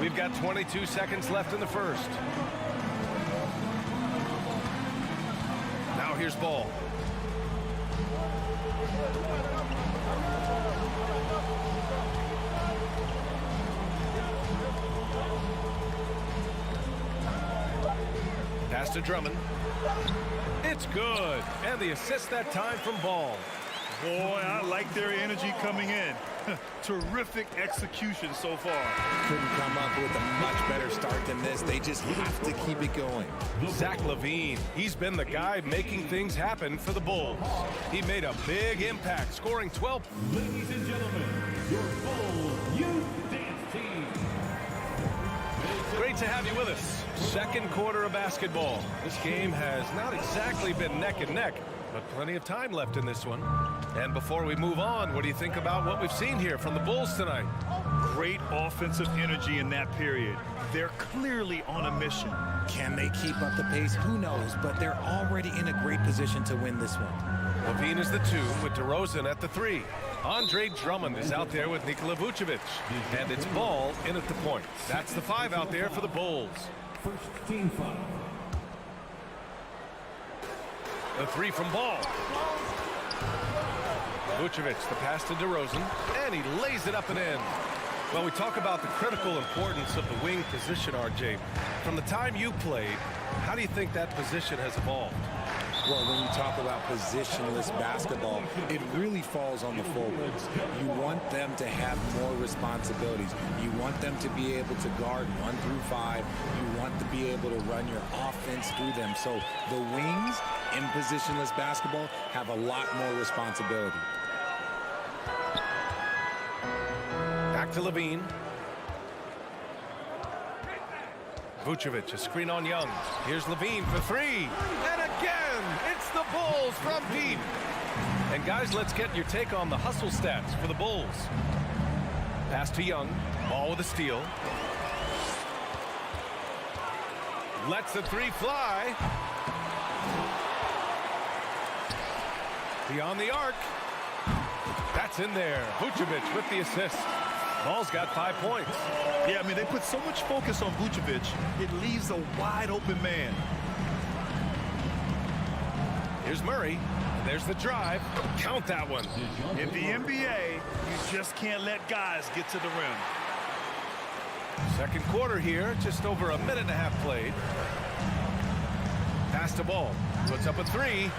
We've got 22 seconds left in the first. Now here's Ball. Pass to Drummond. It's good. And the assist that time from Ball. Boy, I like their energy coming in. Terrific execution so far. Couldn't come up with a much better start than this. They just have to keep it going. Zach Levine, he's been the guy making things happen for the Bulls. He made a big impact, scoring 12. Ladies and gentlemen, your Bulls Youth Dance Team. Great to have you with us. Second quarter of basketball. This game has not exactly been neck and neck, but plenty of time left in this one. And before we move on, what do you think about what we've seen here from the Bulls tonight? Great offensive energy in that period. They're clearly on a mission. Can they keep up the pace? Who knows, but they're already in a great position to win this one. Levine is the 2 with DeRozan at the 3. Andre Drummond is out there with Nikola Vucevic. And it's Ball in at the point. That's the 5 out there for the Bulls. First team foul. The 3 from Ball. Vucevic, the pass to DeRozan, and he lays it up and in. Well, we talk about the critical importance of the wing position, RJ. From the time you played, how do you think that position has evolved? Well, when you talk about positionless basketball, it really falls on the forwards. You want them to have more responsibilities. You want them to be able to guard 1 through 5. You want to be able to run your offense through them. So the wings in positionless basketball have a lot more responsibility. Back to Levine. Vucevic, a screen on Young. Here's Levine for 3. And again, it's the Bulls from deep. And guys, let's get your take on the hustle stats for the Bulls. Pass to Young. Ball with a steal. Lets the 3 fly. Beyond the arc. That's in there. Vucevic with the assist. Ball's got 5 points. Yeah, I mean, they put so much focus on Vucevic, it leaves a wide open man. Here's Murray. There's the drive. Count that one. In the NBA, you just can't let guys get to the rim. Second quarter here, just over a minute and a half played. Pass to Ball. Puts up a 3.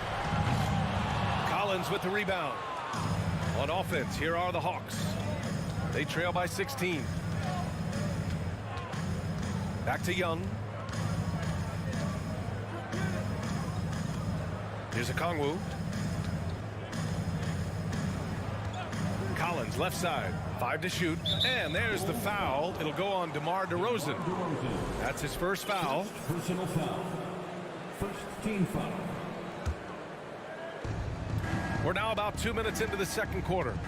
Collins with the rebound. On offense, here are the Hawks. They trail by 16. Back to Young. Here's a Kongwu. Collins, left side. 5 to shoot. And there's the foul. It'll go on DeMar DeRozan. That's his first foul. Personal foul. First team foul. We're now about 2 minutes into the second quarter.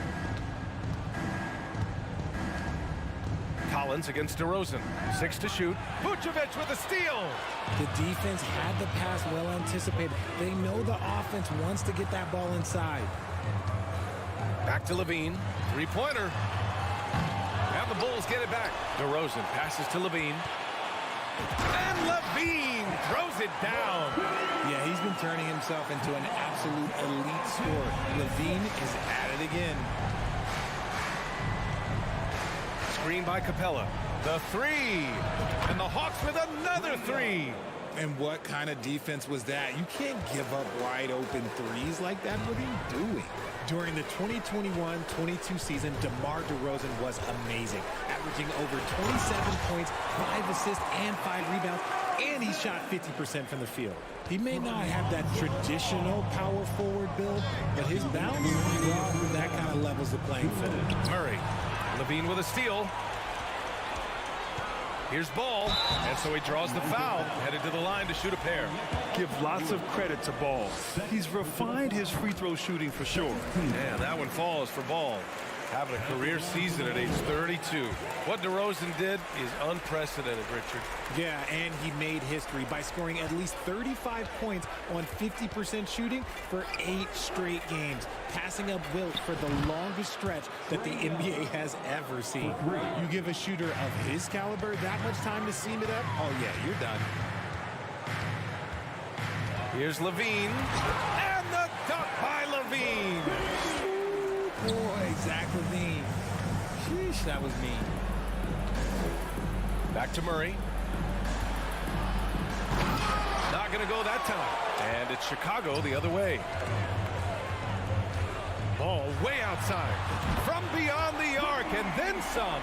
Collins against DeRozan. 6 to shoot. Vucevic with a steal. The defense had the pass well anticipated. They know the offense wants to get that ball inside. Back to Levine. Three-pointer. And the Bulls get it back. DeRozan passes to Levine. And Levine throws it down. Yeah, he's been turning himself into an absolute elite scorer. Levine is at it again. Screen by Capella. The three. And the Hawks with another three. And what kind of defense was that? You can't give up wide open threes like that. What are you doing? During the 2021-22 season, DeMar DeRozan was amazing, averaging over 27 points, 5 assists, and 5 rebounds, and he shot 50% from the field. He may not have that traditional power forward build, but his balance, well, that kind of levels the playing field. Murray. Levine with a steal. Here's Ball, and so he draws the foul, headed to the line to shoot a pair. Give lots of credit to Ball. He's refined his free throw shooting for sure. And that one falls for Ball. Having a career season at age 32. What DeRozan did is unprecedented, Richard. Yeah, and he made history by scoring at least 35 points on 50% shooting for 8 straight games, passing up Wilt for the longest stretch that the NBA has ever seen. You give a shooter of his caliber that much time to seam it up, oh yeah, you're done. Here's Levine, and the dunk by Levine. Boy, Zach Levine. Sheesh, that was mean. Back to Murray. Not going to go that time. And it's Chicago the other way. Ball way outside. From beyond the arc, and then some.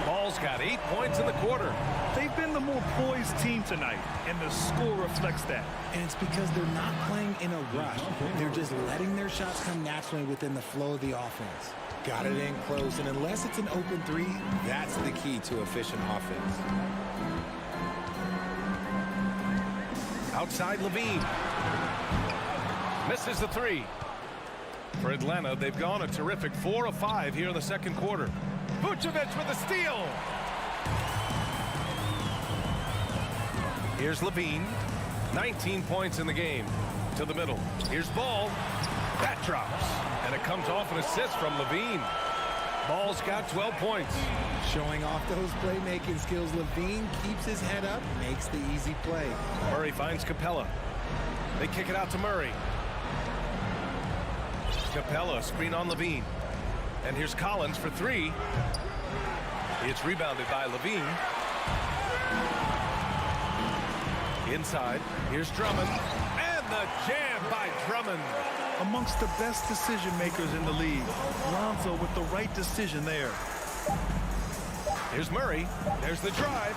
Ball's got 8 points in the quarter. They've been the more poised team tonight, and the score reflects that. And it's because they're not playing in a rush. They're just letting their shots come naturally within the flow of the offense. Got it in close, and unless it's an open three, that's the key to efficient offense. Outside Levine. Misses the three. For Atlanta, they've gone a terrific 4 of 5 here in the second quarter. Vucevic with a steal. Here's Levine. 19 points in the game. To the middle. Here's Ball. That drops. And it comes off an assist from Levine. Ball's got 12 points. Showing off those playmaking skills, Levine keeps his head up, makes the easy play. Murray finds Capella. They kick it out to Murray. Capella, screen on Levine. And here's Collins for three. It's rebounded by Levine. Inside, here's Drummond. And the jam by Drummond. Amongst the best decision makers in the league, Lonzo with the right decision there. Here's Murray. There's the drive.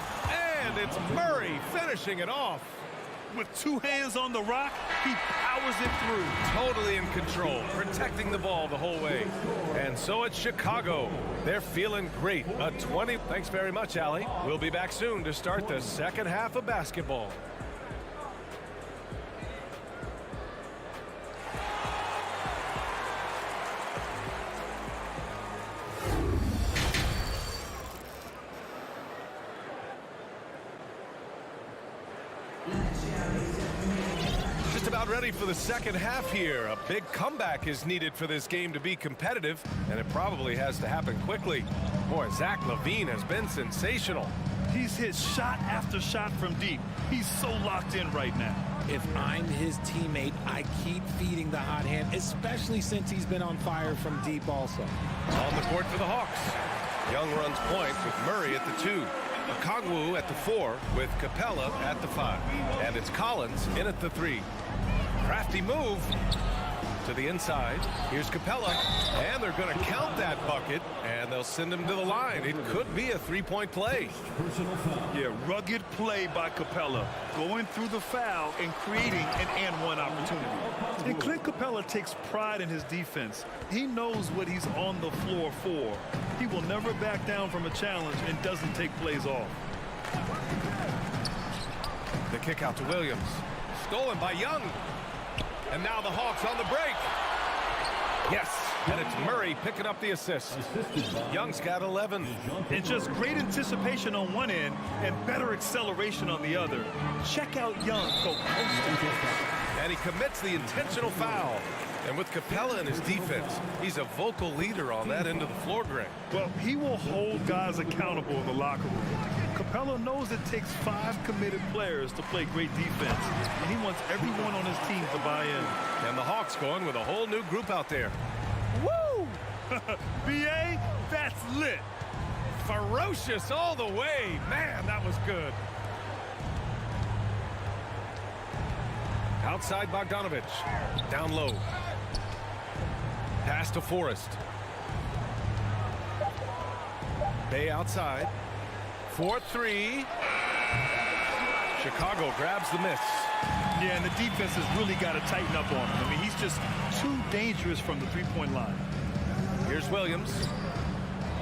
And it's Murray finishing it off. With 2 hands on the rock, he powers it through. Totally in control, protecting the ball the whole way. And so it's Chicago. They're feeling great. A 20. Thanks very much, Allie. We'll be back soon to start the second half of basketball. About ready for the second half here. A big comeback is needed for this game to be competitive, and it probably has to happen quickly. Boy, Zach LaVine has been sensational. He's hit shot after shot from deep. He's so locked in right now. If I'm his teammate, I keep feeding the hot hand, especially since he's been on fire from deep also. On the court for the Hawks. Young runs point with Murray at the 2. Okongwu at the 4 with Capella at the 5. And it's Collins in at the 3. Crafty move. To the inside. Here's Capella. And they're going to count that bucket. And they'll send him to the line. It could be a three-point play. Yeah, rugged play by Capella. Going through the foul and creating an and-one opportunity. And Clint Capella takes pride in his defense. He knows what he's on the floor for. He will never back down from a challenge and doesn't take plays off. The kick out to Williams. Stolen by Young. And now the Hawks on the break. Yes, and it's Murray picking up the assist. Young's got 11. And just great anticipation on one end and better acceleration on the other. Check out Young go post. And he commits the intentional foul. And with Capella in his defense, he's a vocal leader on that end of the floor, Greg. Well, he will hold guys accountable in the locker room. Capella knows it takes 5 committed players to play great defense, and he wants everyone on his team to buy in. And the Hawks going with a whole new group out there. Woo! BA, that's lit. Ferocious all the way. Man, that was good. Outside Bogdanovich. Down low. Pass to Forrest. Bay outside. 4-3. Chicago grabs the miss. Yeah, and the defense has really got to tighten up on him. I mean, he's just too dangerous from the three-point line. Here's Williams.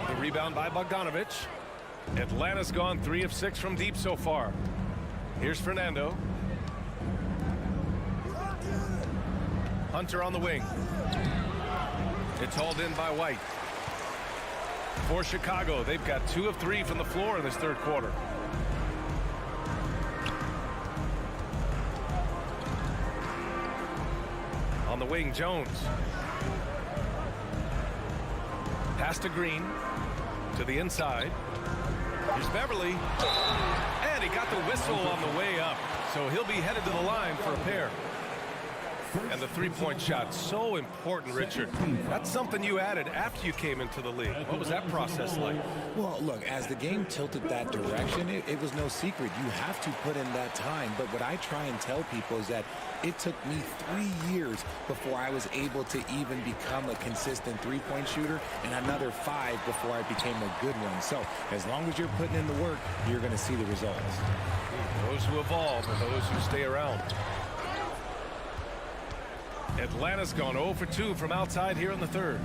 The rebound by Bogdanovich. Atlanta's gone 3 of 6 from deep so far. Here's Fernando. Hunter on the wing. It's hauled in by White. For Chicago, they've got 2 of 3 from the floor in this third quarter. On the wing, Jones. Pass to Green. To the inside. Here's Beverly. And he got the whistle on the way up. So he'll be headed to the line for a pair. And the three-point shot, so important, Richard. That's something you added after you came into the league. What was that process like? Well, look, as the game tilted that direction, it was no secret. You have to put in that time. But what I try and tell people is that it took me 3 years before I was able to even become a consistent three-point shooter, and another 5 before I became a good one. So as long as you're putting in the work, you're going to see the results. Those who evolve are those who stay around. Atlanta's gone 0 for 2 from outside here in the third.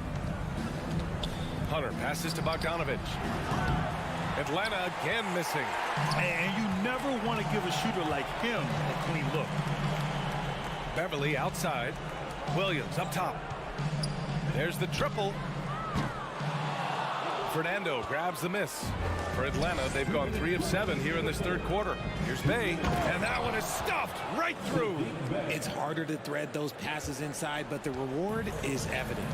Hunter passes to Bogdanovich. Atlanta again missing. And you never want to give a shooter like him a clean look. Beverly outside. Williams up top. There's the triple. Fernando grabs the miss. For Atlanta, they've gone 3 of 7 here in this third quarter. Here's Bay, and that one is stuffed right through. It's harder to thread those passes inside, but the reward is evident.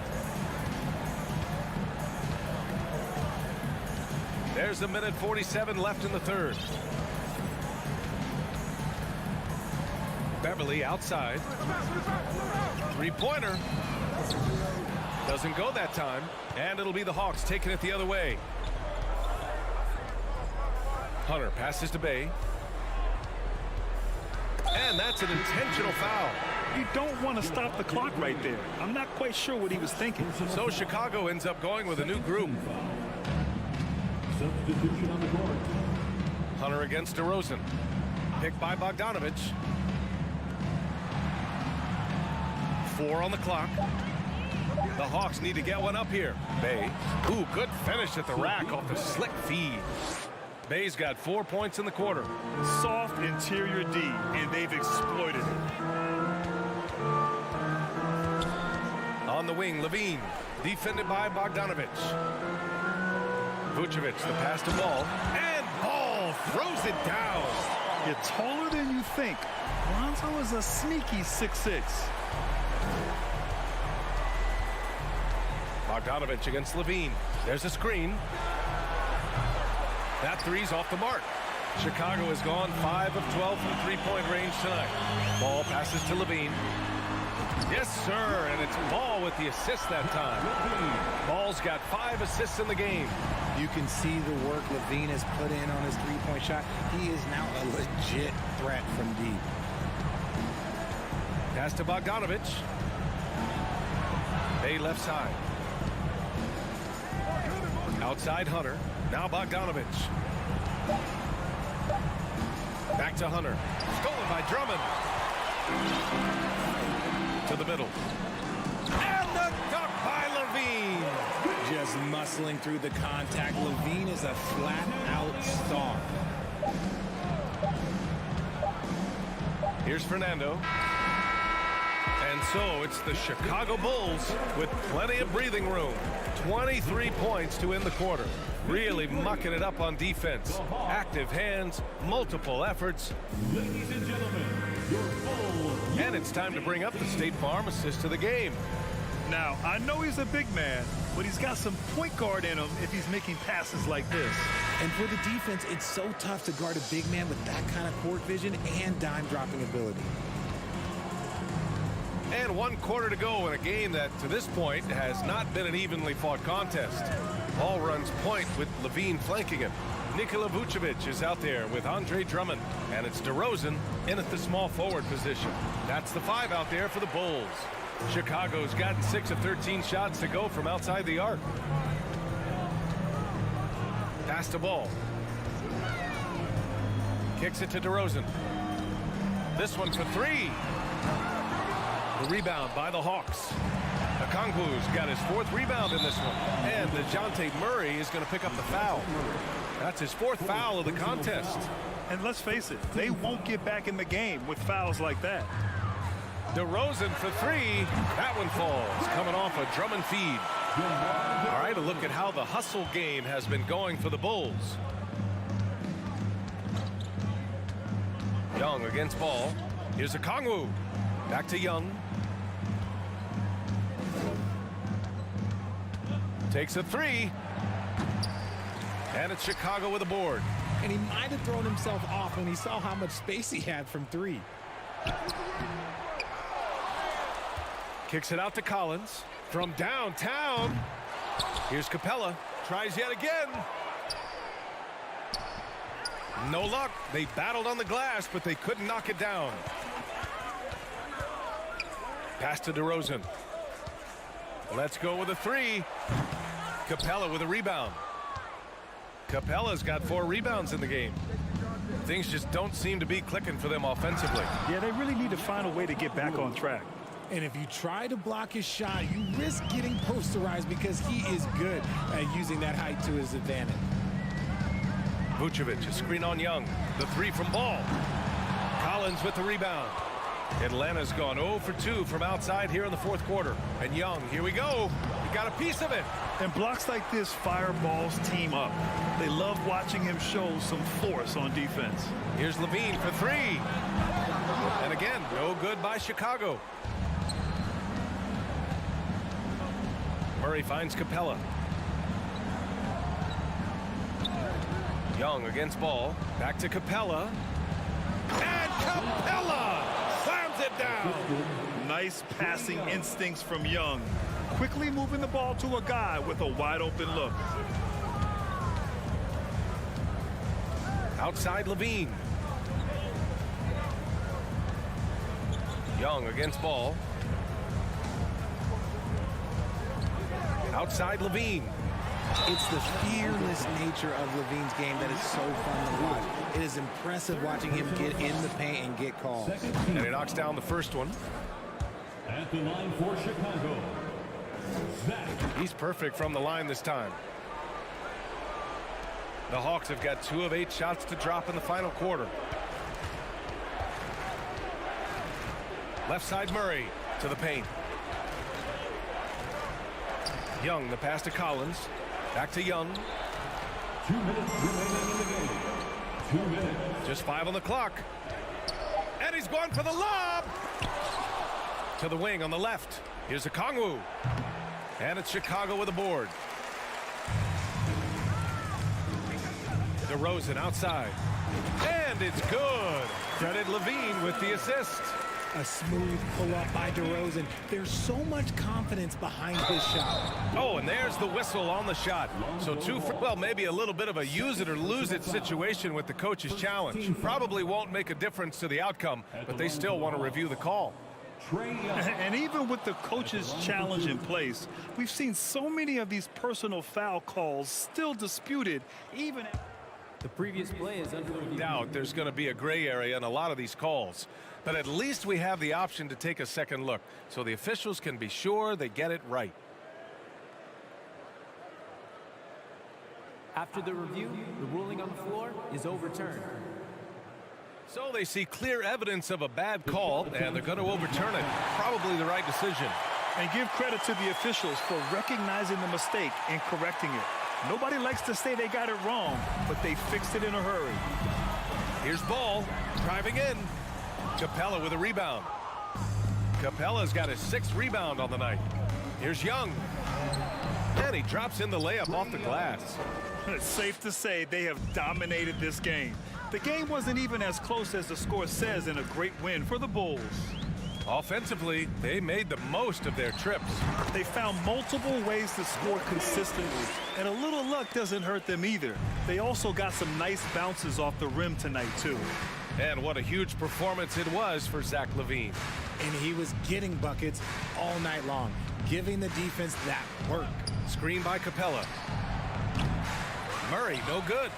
There's a minute 47 left in the third. Beverly outside. Three-pointer. Doesn't go that time. And it'll be the Hawks taking it the other way. Hunter passes to Bay. And that's an intentional foul. You don't want to stop the clock right there. I'm not quite sure what he was thinking. So Chicago ends up going with a new group. Substitution on the court. Hunter against DeRozan. Picked by Bogdanovich. 4 on the clock. The Hawks need to get one up here. Bay. Ooh, good finish at the rack off the slick feed. Bay's got 4 points in the quarter. Soft interior D, and they've exploited it. On the wing, Levine. Defended by Bogdanovich. Vucevic, the pass to Ball. And Ball throws it down. You're taller than you think. Lonzo is a sneaky 6'6". Bogdanovich against Levine. There's a screen. That three's off the mark. Chicago has gone 5 of 12 from three-point range tonight. Ball passes to Levine. Yes, sir, and it's Ball with the assist that time. Ball's got 5 assists in the game. You can see the work Levine has put in on his three-point shot. He is now a legit threat from deep. Pass to Bogdanovich. A left side. Outside Hunter. Now Bogdanovich. Back to Hunter. Stolen by Drummond. To the middle. And the dunk by Levine. Just muscling through the contact. Levine is a flat-out star. Here's Fernando. And so it's the Chicago Bulls with plenty of breathing room. 23 points to end the quarter. Really mucking it up on defense. Active hands, multiple efforts. Ladies and gentlemen, your Bulls. And it's time to bring up the State Farm assist to the game. Now, I know he's a big man, but he's got some point guard in him if he's making passes like this. And for the defense, it's so tough to guard a big man with that kind of court vision and dime-dropping ability. And 1 quarter to go in a game that, to this point, has not been an evenly fought contest. Ball runs point with Levine flanking him. Nikola Vucevic is out there with Andre Drummond. And it's DeRozan in at the small forward position. That's the 5 out there for the Bulls. Chicago's gotten 6 of 13 shots to go from outside the arc. Pass the ball. Kicks it to DeRozan. This one for 3. The rebound by the Hawks. Okongwu's got his 4th rebound in this one. And DeJounte Murray is going to pick up the foul. That's his 4th foul of the contest. And let's face it, they won't get back in the game with fouls like that. DeRozan for 3. That one falls, coming off a Drummond feed. All right, a look at how the hustle game has been going for the Bulls. Young against ball. Here's Okongwu. Back to Young. Takes a 3. And it's Chicago with a board. And he might have thrown himself off when he saw how much space he had from 3. Kicks it out to Collins from downtown. Here's Capella. Tries yet again. No luck. They battled on the glass, but they couldn't knock it down. Pass to DeRozan. Let's go with a 3. Capella with a rebound. Capella's got 4 rebounds in the game. Things just don't seem to be clicking for them offensively. Yeah, they really need to find a way to get back on track. And if you try to block his shot, you risk getting posterized because he is good at using that height to his advantage. Vucevic, a screen on Young. The 3 from Ball. Collins with the rebound. Atlanta's gone 0 for 2 from outside here in the 4th quarter. And Young, here we go. He got a piece of it. And blocks like this fire Ball's team up. They love watching him show some force on defense. Here's Levine for 3. And again, no good by Chicago. Murray finds Capella. Young against Ball. Back to Capella. And Capella slams it down. Nice passing instincts from Young. Quickly moving the ball to a guy with a wide open look. Outside Levine. Young against Ball. Outside Levine. It's the fearless nature of Levine's game that is so fun to watch. It is impressive watching him get in the paint and get calls. And he knocks down the first one. At the line for Chicago, Zach. He's perfect from the line this time. The Hawks have got 2 of 8 shots to drop in the final quarter. Left side Murray to the paint. Young, the pass to Collins. Back to Young. 2 minutes remaining in the game. 2 minutes. Just 5 on the clock. And he's going for the lob. To the wing on the left. Here's Okongwu. And it's Chicago with a board. DeRozan outside. And it's good. Credit Levine with the assist. A smooth pull-up by DeRozan. There's so much confidence behind his shot. Oh, and there's the whistle on the shot. So 2 for, well, maybe a little bit of a use it or lose it situation with the coach's challenge. Probably won't make a difference to the outcome, but they still want to review the call. And even with the coach's challenge in place, we've seen so many of these personal foul calls still disputed, even. The previous play is under review. Doubt there's going to be a gray area in a lot of these calls, but at least we have the option to take a second look so the officials can be sure they get it right. After the review, the ruling on the floor is overturned. So they see clear evidence of a bad call, and they're going to overturn it. Probably the right decision. And give credit to the officials for recognizing the mistake and correcting it. Nobody likes to say they got it wrong, but they fixed it in a hurry. Here's Ball driving in. Capella with a rebound. Capella's got his 6th rebound on the night. Here's Young. And he drops in the layup off the glass. It's safe to say they have dominated this game. The game wasn't even as close as the score says in a great win for the Bulls. Offensively, they made the most of their trips. They found multiple ways to score consistently, and a little luck doesn't hurt them either. They also got some nice bounces off the rim tonight, too. And what a huge performance it was for Zach LaVine. And he was getting buckets all night long, giving the defense that work. Screen by Capella. Murray, no good.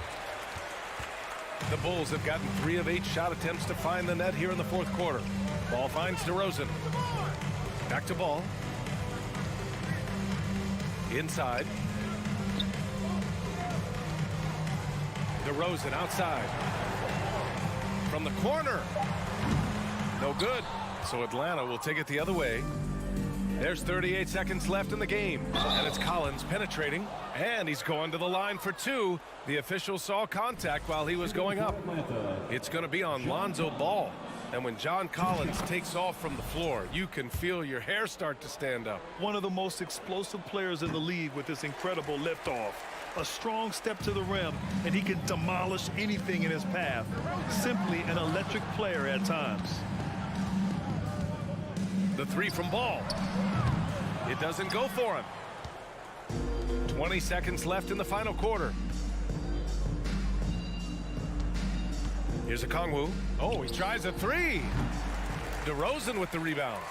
The Bulls have gotten 3 of 8 shot attempts to find the net here in the 4th quarter. Ball finds DeRozan. Back to Ball. Inside. DeRozan outside. From the corner. No good. So Atlanta will take it the other way. There's 38 seconds left in the game. And it's Collins penetrating. And he's going to the line for 2. The official saw contact while he was going up. It's going to be on Lonzo Ball. And when John Collins takes off from the floor, you can feel your hair start to stand up. One of the most explosive players in the league with this incredible liftoff. A strong step to the rim, and he can demolish anything in his path. Simply an electric player at times. The 3 from Ball. It doesn't go for him. 20 seconds left in the final quarter. Here's a Kongwu. Oh, he tries a 3. DeRozan with the rebound.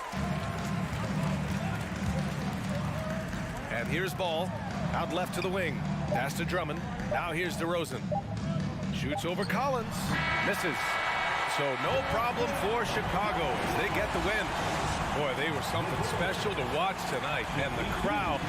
And here's Ball. Out left to the wing. Pass to Drummond. Now here's DeRozan. Shoots over Collins. Misses. So no problem for Chicago as they get the win. Boy, they were something special to watch tonight. And the crowd...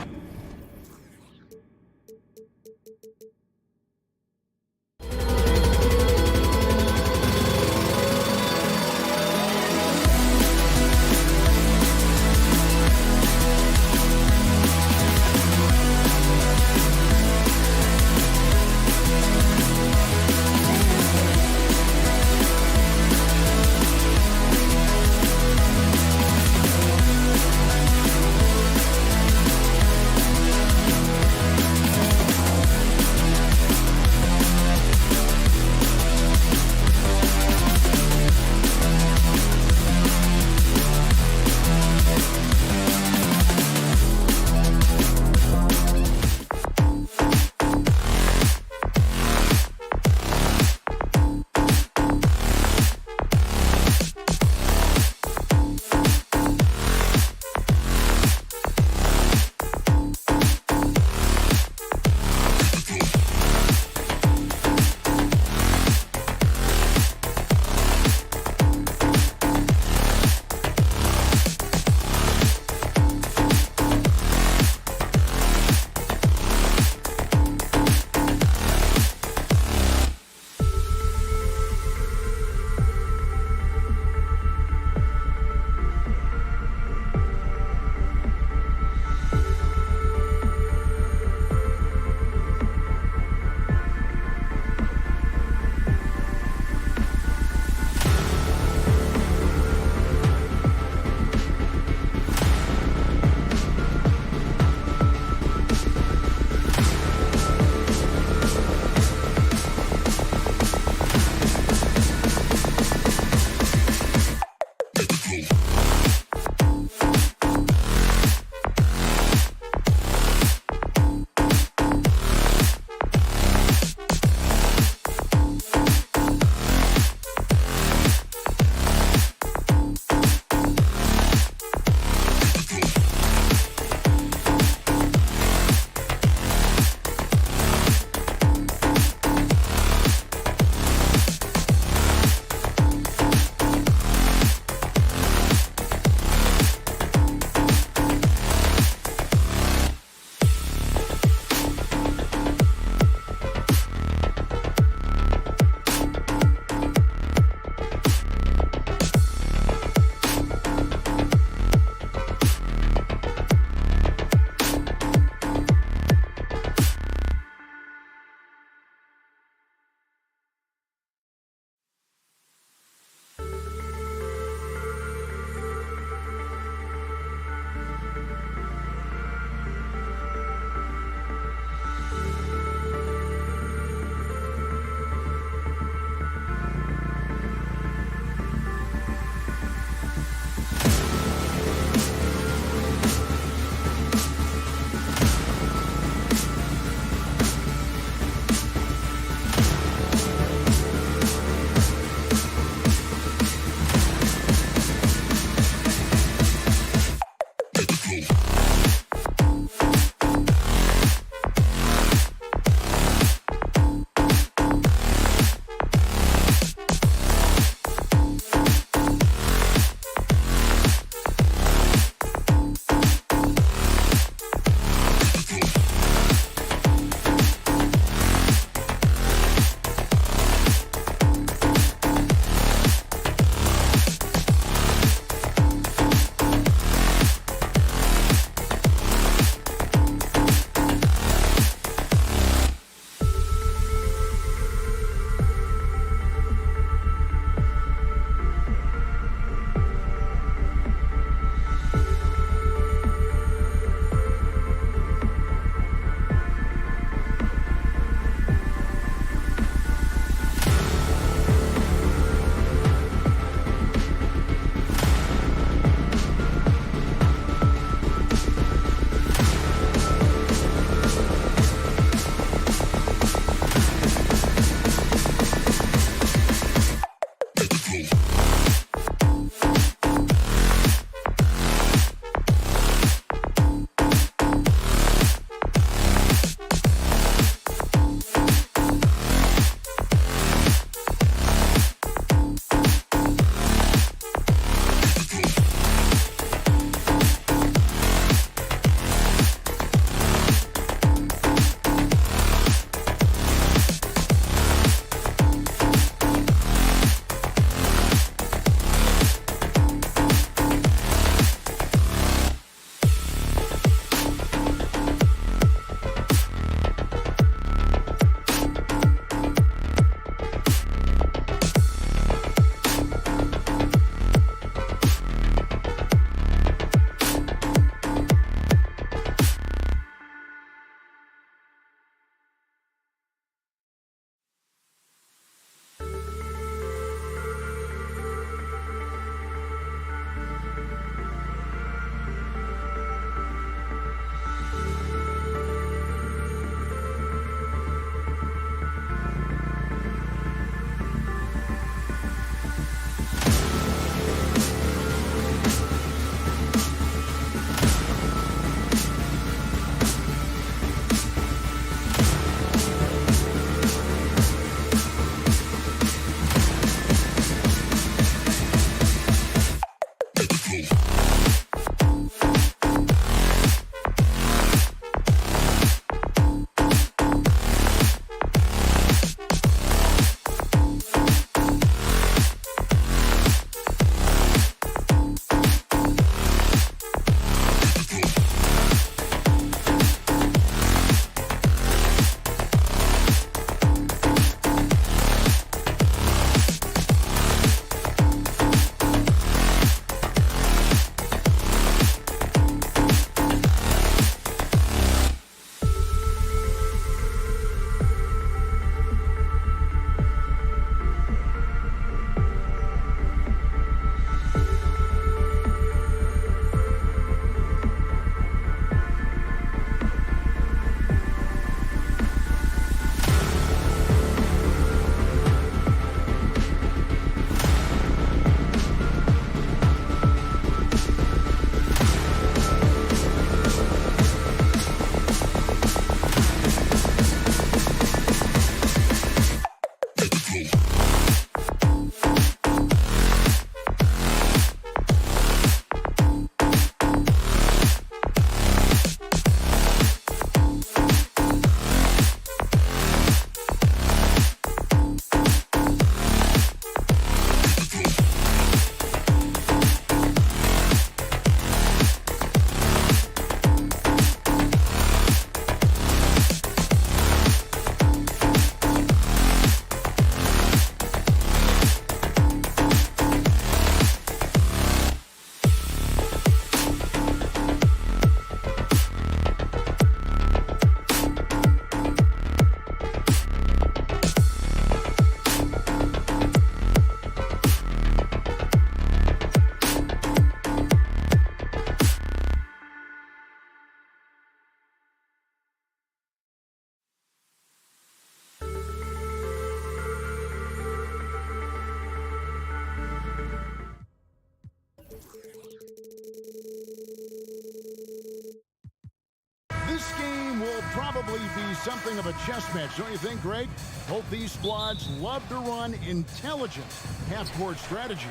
This game will probably be something of a chess match, don't you think, Greg? Both these squads love to run intelligent half-court strategy.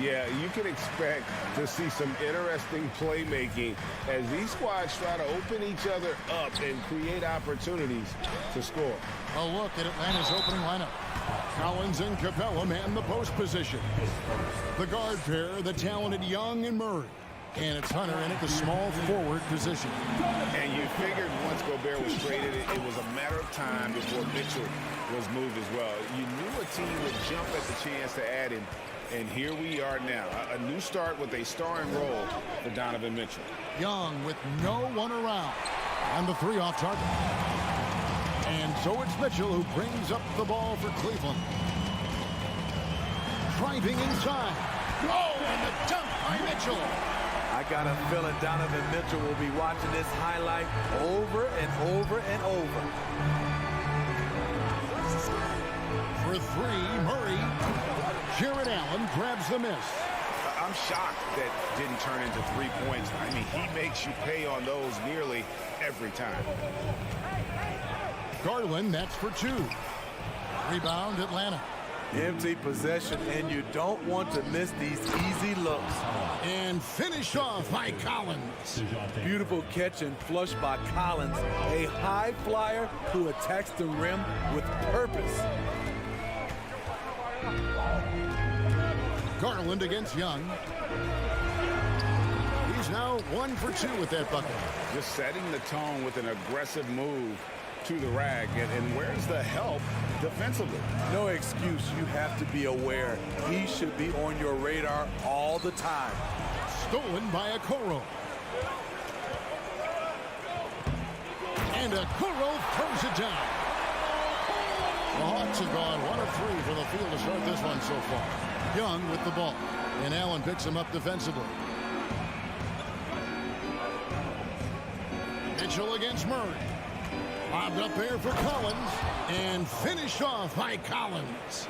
Yeah, you can expect to see some interesting playmaking as these squads try to open each other up and create opportunities to score. A look at Atlanta's opening lineup. Collins and Capella man the post position. The guard pair, the talented Young and Murray. And it's Hunter in at the small forward position. And you figured once Gobert was traded, it was a matter of time before Mitchell was moved as well. You knew a team would jump at the chance to add him, and here we are now. A new start with a starring role for Donovan Mitchell. Young with no one around. And the three off target. And so it's Mitchell who brings up the ball for Cleveland. Driving inside. Oh, and the dunk by Mitchell. I got a feeling Donovan Mitchell will be watching this highlight over and over and over. For three, Murray. Jared Allen grabs the miss. I'm shocked that didn't turn into 3 points. I mean, he makes you pay on those nearly every time. Garland, that's for two. Rebound, Atlanta. Empty possession, and you don't want to miss these easy looks. And finish off by Collins. Beautiful catch and flush by Collins, a high flyer who attacks the rim with purpose. Garland against Young. He's now 1 for 2 with that bucket. Just setting the tone with an aggressive move to the rack. And where's the help defensively? No excuse. You have to be aware. He should be on your radar all the time. Stolen by Okoro. And Okoro throws it down. The Hawks have gone 1 of 3 for the field to start this one so far. Young with the ball. And Allen picks him up defensively. Mitchell against Murray. Bobbed up there for Collins. And finished off by Collins.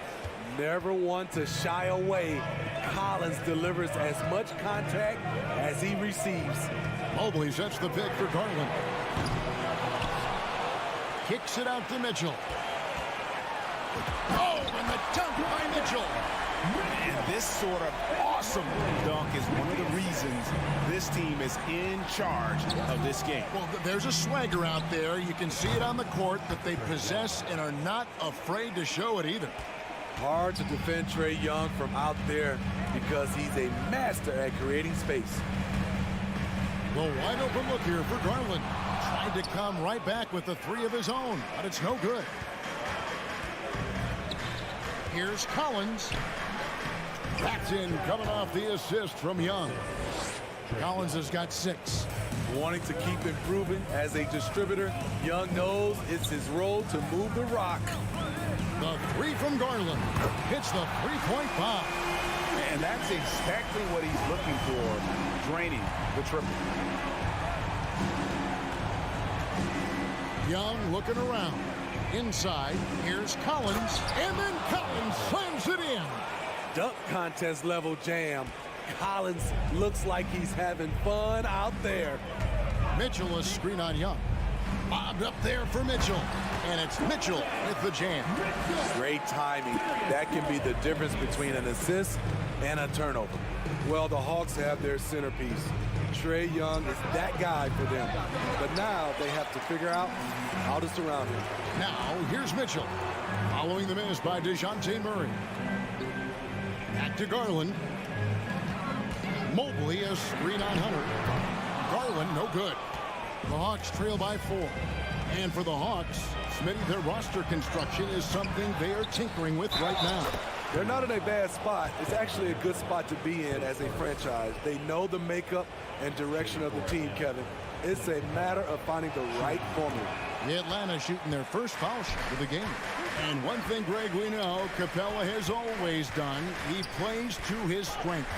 Never want to shy away. Collins delivers as much contact as he receives. Mobley sets the pick for Garland. Kicks it out to Mitchell. Oh, and the dunk by Mitchell. And this sort of awesome dunk is one of the reasons this team is in charge of this game. Well, there's a swagger out there. You can see it on the court that they possess and are not afraid to show it either. Hard to defend Trae Young from out there because he's a master at creating space. The wide open look here for Garland. Tried to come right back with the three of his own, but it's no good. Here's Collins. That's in, coming off the assist from Young. Collins has got 6. Wanting to keep improving as a distributor, Young knows it's his role to move the rock. The 3 from Garland. Hits the 3-point bomb. And that's exactly what he's looking for, draining the triple. Young looking around. Inside, here's Collins. And then Collins slams it in. Dunk contest level jam. Collins looks like he's having fun out there. Mitchell a screen on Young. Bobbed up there for Mitchell. And it's Mitchell with the jam. Great timing. That can be the difference between an assist and a turnover. Well, the Hawks have their centerpiece. Trae Young is that guy for them. But now they have to figure out how to surround him. Now, here's Mitchell. Following the miss by DeJounte Murray. Back to Garland. Mobley a screen on Hunter. Garland no good. The Hawks trail by 4. And for the Hawks, Smitty, their roster construction is something they are tinkering with right now. They're not in a bad spot. It's actually a good spot to be in as a franchise. They know the makeup and direction of the team, Kevin. It's a matter of finding the right formula. The Atlanta shooting their first foul shot of the game. And one thing, Greg, we know Capella has always done. He plays to his strengths.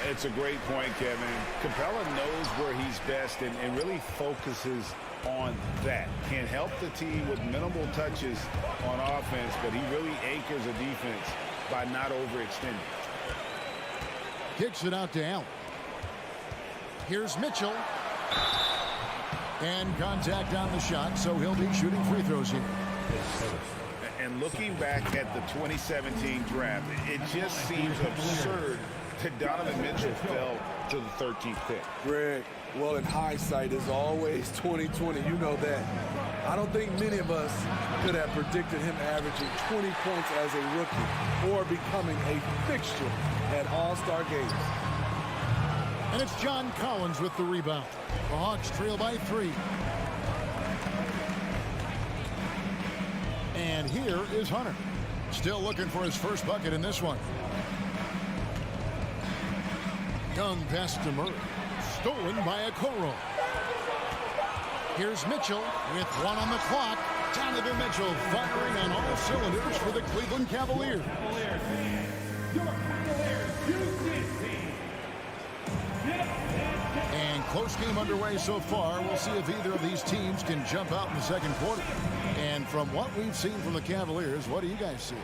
It's a great point, Kevin. Capella knows where he's best and really focuses on that. Can help the team with minimal touches on offense, but he really anchors a defense by not overextending. Kicks it out to Allen. Here's Mitchell. And contact on the shot, so he'll be shooting free throws here. And looking back at the 2017 draft, it just seems absurd that Donovan Mitchell fell to the 13th pick. Greg, well, in hindsight, is always 2020. You know that. I don't think many of us could have predicted him averaging 20 points as a rookie or becoming a fixture at All-Star games. And it's John Collins with the rebound. The Hawks trail by 3. And here is Hunter. Still looking for his first bucket in this one. Young pass to Murray. Stolen by Okoro. Here's Mitchell with 1 on the clock. Donovan Mitchell firing on all cylinders for the Cleveland Cavaliers. And close game underway so far. We'll see if either of these teams can jump out in the second quarter. And from what we've seen from the Cavaliers, what do you guys see?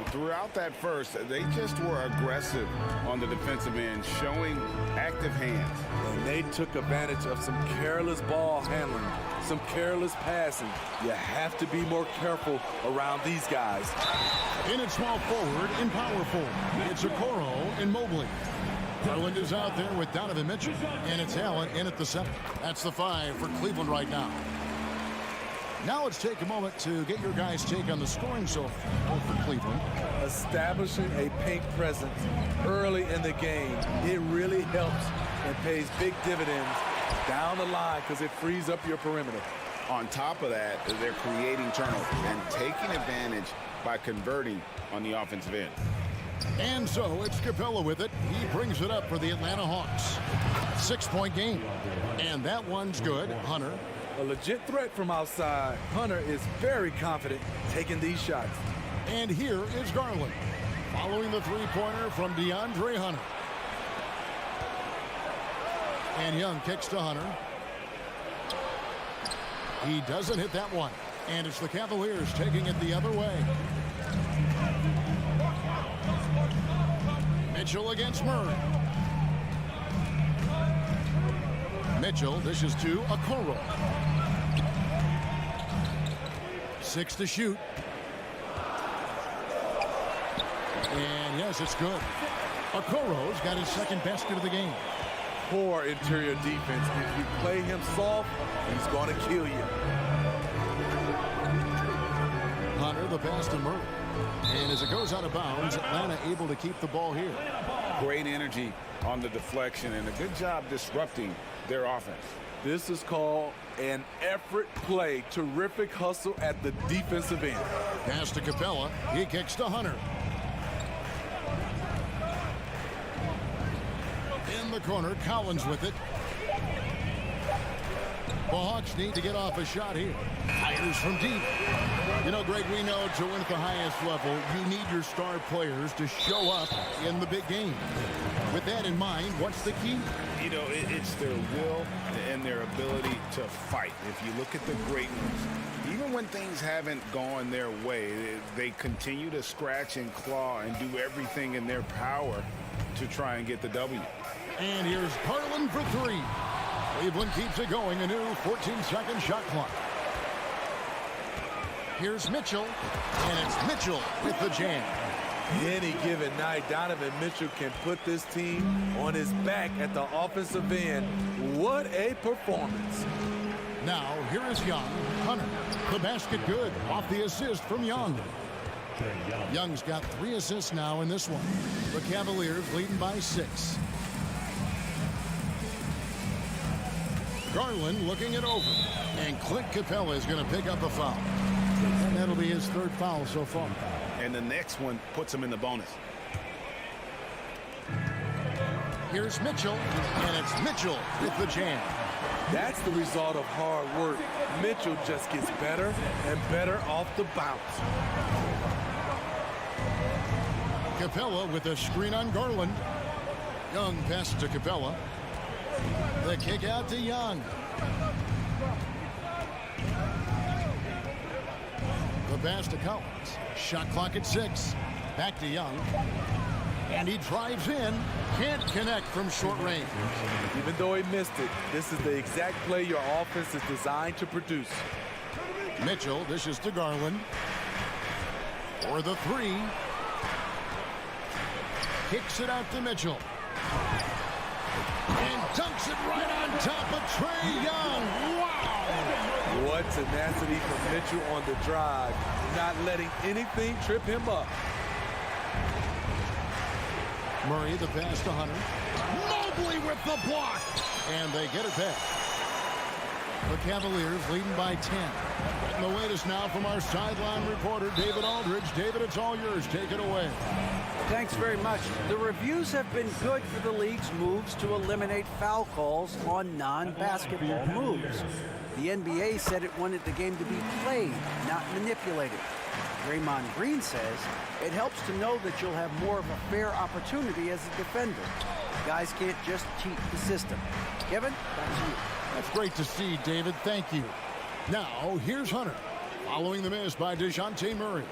Throughout that first, they just were aggressive on the defensive end, showing active hands. And they took advantage of some careless ball handling, some careless passing. You have to be more careful around these guys. In at small forward, in power forward, it's Okoro and Mobley. Garland is out there with Donovan Mitchell, and it's Allen in at the center. That's the 5 for Cleveland right now. Now let's take a moment to get your guys' take on the scoring so far for Cleveland. Establishing a paint presence early in the game, it really helps and pays big dividends down the line because it frees up your perimeter. On top of that, they're creating turnovers and taking advantage by converting on the offensive end. And so it's Capella with it. He brings it up for the Atlanta Hawks. 6-point game. And that one's good. Hunter. A legit threat from outside. Hunter is very confident taking these shots. And here is Garland. Following the three-pointer from DeAndre Hunter. And Young kicks to Hunter. He doesn't hit that one. And it's the Cavaliers taking it the other way. Mitchell against Murray. Mitchell dishes to Okoro. 6 to shoot. And yes, it's good. Okoro's got his second basket of the game. Poor interior defense. If you play him soft, he's going to kill you. Hunter, the pass to Murray. And as it goes out of bounds, Atlanta able to keep the ball here. Great energy on the deflection and a good job disrupting their offense. This is called an effort play. Terrific hustle at the defensive end. Pass to Capella. He kicks to Hunter. In the corner, Collins with it. The Hawks need to get off a shot here. Fires from deep. You know, Greg, we know to win at the highest level, you need your star players to show up in the big game. With that in mind, what's the key? You know, it's their will and their ability to fight. If you look at the great ones, even when things haven't gone their way, they continue to scratch and claw and do everything in their power to try and get the W. And here's Garland for three. Cleveland keeps it going, a new 14-second shot clock. Here's Mitchell, and it's Mitchell with the jam. Any given night, Donovan Mitchell can put this team on his back at the offensive end. What a performance. Now, here is Young. Hunter, the basket good, off the assist from Young. Young's got 3 assists now in this one. The Cavaliers leading by 6. Garland looking it over. And Clint Capella is going to pick up a foul. And that'll be his 3rd foul so far. And the next one puts him in the bonus. Here's Mitchell, and it's Mitchell with the jam. That's the result of hard work. Mitchell just gets better and better off the bounce. Capella with a screen on Garland. Young passes to Capella. The kick out to Young. The pass to Collins. Shot clock at 6. Back to Young. And he drives in. Can't connect from short range. Even though he missed it, this is the exact play your offense is designed to produce. Mitchell dishes to Garland. For the 3. Kicks it out to Mitchell. And dunks it right on top of Trae Young. Wow! What tenacity from Mitchell on the drive. Not letting anything trip him up. Murray, the pass to Hunter. Mobley with the block. And they get it back. The Cavaliers leading by 10. Getting the latest now from our sideline reporter, David Aldridge. David, it's all yours. Take it away. Thanks very much. The reviews have been good for the league's moves to eliminate foul calls on non-basketball moves. The NBA said it wanted the game to be played, not manipulated. Draymond Green says it helps to know that you'll have more of a fair opportunity as a defender. Guys can't just cheat the system. Kevin, back to you. That's great to see, David. Thank you. Now, here's Hunter. Following the miss by DeJounte Murray.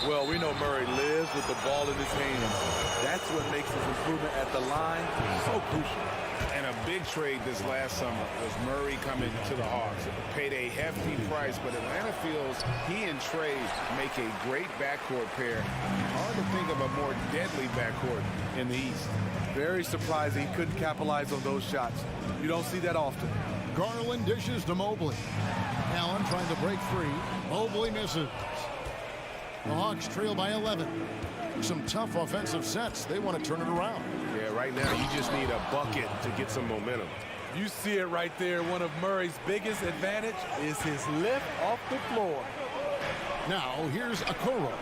Well, we know Murray lives with the ball in his hands. That's what makes his improvement at the line so crucial. And a big trade this last summer was Murray coming to the Hawks. Paid a hefty price, but Atlanta feels he and Trae make a great backcourt pair. Hard to think of a more deadly backcourt in the East. Very surprising he couldn't capitalize on those shots. You don't see that often. Garland dishes to Mobley. Allen trying to break free. Mobley misses. The Hawks trail by 11. Some tough offensive sets. They want to turn it around. Yeah, right now you just need a bucket to get some momentum. You see it right there. One of Murray's biggest advantage is his lift off the floor. Now, here's Okoro.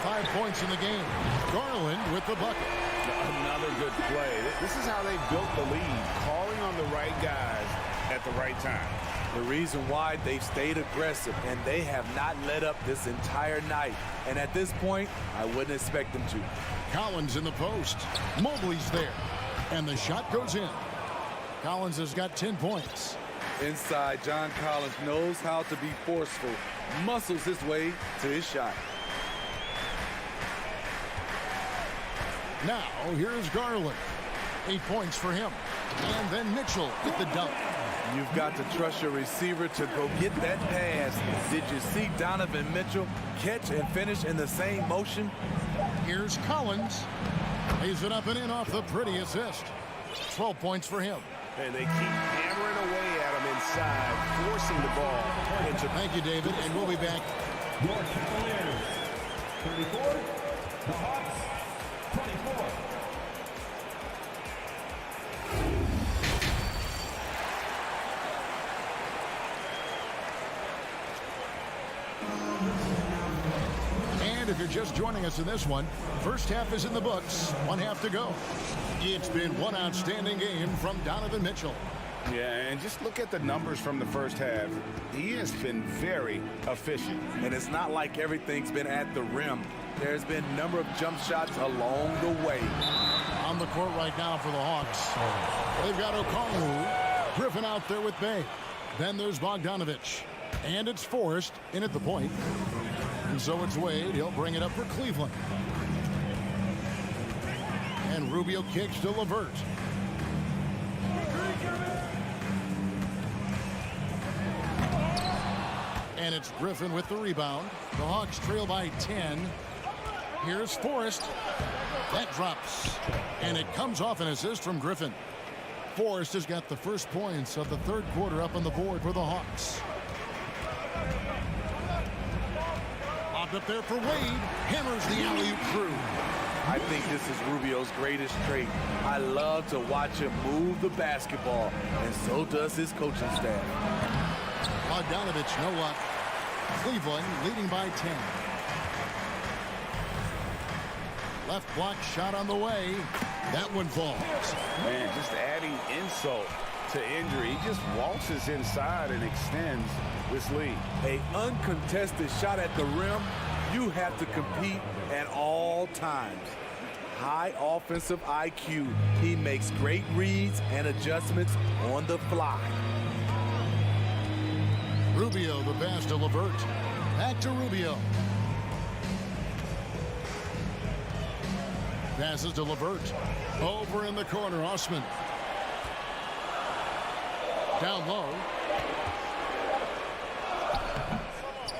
5 points in the game. Garland with the bucket. Another good play. This is how they built the lead, calling on the right guys at the right time. The reason why they've stayed aggressive, and they have not let up this entire night. And at this point, I wouldn't expect them to. Collins in the post. Mobley's there. And the shot goes in. Collins has got 10 points. Inside, John Collins knows how to be forceful. Muscles his way to his shot. Now, here's Garland. 8 points for him. And then Mitchell with the dunk. You've got to trust your receiver to go get that pass. Did you see Donovan Mitchell catch and finish in the same motion? Here's Collins. Lays it up and in off the pretty assist. 12 points for him. And they keep hammering away at him inside, forcing the ball into... Thank you, David, and we'll be back. Your Cavaliers, 34. The Hawks, 24. And if you're just joining us in this one, first half is in the books, one half to go. It's been one outstanding game from Donovan Mitchell. Yeah, and just look at the numbers from the first half. He has been very efficient. And it's not like everything's been at the rim. There's been a number of jump shots along the way. On the court right now for the Hawks. They've got Okongwu, Griffin out there with Bay. Then there's Bogdanovich. And it's Forrest in at the point. And so it's Wade. He'll bring it up for Cleveland. And Rubio kicks to LeVert. And it's Griffin with the rebound. The Hawks trail by 10. Here's Forrest. That drops. And it comes off an assist from Griffin. Forrest has got the first points of the third quarter up on the board for the Hawks. Popped up there for Wade. Hammers the alley-oop through. I think this is Rubio's greatest trait. I love to watch him move the basketball, and so does his coaching staff. Bogdanovich, no luck. Cleveland leading by 10. Left block shot on the way. That one falls. Man, just adding insult to injury. He just waltzes inside and extends this lead. An uncontested shot at the rim, you have to compete at all times. High offensive IQ. He makes great reads and adjustments on the fly. Rubio, the pass to LeVert. Back to Rubio. Passes to LeVert. Over in the corner, Osman. Down low.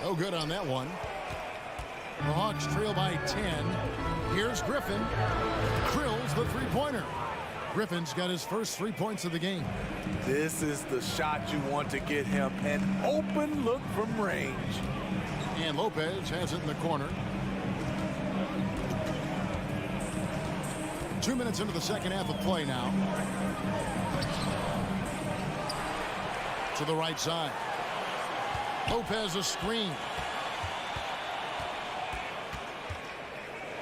No good on that one. The Hawks trail by 10. Here's Griffin. Drills the three-pointer. Griffin's got his first 3 points of the game. This is the shot you want to get him. An open look from range. And Lopez has it in the corner. 2 minutes into the second half of play now. To the right side. Lopez a screen.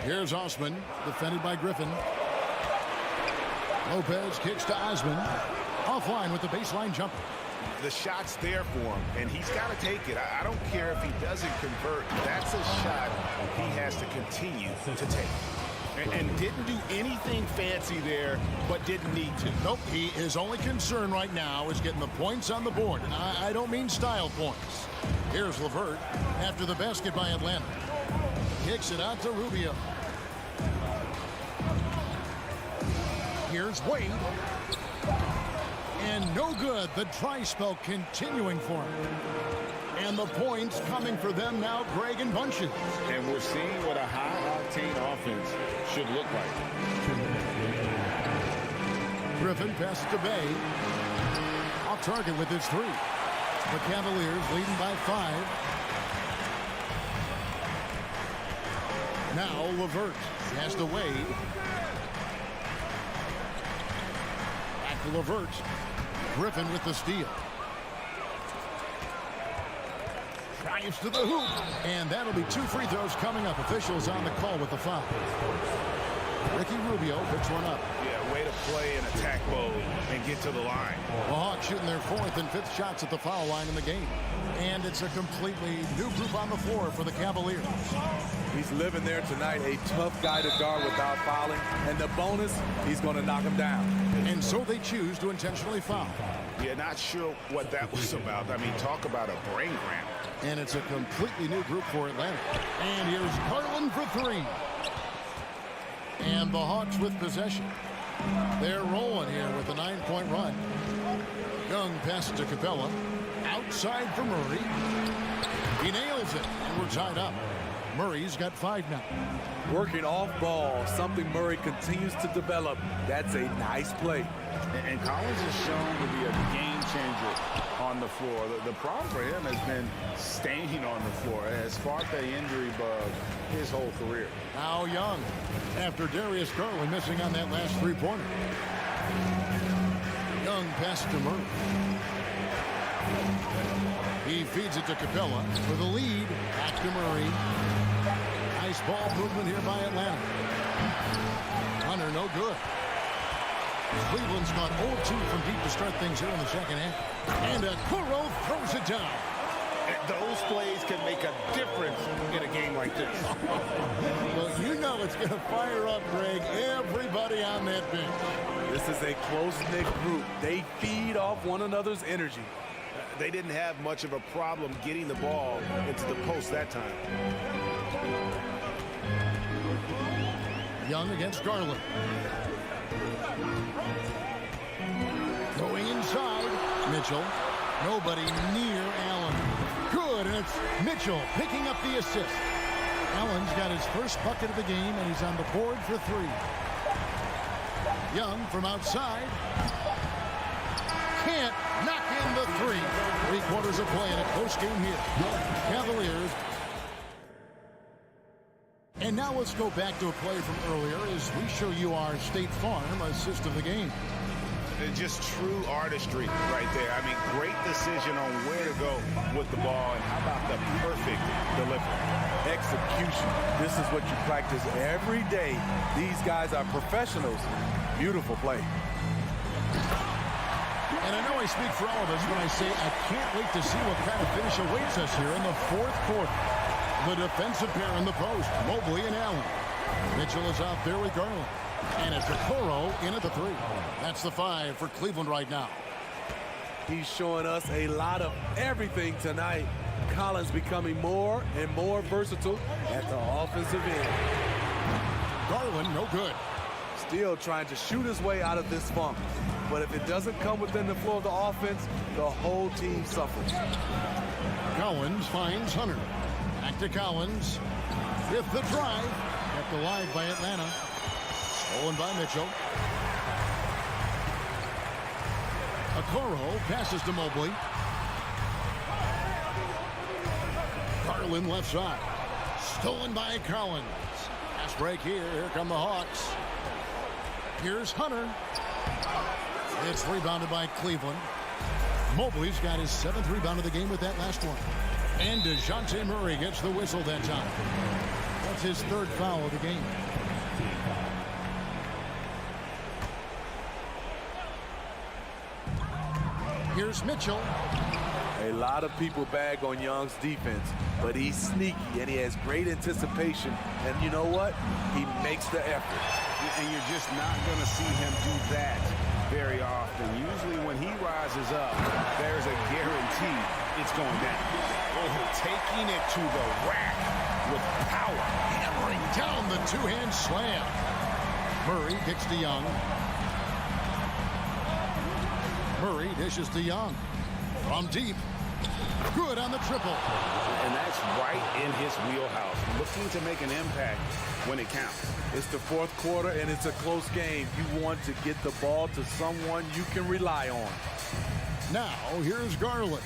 Here's Osman, defended by Griffin. Lopez kicks to Osman. Offline with the baseline jumper. The shot's there for him, and he's got to take it. I don't care if he doesn't convert. That's a shot he has to continue to take. And didn't do anything fancy there, but didn't need to. Nope, his only concern right now is getting the points on the board. And I don't mean style points. Here's LeVert after the basket by Atlanta. Kicks it out to Rubio. Here's Wade. And no good. The dry spell continuing for him. And the points coming for them now, Greg and bunches. And we're seeing what a high-octane offense should look like. Griffin passes to Bay. Off target with his three. The Cavaliers leading by 5. Now LeVert has to Wade. Back to LeVert. Griffin with the steal. Drives to the hoop. And that'll be 2 free throws coming up. Officials on the call with the foul. Ricky Rubio picks one up. Yeah, way to play in attack mode and get to the line. The Hawks shooting their 4th and 5th shots at the foul line in the game. And it's a completely new group on the floor for the Cavaliers. He's living there tonight, a tough guy to guard without fouling. And the bonus, he's going to knock him down. And so they choose to intentionally foul. Yeah, not sure what that was about. I mean, talk about a brain cramp. And it's a completely new group for Atlanta. And here's Garland for 3. And the Hawks with possession. They're rolling here with a 9-point run. Young passes to Capella. Outside for Murray. He nails it, and we're tied up. Murray's got 5 now. Working off ball, something Murray continues to develop. That's a nice play. And Collins is shown to be a game changer on the floor. The problem for him has been staying on the floor. It has sparked that injury bug his whole career. Now Young, after Darius Garland missing on that last three-pointer. Young passes to Murray. He feeds it to Capella for the lead. Back to Murray. Nice ball movement here by Atlanta. Hunter, no good. Cleveland's gone 0-2 from deep to start things here in the second half. And Okoro throws it down. Those plays can make a difference in a game like this. Well, you know it's going to fire up, Greg, everybody on that bench. This is a close-knit group. They feed off one another's energy. They didn't have much of a problem getting the ball into the post that time. Young against Garland. Going inside. Mitchell. Nobody near Allen. Good, and it's Mitchell picking up the assist. Allen's got his first bucket of the game, and he's on the board for 3. Young from outside. Can't knock in the 3. 3 quarters of play in a close game here. Cavaliers. And now let's go back to a play from earlier as we show you our State Farm assist of the game. Just true artistry right there. I mean, great decision on where to go with the ball, and how about the perfect delivery? Execution. This is what you practice every day. These guys are professionals. Beautiful play. And I know I speak for all of us when I say I can't wait to see what kind of finish awaits us here in the 4th quarter. The defensive pair in the post, Mobley and Allen. Mitchell is out there with Garland. And it's Okoro in at the 3. That's the 5 for Cleveland right now. He's showing us a lot of everything tonight. Collins becoming more and more versatile at the offensive end. Garland, no good. Still trying to shoot his way out of this funk. But if it doesn't come within the flow of the offense, the whole team suffers. Collins finds Hunter. Back to Collins with the drive. Kept alive by Atlanta. Stolen by Mitchell. Okoro passes to Mobley. Garland left side. Stolen by Collins. Pass break here. Here come the Hawks. Here's Hunter. It's rebounded by Cleveland. Mobley's got his 7th rebound of the game with that last one. And DeJounte Murray gets the whistle that time. That's his 3rd foul of the game. Here's Mitchell. A lot of people bag on Young's defense, but he's sneaky and he has great anticipation. And you know what? He makes the effort. And you're just not going to see him do that very often. Usually when he rises up, there's a guarantee it's going down. Oh, taking it to the rack with power. Hammering down the 2-hand slam. Murray kicks to Young. Murray dishes to Young. From deep. Good on the triple. And that's right in his wheelhouse. Looking to make an impact when it counts. It's the 4th quarter and it's a close game. You want to get the ball to someone you can rely on. Now, here's Garland.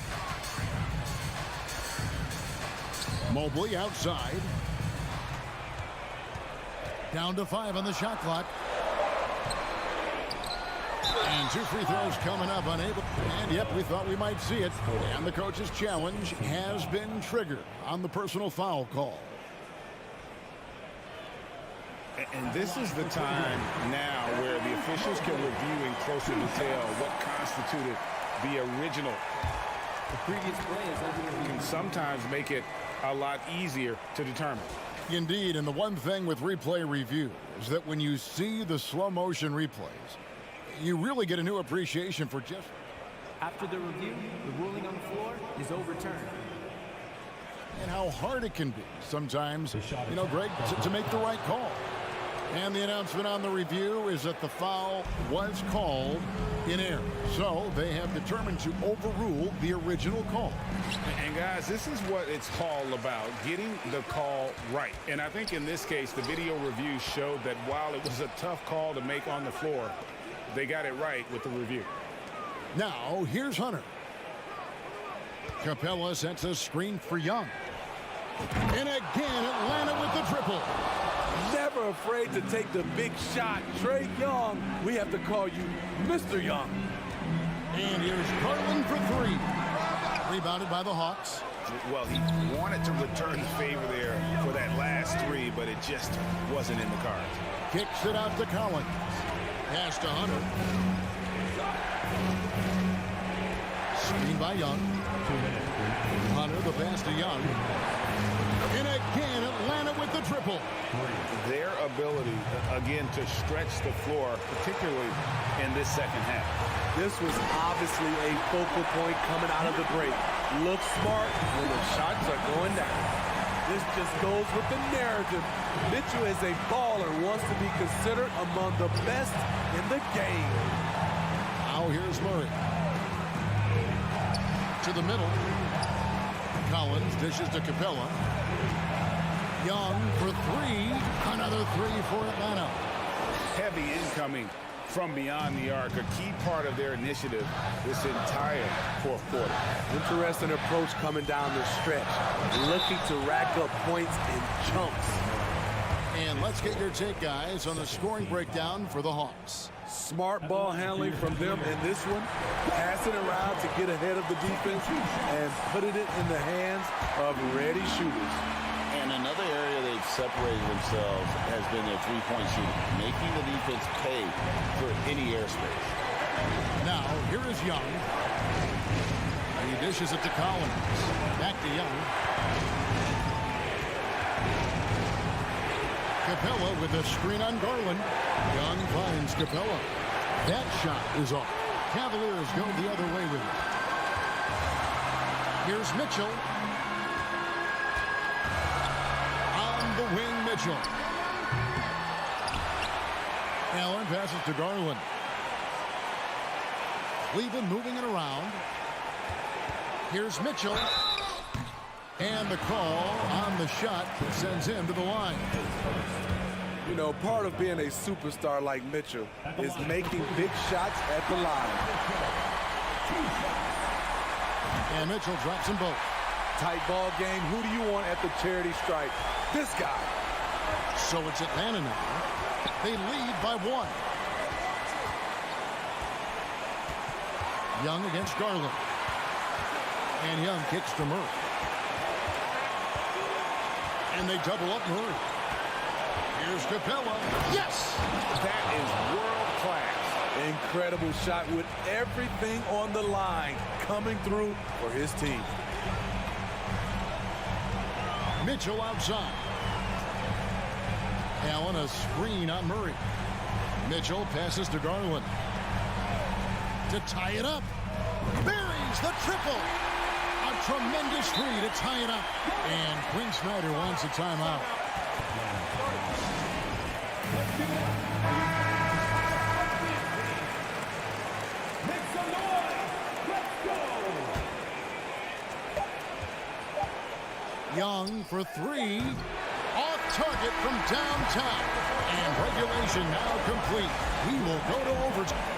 Mobley outside. Down to 5 on the shot clock. And 2 free throws coming up, unable. And yep, we thought we might see it. And the coach's challenge has been triggered on the personal foul call. And this is the time now where the officials can review in closer detail what constituted the original. The previous play is under review. Can sometimes make it a lot easier to determine. Indeed, and the one thing with replay review is that when you see the slow motion replays, you really get a new appreciation for just. After the review, the ruling on the floor is overturned. And how hard it can be sometimes, you know, Greg, to make the right call. And the announcement on the review is that the foul was called in air. So they have determined to overrule the original call. And guys, this is what it's all about, getting the call right. And I think in this case, the video review showed that while it was a tough call to make on the floor, they got it right with the review. Now, here's Hunter. Capella sets a screen for Young. And again, Atlanta with the triple. Never afraid to take the big shot. Trey Young, we have to call you Mr. Young. And here's Garland for three. Rebounded by the Hawks. Well, he wanted to return the favor there for that last three, but it just wasn't in the cards. Kicks it out to Collins. Pass to Hunter. Screen by Young. Hunter, the pass to Young. And again, Atlanta with the triple. Their ability, again, to stretch the floor, particularly in this second half. This was obviously a focal point coming out of the break. Look smart when the shots are going down. This just goes with the narrative. Mitchell is a baller, wants to be considered among the best in the game. Now here's Murray. To the middle. Collins dishes to Capella. Young for three. Another three for Atlanta. Heavy incoming from beyond the arc, a key part of their initiative this entire fourth quarter. Interesting approach coming down the stretch, looking to rack up points in chunks. And let's get your take, guys, on the scoring breakdown for the Hawks. Smart ball handling from them in this one, passing around to get ahead of the defense and putting it in the hands of ready shooters. And another area they've separated themselves has been their three-point shooting, making the defense pay for any airspace. Now, here is Young. He dishes it to Collins. Back to Young. Capella with a screen on Garland. Young finds Capella. That shot is off. Cavaliers go the other way with it. Here's Mitchell. On the wing, Mitchell. Allen passes to Garland. Cleveland moving it around. Here's Mitchell. And the call on the shot sends him to the line. You know, part of being a superstar like Mitchell is making big shots at the line. And Mitchell drops them both. Tight ball game. Who do you want at the charity stripe? This guy. So it's Atlanta now. They lead by one. Young against Garland. And Young kicks to Murray. And they double up Murray. Here's Capella. Yes! That is world class. Incredible shot with everything on the line coming through for his team. Mitchell outside. Allen a screen on Murray. Mitchell passes to Garland. To tie it up. Buries the triple. A tremendous three to tie it up. And Quinn Snyder wants a timeout. Young for three. Off target from downtown. And regulation now complete. We will go to overtime.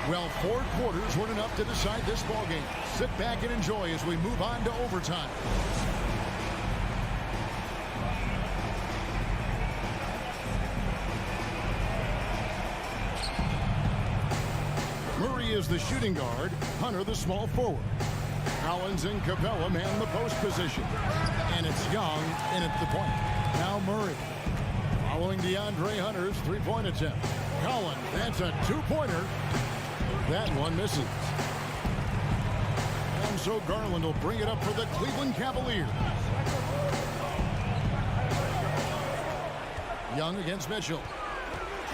Well, 4 quarters weren't enough to decide this ballgame. Sit back and enjoy as we move on to overtime. Murray is the shooting guard. Hunter the small forward. Collins and Capella man the post position. And it's Young in at the point. Now Murray. Following DeAndre Hunter's three-point attempt. Collins, that's a two-pointer. That one misses. And so Garland will bring it up for the Cleveland Cavaliers. Young against Mitchell.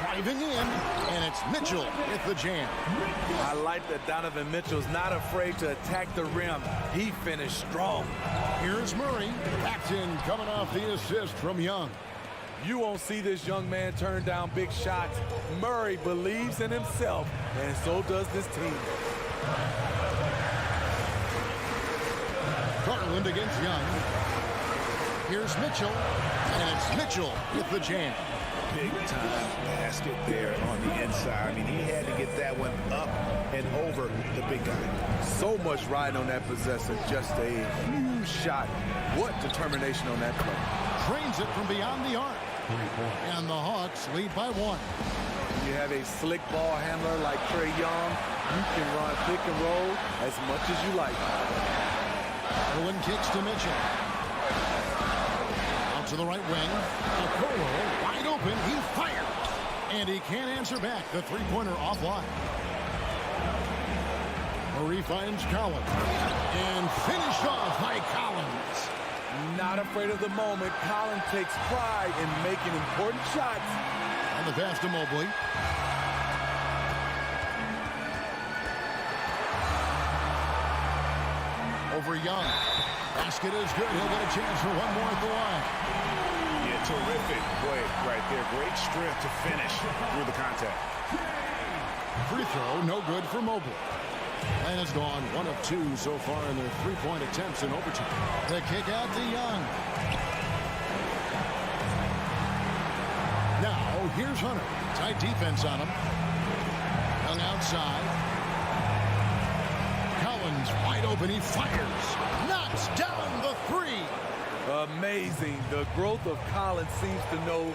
driving in, and it's Mitchell with the jam. I like that Donovan Mitchell's not afraid to attack the rim. He finished strong. Here's Murray. Paxton coming off the assist from Young. You won't see this young man turn down big shots. Murray believes in himself, and so does this team. Garland against Young. Here's Mitchell, and it's Mitchell with the jam. Big time basket there on the inside. I mean, he had to get that one up and over the big guy. So much riding on that possession, just a huge shot. What determination on that play. Trains it from beyond the arc. And the Hawks lead by 1. You have a slick ball handler like Trae Young. You can run pick and roll as much as you like. Owen kicks to Mitchell. Out to the right wing. Okoro wide open. He fires. And he can't answer back. The three-pointer offline. Murray finds Collins. And finished off by Collins. Not afraid of the moment. Collins takes pride in making important shots. On the pass to Mobley. Over Young. Basket is good. He'll get a chance for one more at the line. Yeah, terrific play right there. Great strength to finish through the contact. Free throw, no good for Mobley. And has gone 1 of 2 so far in their three-point attempts in overtime. The kick out to Young. Now, here's Hunter. Tight defense on him. Young outside. Collins wide open. He fires. Knocks down the 3. Amazing. The growth of Collins seems to know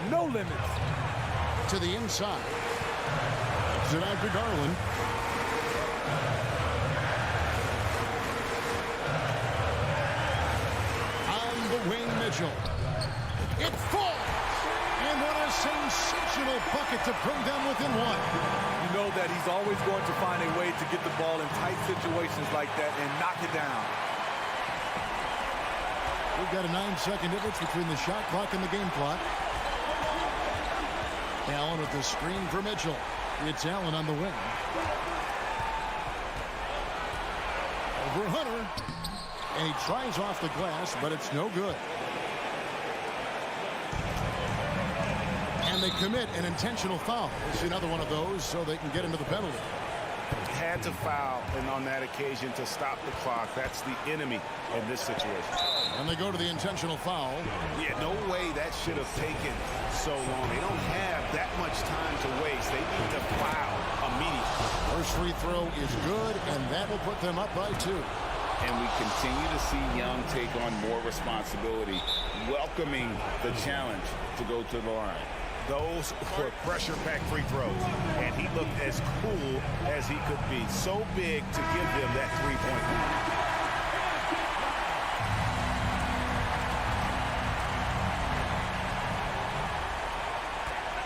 no limits. To the inside. Sit out to Garland. Wing Mitchell. It falls. And what a sensational bucket to bring them within 1. You know that he's always going to find a way to get the ball in tight situations like that and knock it down. We've got a 9-second difference between the shot clock and the game clock. Allen with the screen for Mitchell. It's Allen on the wing. Over Hunter. And he tries off the glass, but it's no good. And they commit an intentional foul. It's another one of those so they can get into the penalty. Had to foul, and on that occasion to stop the clock. That's the enemy in this situation. And they go to the intentional foul. Yeah, no way that should have taken so long. They don't have that much time to waste. They need to foul immediately. First free throw is good, and that will put them up by 2. And we continue to see Young take on more responsibility, welcoming the challenge to go to the line. Those were pressure-packed free throws, and he looked as cool as he could be. So big to give them that three-point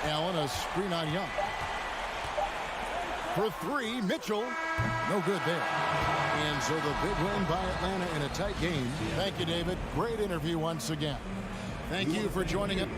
lead. Allen, a screen on Young. For 3, Mitchell. No good there. And so the big win by Atlanta in a tight game. Thank you, David. Great interview once again. Thank you for joining us.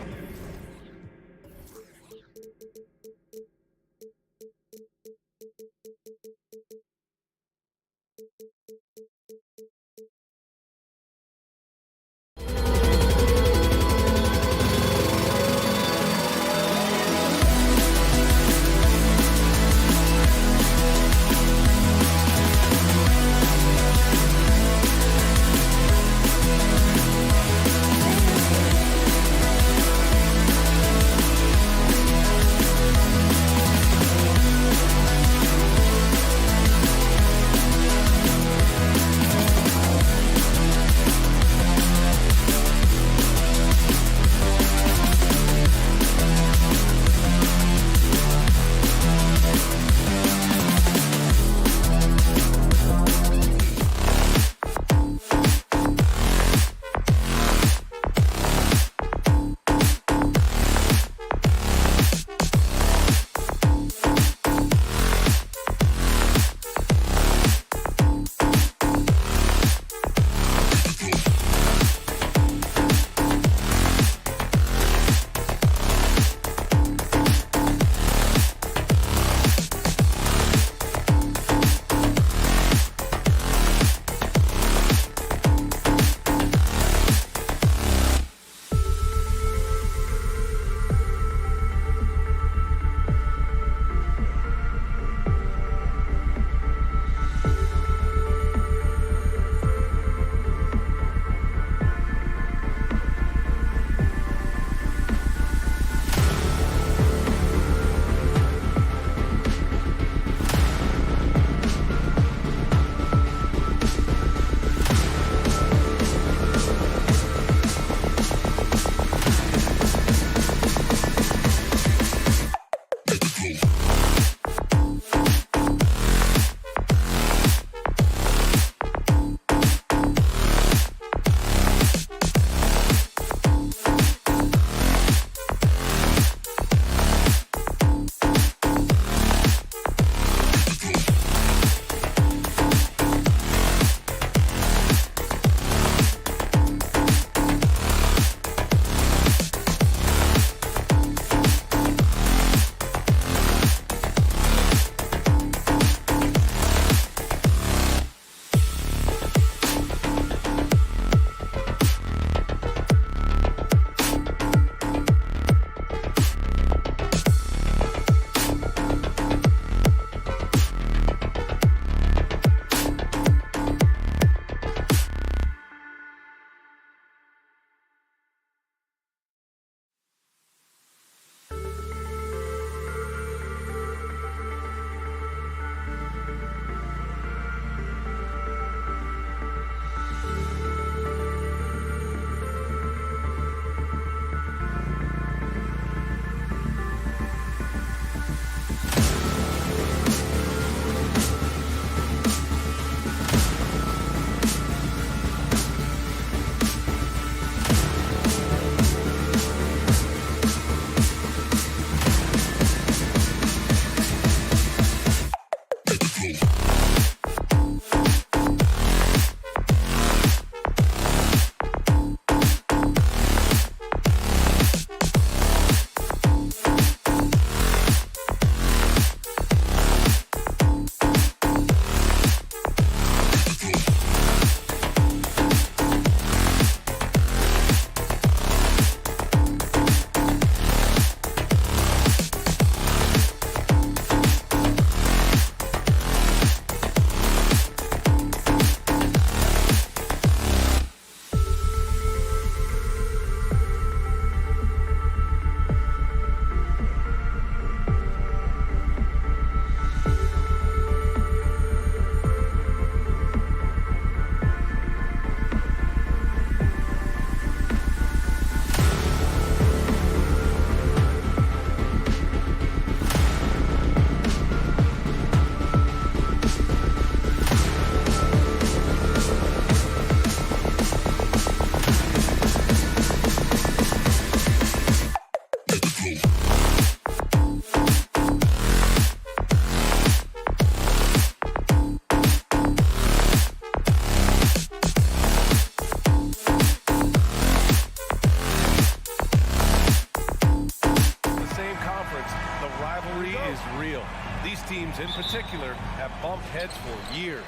teams in particular have bumped heads for years.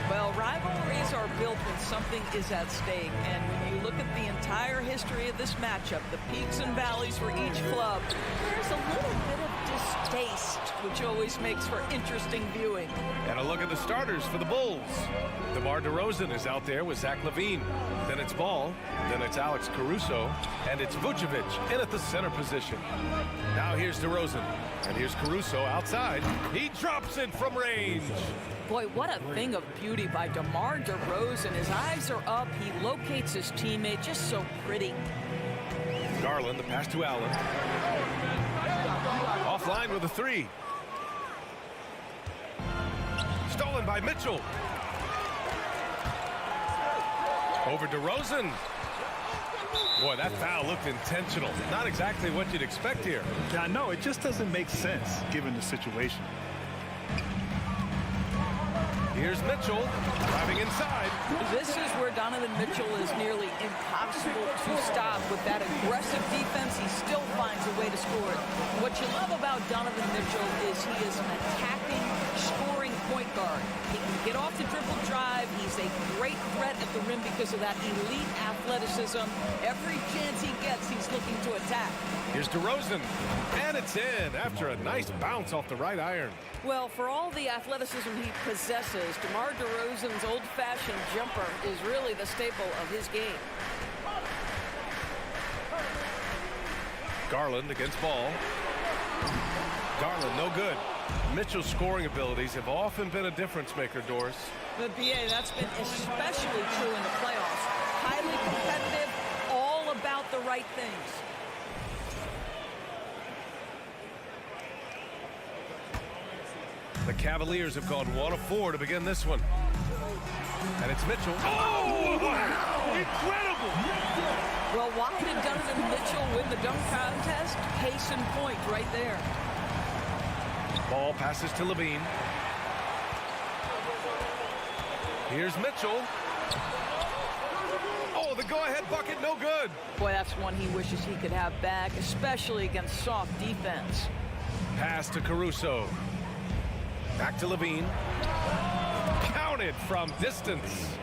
Well, rivalries are built when something is at stake, and when you look at the entire history of this matchup, the peaks and valleys for each club, there's a little bit of distaste, which always makes for interesting viewing. And a look at the starters for the Bulls. DeMar DeRozan is out there with Zach LaVine. Then it's Ball, then it's Alex Caruso, and it's Vucevic in at the center position. Now here's DeRozan, and here's Caruso outside. He drops it from range. Boy, what a thing of beauty by DeMar DeRozan. His eyes are up. He locates his teammate. Just so pretty. Garland, the pass to Allen. Offline with a three. Stolen by Mitchell. Over DeRozan. Boy, that foul looked intentional. Not exactly what you'd expect here. Yeah, no, it just doesn't make sense given the situation. Here's Mitchell driving inside. This is where Donovan Mitchell is nearly impossible to stop. With that aggressive defense, he still finds a way to score it. What you love about Donovan Mitchell is he is an attacking, scoring point guard. He can get off the dribble drive. He's a great threat at the rim because of that elite athleticism. Every chance he gets, he's looking to attack. Here's DeRozan, and it's in after a nice bounce off the right iron. Well, for all the athleticism he possesses, DeMar DeRozan's old-fashioned jumper is really the staple of his game. Garland against Ball. Garland, no good. Mitchell's scoring abilities have often been a difference maker, Doris. But, B.A., that's been especially true in the playoffs. Highly competitive, all about the right things. The Cavaliers have gone 1 of 4 to begin this one. And it's Mitchell. Oh, wow! Incredible! Well, why did Donovan Mitchell win the dunk contest? Case in point right there. Ball passes to Levine. Here's Mitchell. Oh, the go-ahead bucket, no good. Boy, that's one he wishes he could have back, especially against soft defense. Pass to Caruso. Back to Levine. Counted from distance.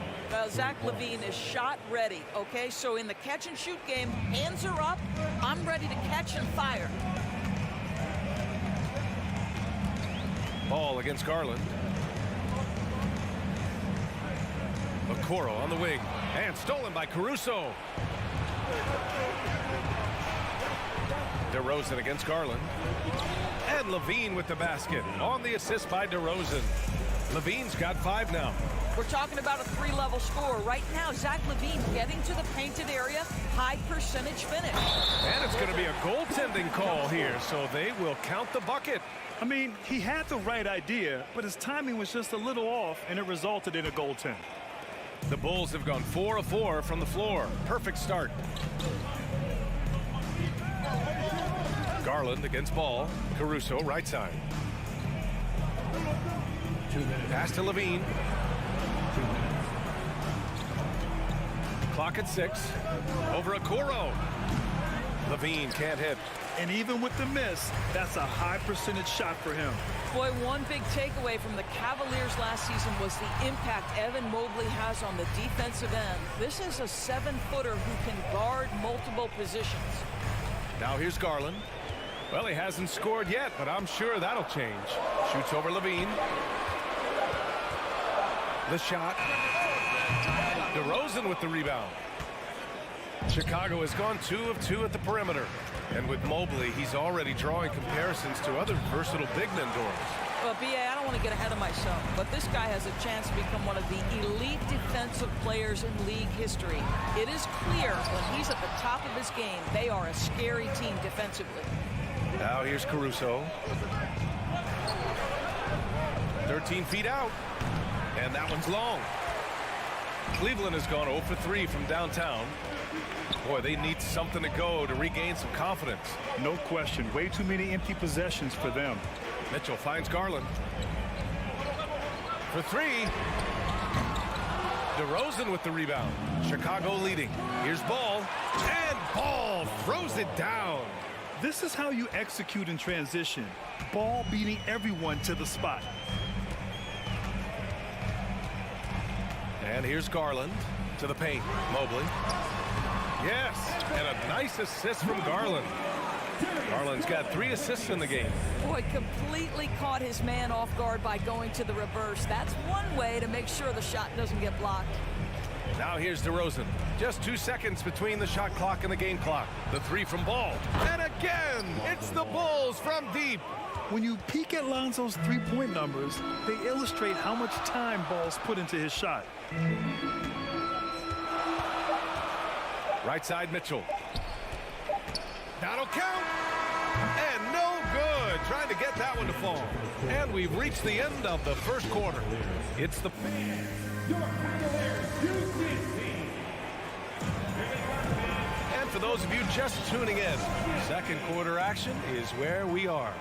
Zach LaVine is shot ready, okay? So in the catch-and-shoot game, hands are up. I'm ready to catch and fire. Ball against Garland. Okoro on the wing. And stolen by Caruso. DeRozan against Garland. And Levine with the basket. On the assist by DeRozan. Levine's got 5 now. We're talking about a 3-level score. Right now, Zach LaVine getting to the painted area. High percentage finish. And it's going to be a goaltending call here, so they will count the bucket. I mean, he had the right idea, but his timing was just a little off, and it resulted in a goaltend. The Bulls have gone 4 of 4 from the floor. Perfect start. Garland against Ball. Caruso, right side. Pass to Levine. Clock at 6. Over Okoro. Levine can't hit. And even with the miss, that's a high percentage shot for him. Boy, one big takeaway from the Cavaliers last season was the impact Evan Mobley has on the defensive end. This is a 7-footer who can guard multiple positions. Now here's Garland. Well, he hasn't scored yet, but I'm sure that'll change. Shoots over Levine. The shot. DeRozan with the rebound. Chicago has gone 2 of 2 at the perimeter. And with Mobley, he's already drawing comparisons to other versatile big men doors. Well, B.A., I don't want to get ahead of myself, but this guy has a chance to become one of the elite defensive players in league history. It is clear when he's at the top of his game, they are a scary team defensively. Now here's Caruso. 13 feet out. And that one's long. Cleveland has gone 0 for 3 from downtown. Boy, they need something to go to regain some confidence. No question. Way too many empty possessions for them. Mitchell finds Garland. For 3. DeRozan with the rebound. Chicago leading. Here's Ball. And Ball throws it down. This is how you execute in transition. Ball beating everyone to the spot. And here's Garland to the paint. Mobley. Yes, and a nice assist from Garland. Garland's got 3 assists in the game. Boy, completely caught his man off guard by going to the reverse. That's one way to make sure the shot doesn't get blocked. Now here's DeRozan. Just 2 seconds between the shot clock and the game clock. The 3 from Ball. And again, it's the Bulls from deep. When you peek at Lonzo's three-point numbers, they illustrate how much time Ball's put into his shot. Right side, Mitchell. That'll count. And no good. Trying to get that one to fall. And we've reached the end of the first quarter. It's the... And for those of you just tuning in, second quarter action is where we are.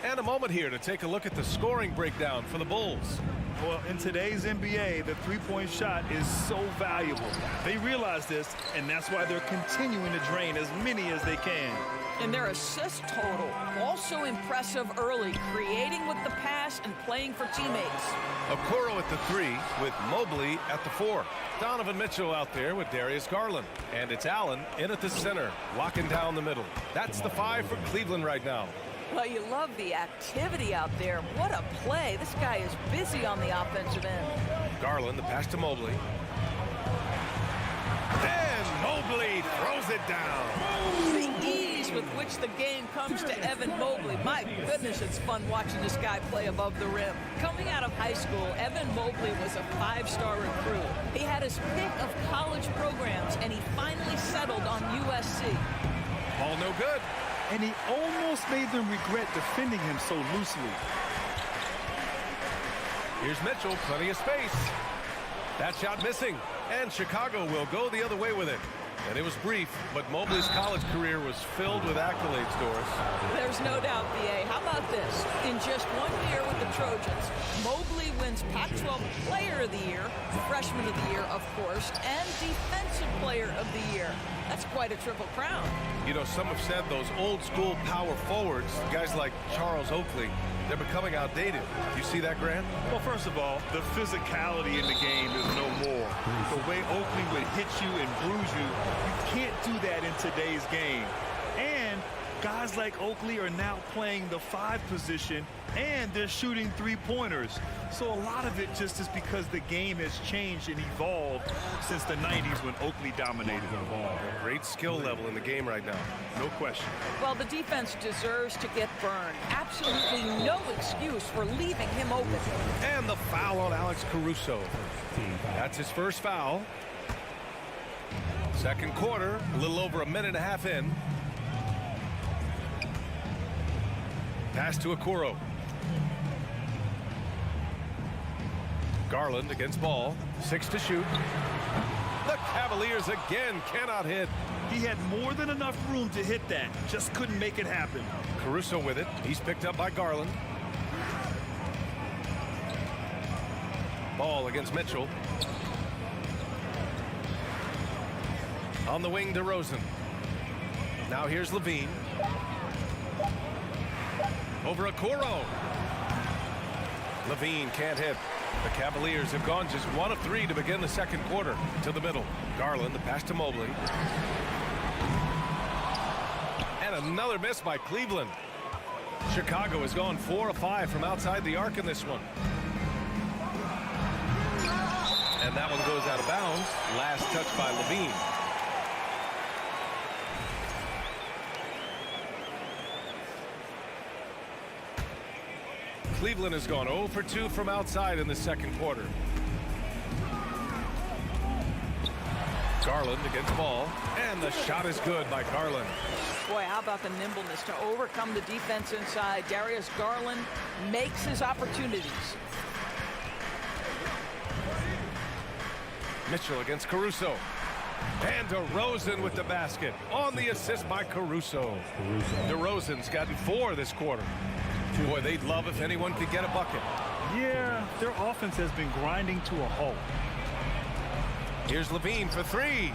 And a moment here to take a look at the scoring breakdown for the Bulls. Well, in today's NBA, the three-point shot is so valuable. They realize this, and that's why they're continuing to drain as many as they can. And their assist total, also impressive early, creating with the pass and playing for teammates. Okoro at the 3 with Mobley at the 4. Donovan Mitchell out there with Darius Garland. And it's Allen in at the center, locking down the middle. That's the 5 for Cleveland right now. Well, you love the activity out there. What a play. This guy is busy on the offensive end. Garland, the pass to Mobley. And Mobley throws it down. The ease with which the game comes to Evan Mobley. My goodness, it's fun watching this guy play above the rim. Coming out of high school, Evan Mobley was a 5-star recruit. He had his pick of college programs, and he finally settled on USC. Ball no good. And he almost made them regret defending him so loosely. Here's Mitchell, plenty of space. That shot missing, and Chicago will go the other way with it. And it was brief, but Mobley's college career was filled with accolades, Doris. There's no doubt, B.A. How about this? In just 1 year with the Trojans, Mobley wins Pac-12 Player of the Year, Freshman of the Year, of course, and Defensive Player of the Year. That's quite a triple crown. You know, some have said those old-school power forwards, guys like Charles Oakley, they're becoming outdated. You see that, Grant? Well, first of all, the physicality in the game is no more. The way Oakley would hit you and bruise you, you can't do that in today's game. And guys like Oakley are now playing the 5 position, and they're shooting 3-pointers. So a lot of it just is because the game has changed and evolved since the 90s when Oakley dominated. Great skill level in the game right now. No question. Well, the defense deserves to get burned. Absolutely no excuse for leaving him open. And the foul on Alex Caruso. That's his first foul. Second quarter, a little over a minute and a half in. Pass to Okoro. Garland against ball. 6 to shoot. The Cavaliers again cannot hit. He had more than enough room to hit that. Just couldn't make it happen. Caruso with it. He's picked up by Garland. Ball against Mitchell. On the wing, DeRozan. Now here's Levine. Over Okoro. Levine can't hit. The Cavaliers have gone just 1 of 3 to begin the second quarter. To the middle. Garland, the pass to Mobley. And another miss by Cleveland. Chicago has gone 4 of 5 from outside the arc in this one. And that one goes out of bounds. Last touch by Levine. Cleveland has gone 0 for 2 from outside in the second quarter. Garland against ball, and the shot is good by Garland. Boy, how about the nimbleness to overcome the defense inside. Darius Garland makes his opportunities. Mitchell against Caruso. And DeRozan with the basket on the assist by Caruso. DeRozan's gotten 4 this quarter. Boy, they'd love if anyone could get a bucket. Yeah, their offense has been grinding to a halt. Here's Levine for 3.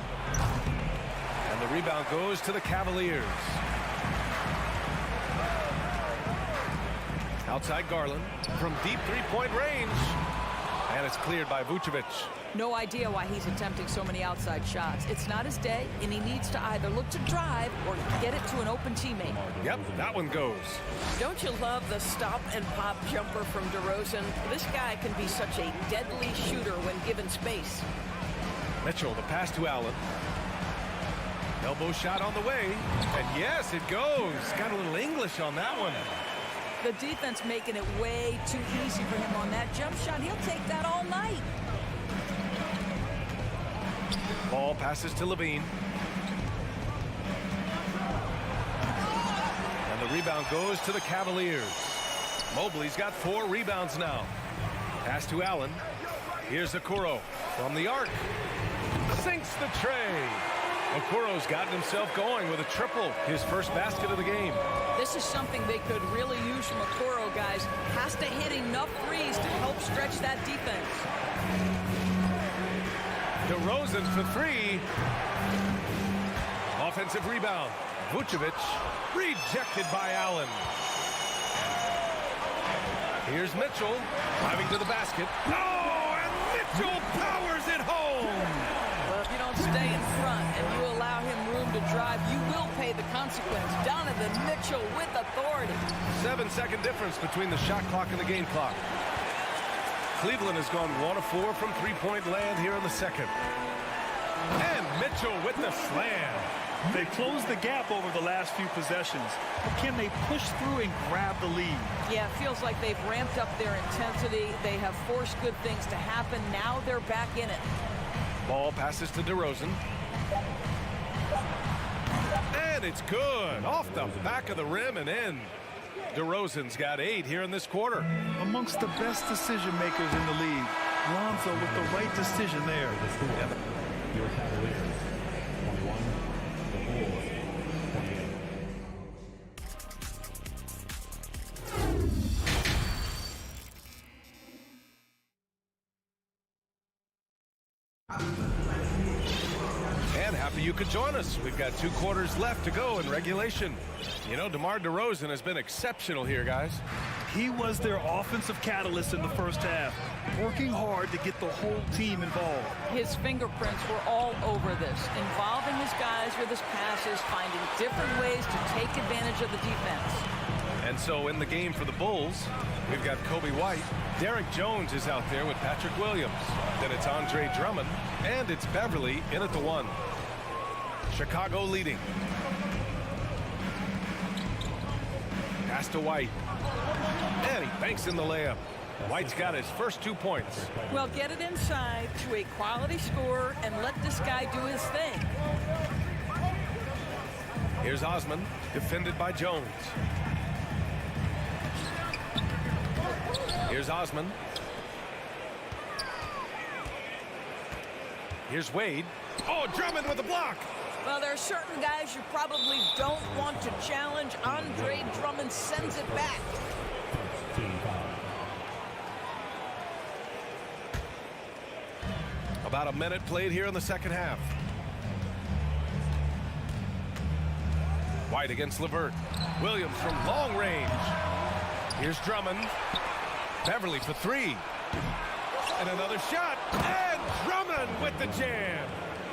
And the rebound goes to the Cavaliers. Outside Garland from deep 3-point range. And it's cleared by Vucevic. No idea why he's attempting so many outside shots. It's not his day, and he needs to either look to drive or get it to an open teammate. Yep, that one goes. Don't you love the stop and pop jumper from DeRozan? This guy can be such a deadly shooter when given space. Mitchell, the pass to Allen. Elbow shot on the way. And yes, it goes. Got a little English on that one. The defense making it way too easy for him on that jump shot. He'll take that all night. Ball passes to Levine. And the rebound goes to the Cavaliers. Mobley's got 4 rebounds now. Pass to Allen. Here's Okoro from the arc. Sinks the tray. Okoro's gotten himself going with a triple. His first basket of the game. This is something they could really use from Okoro, guys. Has to hit enough threes to help stretch that defense. DeRozan for 3. Offensive rebound. Vucevic rejected by Allen. Here's Mitchell driving to the basket. Oh, and Mitchell powers it home. Well, if you don't stay in front and you allow him room to drive, you will pay the consequence. Donovan Mitchell with authority. 7-second difference between the shot clock and the game clock. Cleveland has gone 1 of 4 from 3-point land here in the second. And Mitchell with the slam. They closed the gap over the last few possessions. But can they push through and grab the lead? Yeah, it feels like they've ramped up their intensity. They have forced good things to happen. Now they're back in it. Ball passes to DeRozan. And it's good. Off the back of the rim and in. DeRozan's got 8 here in this quarter. Amongst the best decision makers in the league. Lonzo with the right decision there. Your Cavaliers, 21. The Bulls, 28. And happy you could join us. We've got 2 quarters left to go in regulation. You know, DeMar DeRozan has been exceptional here, guys. He was their offensive catalyst in the first half, working hard to get the whole team involved. His fingerprints were all over this, involving his guys with his passes, finding different ways to take advantage of the defense. And so in the game for the Bulls, we've got Kobe White. Derek Jones is out there with Patrick Williams. Then it's Andre Drummond, and it's Beverly in at the 1. Chicago leading. Pass to White. And he banks in the layup. White's got his first 2 points. Well, get it inside to a quality scorer and let this guy do his thing. Here's Osman, defended by Jones. Here's Osman. Here's Wade. Oh, Drummond with the block. Well, there are certain guys you probably don't want to challenge. Andre Drummond sends it back. About a minute played here in the second half. White against LeVert. Williams from long range. Here's Drummond. Beverly for 3. And another shot. And Drummond with the jam.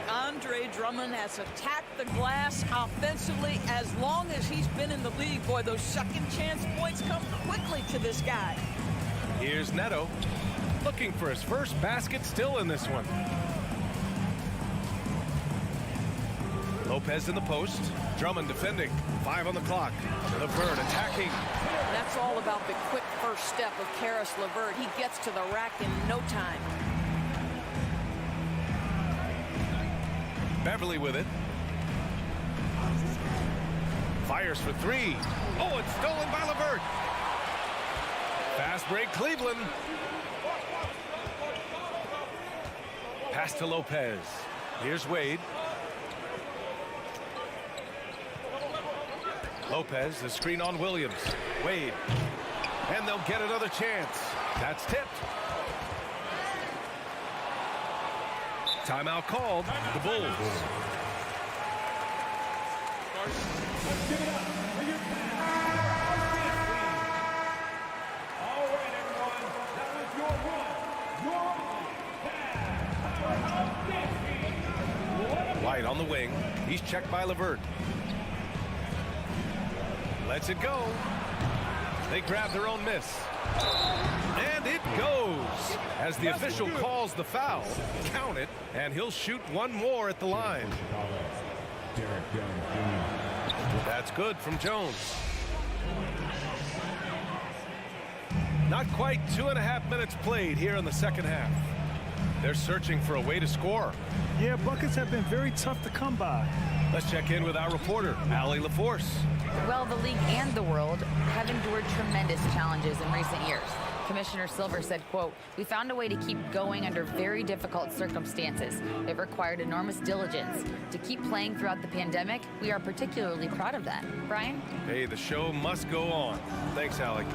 Andre Drummond has attacked the glass offensively as long as he's been in the league. Boy, those second chance points come quickly to this guy. Here's Neto, looking for his first basket, still in this one. Lopez in the post. Drummond defending. 5 on the clock. LeVert attacking. That's all about the quick first step of Karis LeVert. He gets to the rack in no time. Beverly with it. Fires for 3. Oh, it's stolen by LeVert. Fast break, Cleveland. Pass to Lopez. Here's Wade. Lopez, the screen on Williams. Wade. And they'll get another chance. That's tipped. Timeout called. The Bulls. All right, everyone. That was your run. White on the wing. He's checked by LeVert. Lets it go. They grab their own miss. And it goes. As the official calls the foul, count it, and he'll shoot one more at the line. That's good from Jones. Not quite 2.5 minutes played here in the second half. They're searching for a way to score. Yeah, buckets have been very tough to come by. Let's check in with our reporter, Allie LaForce. Well, the league and the world have endured tremendous challenges in recent years. Commissioner Silver said, quote, "We found a way to keep going under very difficult circumstances. It required enormous diligence. To keep playing throughout the pandemic, we are particularly proud of that." Brian? Hey, the show must go on. Thanks, Allie.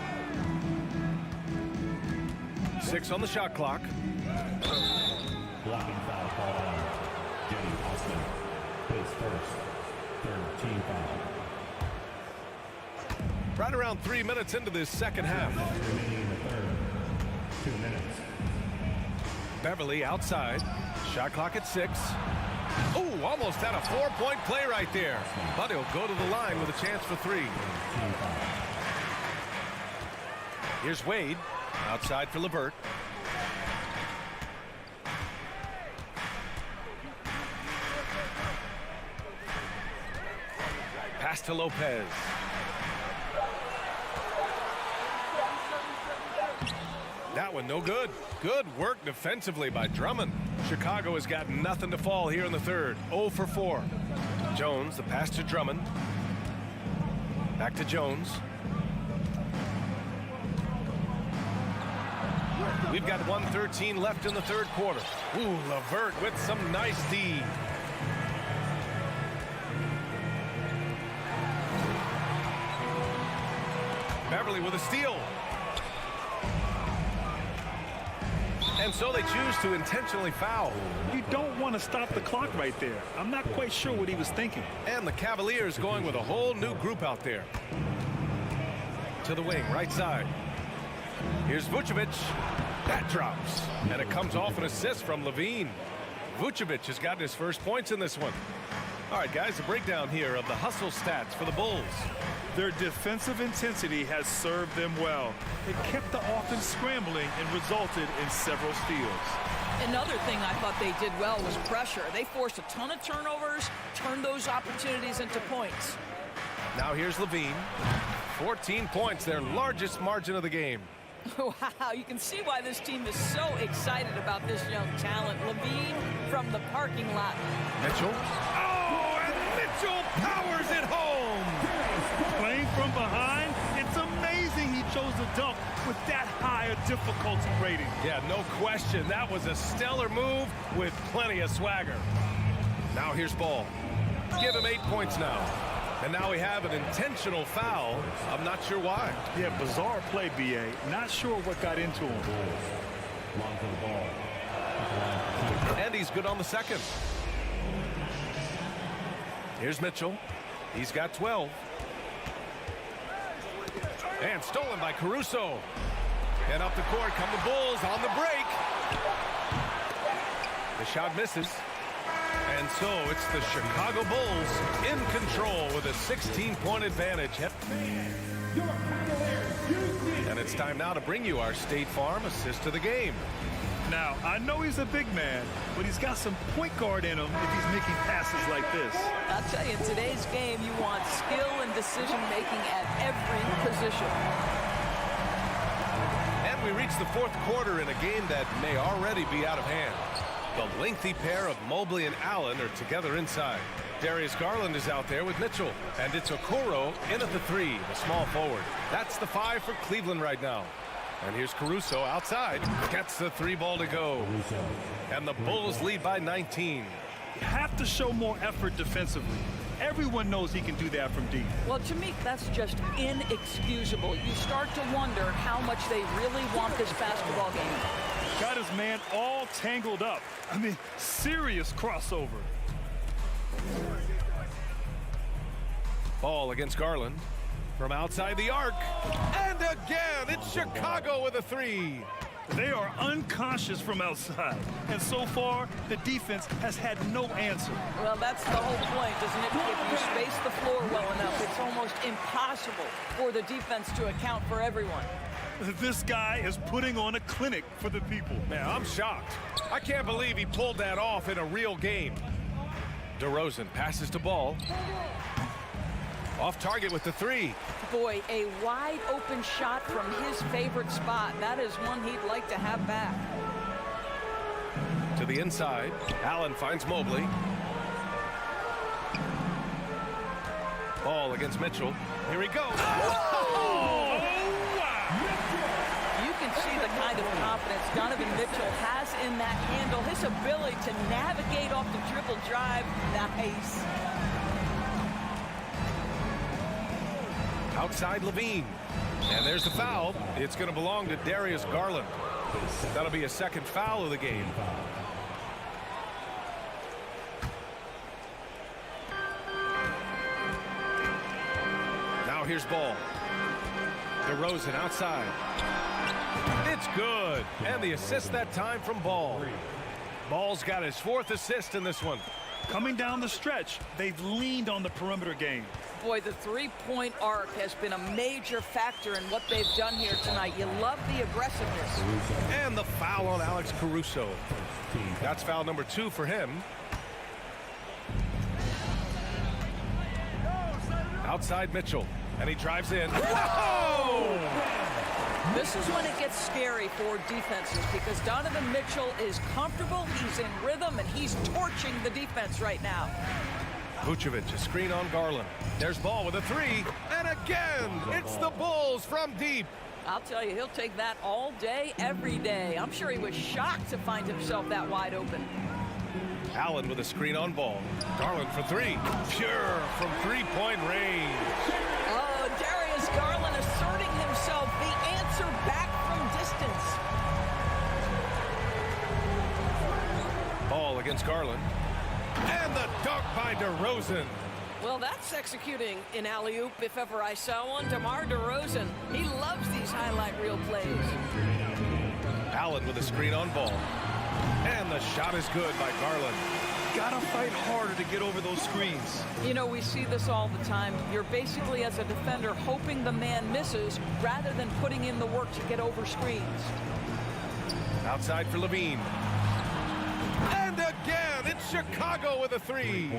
6 on the shot clock. Blocking foul called on Jenny Austin. His first, third team foul. Right around 3 minutes into this second half. Remaining in the third. 2 minutes. Beverly outside. Shot clock at 6. Oh, almost had a 4-point play right there. But he'll go to the line with a chance for 3. Here's Wade. Outside for LeVert. Pass to Lopez. That one no good. Good work defensively by Drummond. Chicago has got nothing to fall here in the third. 0 for 4. Jones, the pass to Drummond. Back to Jones. We've got 1:13 left in the third quarter. Ooh, LeVert with some nice D. Beverly with a steal. And so they choose to intentionally foul. You don't want to stop the clock right there. I'm not quite sure what he was thinking. And the Cavaliers going with a whole new group out there. To the wing, right side. Here's Vucevic. That drops. And it comes off an assist from Levine. Vucevic has gotten his first points in this one. All right, guys, a breakdown here of the hustle stats for the Bulls. Their defensive intensity has served them well. It kept the offense scrambling and resulted in several steals. Another thing I thought they did well was pressure. They forced a ton of turnovers, turned those opportunities into points. Now here's Levine. 14 points, their largest margin of the game. Wow, you can see why this team is so excited about this young talent. Levine from the parking lot. Mitchell. Oh, and Mitchell powers it home. Playing from behind, it's amazing he chose to dunk with that higher difficulty rating. Yeah, no question. That was a stellar move with plenty of swagger. Now here's Ball. Give him 8 points now. And now we have an intentional foul. I'm not sure why. Yeah, bizarre play, B.A. Not sure what got into him. Long for the ball. And he's good on the second. Here's Mitchell. He's got 12. And stolen by Caruso. And up the court come the Bulls on the break. The shot misses. And so it's the Chicago Bulls in control with a 16-point advantage. And it's time now to bring you our State Farm assist of the game. Now, I know he's a big man, but he's got some point guard in him if he's making passes like this. I'll tell you, in today's game, you want skill and decision-making at every position. And we reach the fourth quarter in a game that may already be out of hand. The lengthy pair of Mobley and Allen are together inside. Darius Garland is out there with Mitchell. And it's Okoro in at the three, the small forward. That's the 5 for Cleveland right now. And here's Caruso outside. Gets the 3 ball to go. And the Bulls lead by 19. You have to show more effort defensively. Everyone knows he can do that from deep. Well, to me, that's just inexcusable. You start to wonder how much they really want this basketball game. Got his man all tangled up. I mean, serious crossover. Ball against Garland from outside the arc. And again, it's Chicago with a 3. They are unconscious from outside. And so far, the defense has had no answer. Well, that's the whole point, isn't it? If you space the floor well enough, it's almost impossible for the defense to account for everyone. This guy is putting on a clinic for the people. Man, I'm shocked. I can't believe he pulled that off in a real game. DeRozan passes to Ball. Off target with the 3. Boy, a wide open shot from his favorite spot. That is one he'd like to have back. To the inside. Allen finds Mobley. Ball against Mitchell. Here he goes. Oh! You can see the kind of confidence Donovan Mitchell has in that handle. His ability to navigate off the dribble drive. Nice. Outside Levine. And there's the foul. It's going to belong to Darius Garland. That'll be a second foul of the game. Now here's Ball. DeRozan outside. It's good. And the assist that time from Ball. Ball's got his 4th assist in this one. Coming down the stretch, they've leaned on the perimeter game. Boy, the three-point arc has been a major factor in what they've done here tonight. You love the aggressiveness. And the foul on Alex Caruso. That's foul number 2 for him. Outside Mitchell. And he drives in. Whoa! This is when it gets scary for defenses because Donovan Mitchell is comfortable, he's in rhythm, and he's torching the defense right now. Vucevic, a screen on Garland. There's Ball with a 3. And again, it's the Bulls from deep. I'll tell you, he'll take that all day, every day. I'm sure he was shocked to find himself that wide open. Allen with a screen on ball. Garland for three. Pure from three-point range. Oh, Darius Garland asserting himself, the answer back from distance. Ball against Garland. And the dunk by DeRozan. Well, that's executing an alley-oop if ever I saw one. DeMar DeRozan, he loves these highlight reel plays. Allen with a screen on ball. And the shot is good by Garland. Gotta fight harder to get over those screens. You know, we see this all the time. You're basically, as a defender, hoping the man misses rather than putting in the work to get over screens. Outside for Levine. And again, it's Chicago with a three.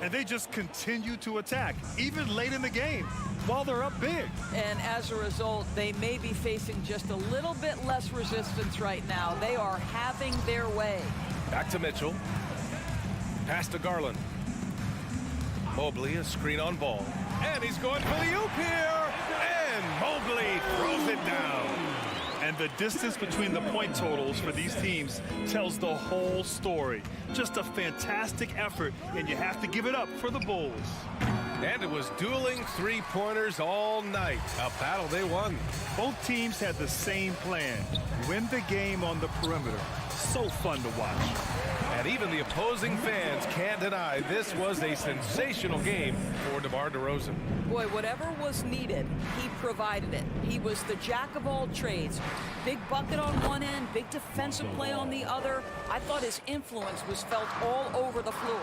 And they just continue to attack, even late in the game, while they're up big. And as a result, they may be facing just a little bit less resistance right now. They are having their way. Back to Mitchell. Pass to Garland. Mobley, a screen on ball. And he's going for the oop here. And Mobley throws it down. And the distance between the point totals for these teams tells the whole story. Just a fantastic effort, and you have to give it up for the Bulls. And it was dueling three-pointers all night. A battle they won. Both teams had the same plan. Win the game on the perimeter. So fun to watch. And even the opposing fans can't deny this was a sensational game for DeMar DeRozan. Boy, whatever was needed, he provided it. He was the jack of all trades. Big bucket on one end, big defensive play on the other. I thought his influence was felt all over the floor.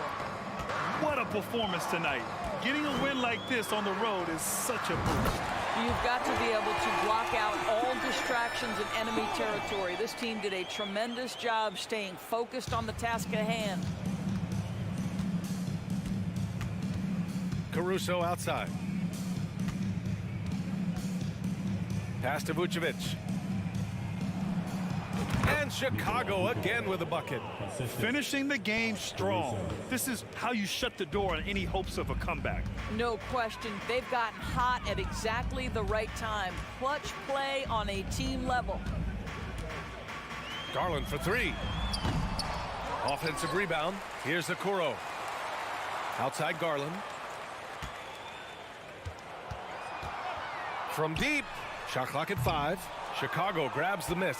What a performance tonight. Getting a win like this on the road is such a boost. You've got to be able to block out all distractions in enemy territory. This team did a tremendous job staying focused on the task at hand. Caruso outside. Pass to Vucevic. And Chicago again with a bucket. Finishing the game strong. This is how you shut the door on any hopes of a comeback. No question. They've gotten hot at exactly the right time. Clutch play on a team level. Garland for three. Offensive rebound. Here's Okoro. Outside Garland. From deep. Shot clock at 5. Chicago grabs the miss.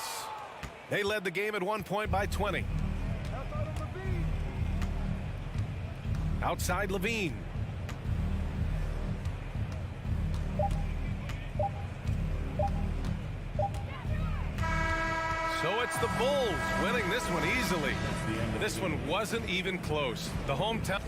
They led the game at 1 point by 20. Outside Levine. So it's the Bulls winning this one easily. This one wasn't even close. The hometown.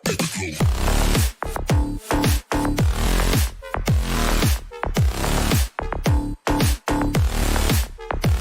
Let's go.